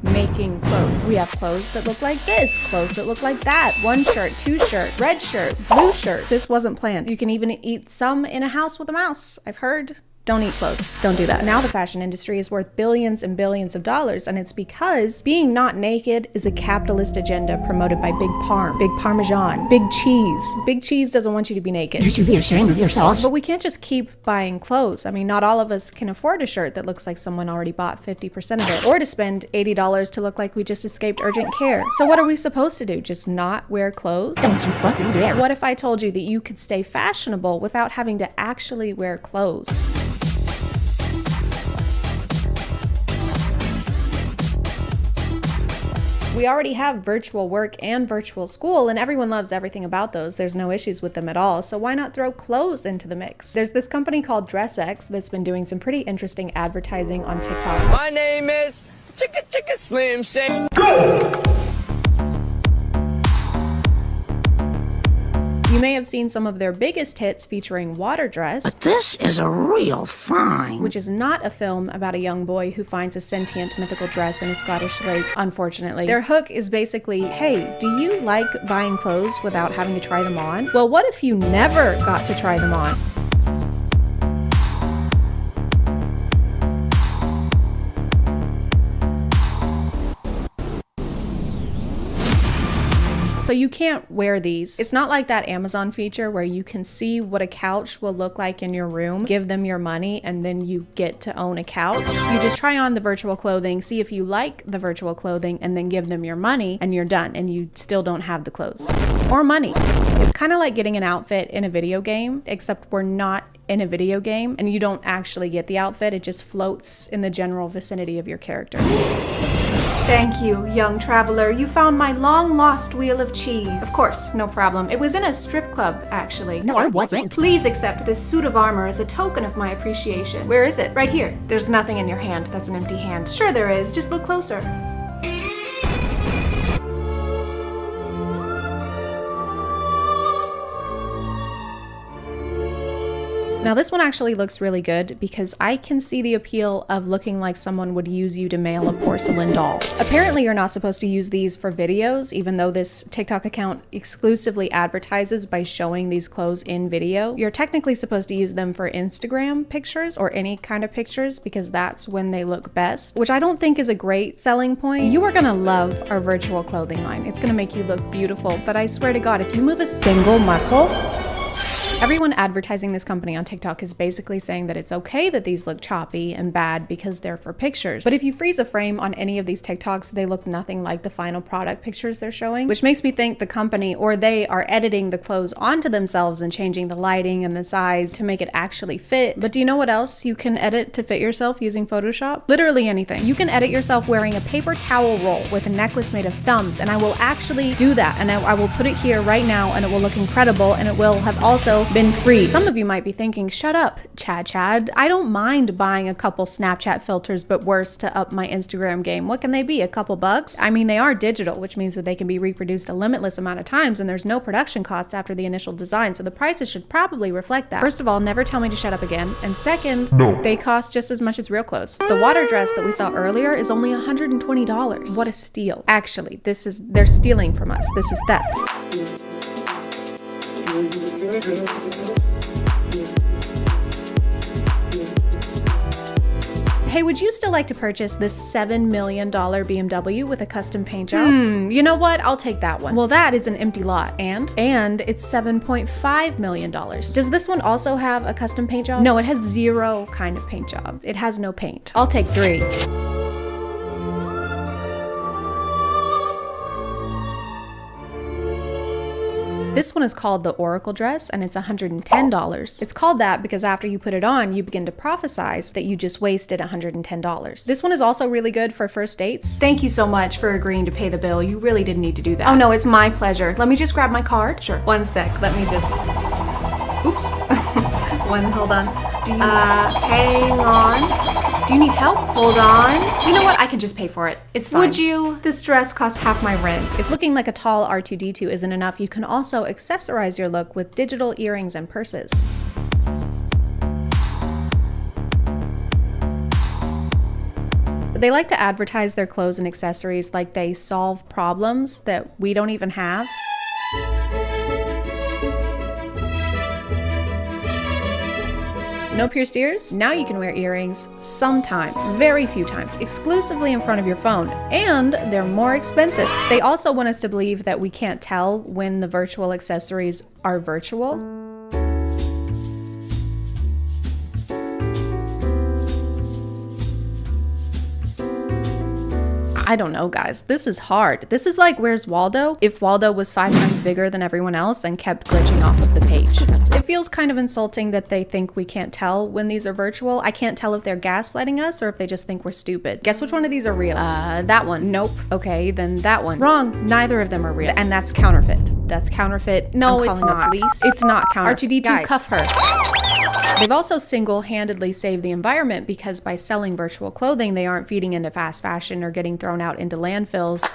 making clothes. We have clothes that look like this, clothes that look like that, 1 shirt, 2 shirt, red shirt, blue shirt. This wasn't planned. You can even eat some in a house with a mouse, I've heard. Don't eat clothes. Don't do that. Now the fashion industry is worth billions and billions of dollars, and it's because being not naked is a capitalist agenda promoted by Big Parmesan, Big Cheese. Big Cheese doesn't want you to be naked. You should be ashamed of yourselves. But we can't just keep buying clothes. I mean, not all of us can afford a shirt that looks like someone already bought 50% of it, or to spend $80 to look like we just escaped urgent care. So what are we supposed to do? Just not wear clothes? Don't you fucking dare. What if I told you that you could stay fashionable without having to actually wear clothes? We already have virtual work and virtual school, and everyone loves everything about those. There's no issues with them at all, so why not throw clothes into the mix? There's this company called DressX that's been doing some pretty interesting advertising on TikTok. My name is Chicka Slim Shady. You may have seen some of their biggest hits featuring Water Dress. But this is a real find. Which is not a film about a young boy who finds a sentient mythical dress in a Scottish lake, unfortunately. Their hook is basically, hey, do you like buying clothes without having to try them on? Well, what if you never got to try them on? So you can't wear these. It's not like that Amazon feature where you can see what a couch will look like in your room, give them your money, and then you get to own a couch. You just try on the virtual clothing, see if you like the virtual clothing, and then give them your money, and you're done, and you still don't have the clothes. Or money. It's kind of like getting an outfit in a video game, except we're not in a video game, and you don't actually get the outfit, it just floats in the general vicinity of your character. Thank you, young traveler. You found my long-lost wheel of cheese. Of course, no problem. It was in a strip club, actually. No, I wasn't. Please accept this suit of armor as a token of my appreciation. Where is it? Right here. There's nothing in your hand. That's an empty hand. Sure there is. Just look closer. Now this one actually looks really good because I can see the appeal of looking like someone would use you to mail a porcelain doll. Apparently you're not supposed to use these for videos, even though this TikTok account exclusively advertises by showing these clothes in video. You're technically supposed to use them for Instagram pictures or any kind of pictures because that's when they look best, which I don't think is a great selling point. You are gonna love our virtual clothing line. It's gonna make you look beautiful, but I swear to God, if you move a single muscle, everyone advertising this company on TikTok is basically saying that it's okay that these look choppy and bad because they're for pictures. But if you freeze a frame on any of these TikToks, they look nothing like the final product pictures they're showing, which makes me think the company or they are editing the clothes onto themselves and changing the lighting and the size to make it actually fit. But do you know what else you can edit to fit yourself using Photoshop? Literally anything. You can edit yourself wearing a paper towel roll with a necklace made of thumbs, and I will actually do that, and I will put it here right now, and it will look incredible, and it will have also been free. Some of you might be thinking, shut up, Chad. I don't mind buying a couple Snapchat filters, but worse, to up my Instagram game. What can they be, a couple bucks? I mean, they are digital, which means that they can be reproduced a limitless amount of times, and there's no production cost after the initial design, so the prices should probably reflect that. First of all, never tell me to shut up again, and second, no, they cost just as much as real clothes. The water dress that we saw earlier is only $120. What a steal. Actually, they're stealing from us. This is theft. Hey, would you still like to purchase this $7 million BMW with a custom paint job? You know what? I'll take that one. Well, that is an empty lot. And it's $7.5 million. Does this one also have a custom paint job? No, it has zero kind of paint job. It has no paint. I'll take 3. This one is called the Oracle dress, and it's $110. It's called that because after you put it on, you begin to prophesize that you just wasted $110. This one is also really good for first dates. Thank you so much for agreeing to pay the bill. You really didn't need to do that. Oh no, it's my pleasure. Let me just grab my card. Sure. One sec. Let me just... Oops. Hold on. Hang on. Do you need help? Hold on. You know what? I can just pay for it. It's fine. Would you? This dress costs half my rent. If looking like a tall R2-D2 isn't enough, you can also accessorize your look with digital earrings and purses. They like to advertise their clothes and accessories like they solve problems that we don't even have. No pierced ears? Now you can wear earrings sometimes, very few times, exclusively in front of your phone, and they're more expensive. They also want us to believe that we can't tell when the virtual accessories are virtual. I don't know, guys. This is hard. This is like Where's Waldo? If Waldo was 5 times bigger than everyone else and kept glitching off of the page. It feels kind of insulting that they think we can't tell when these are virtual. I can't tell if they're gaslighting us or if they just think we're stupid. Guess which one of these are real? That one. Nope. Okay, then that one. Wrong. Neither of them are real. And that's counterfeit. That's counterfeit. No, it's not. It's not counterfeit. R2-D2, guys. Cuff her. They've also single-handedly saved the environment because by selling virtual clothing, they aren't feeding into fast fashion or getting thrown out into landfills.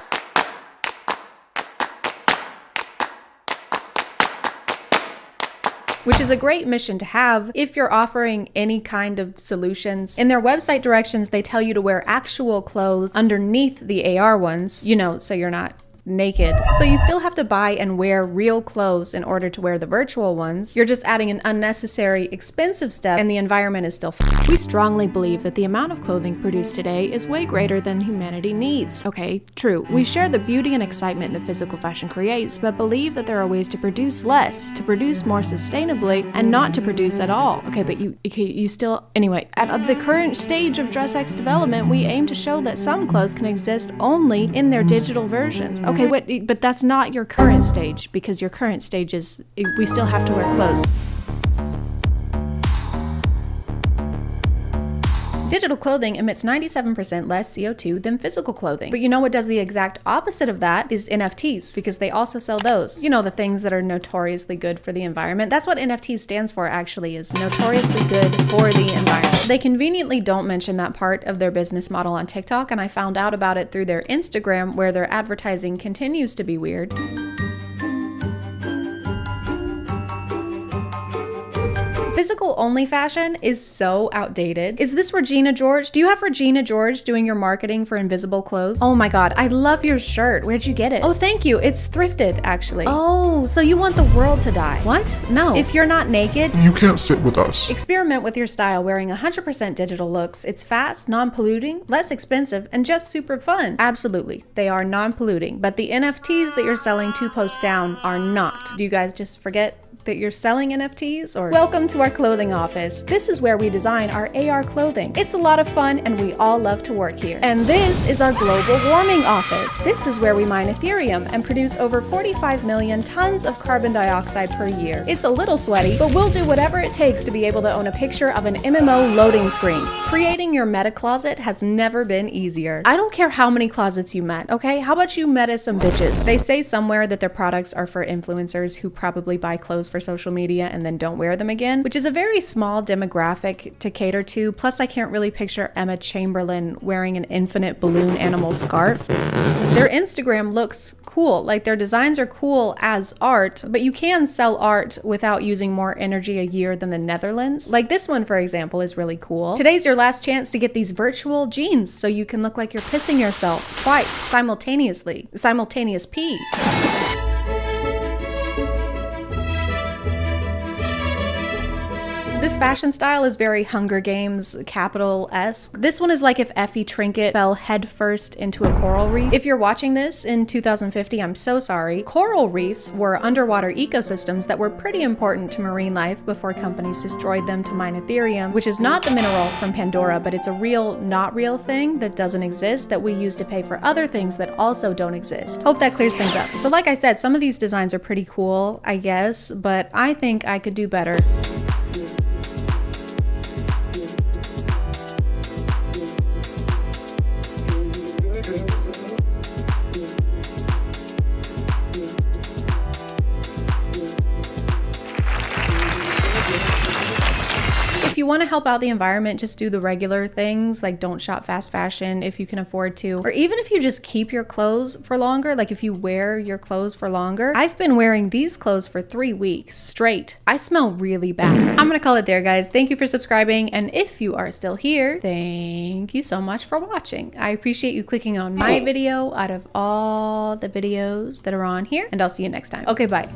Which is a great mission to have if you're offering any kind of solutions. In their website directions, they tell you to wear actual clothes underneath the AR ones, you know, so you're not naked. So you still have to buy and wear real clothes in order to wear the virtual ones. You're just adding an unnecessary, expensive step, and the environment is still f***ed. We strongly believe that the amount of clothing produced today is way greater than humanity needs. Okay, true. We share the beauty and excitement that physical fashion creates, but believe that there are ways to produce less, to produce more sustainably, and not to produce at all. Okay, but you still... Anyway, at the current stage of DressX development, we aim to show that some clothes can exist only in their digital versions. Okay, wait, but that's not your current stage, because your current stage is we still have to wear clothes. Digital clothing emits 97% less CO2 than physical clothing. But you know what does the exact opposite of that is NFTs, because they also sell those. You know, the things that are notoriously good for the environment. That's what NFT stands for, actually, is notoriously good for the environment. They conveniently don't mention that part of their business model on TikTok, and I found out about it through their Instagram, where their advertising continues to be weird. Physical only fashion is so outdated. Is this Regina George? Do you have Regina George doing your marketing for invisible clothes? Oh my god, I love your shirt. Where'd you get it? Oh, thank you. It's thrifted, actually. Oh, so you want the world to die. What? No. If you're not naked, you can't sit with us. Experiment with your style wearing 100% digital looks. It's fast, non-polluting, less expensive, and just super fun. Absolutely, they are non-polluting, but the NFTs that you're selling 2 posts down are not. Do you guys just forget that you're selling NFTs? Or welcome to our clothing office. This is where we design our AR clothing. It's a lot of fun and we all love to work here. And this is our global warming office. This is where we mine Ethereum and produce over 45 million tons of carbon dioxide per year. It's a little sweaty, but we'll do whatever it takes to be able to own a picture of an MMO loading screen. Creating your meta closet has never been easier. I don't care how many closets you met, okay? How about you meta some bitches? They say somewhere that their products are for influencers who probably buy clothes for social media and then don't wear them again, which is a very small demographic to cater to. Plus, I can't really picture Emma Chamberlain wearing an infinite balloon animal scarf. Their Instagram looks cool. Like, their designs are cool as art, but you can sell art without using more energy a year than the Netherlands. Like this one, for example, is really cool. Today's your last chance to get these virtual jeans so you can look like you're pissing yourself twice simultaneously. Simultaneous pee. This fashion style is very Hunger Games capital-esque. This one is like if Effie Trinket fell headfirst into a coral reef. If you're watching this in 2050, I'm so sorry. Coral reefs were underwater ecosystems that were pretty important to marine life before companies destroyed them to mine Ethereum, which is not the mineral from Pandora, but it's a real, not real thing that doesn't exist that we use to pay for other things that also don't exist. Hope that clears things up. So like I said, some of these designs are pretty cool, I guess, but I think I could do better. If you want to help out the environment, just do the regular things, like don't shop fast fashion if you can afford to, or even if you just keep your clothes for longer, like if you wear your clothes for longer. I've been wearing these clothes for 3 weeks straight. I smell really bad. I'm gonna call it there, guys. Thank you for subscribing, and if you are still here, thank you so much for watching. I appreciate you clicking on my video out of all the videos that are on here, and I'll see you next time. Okay, bye.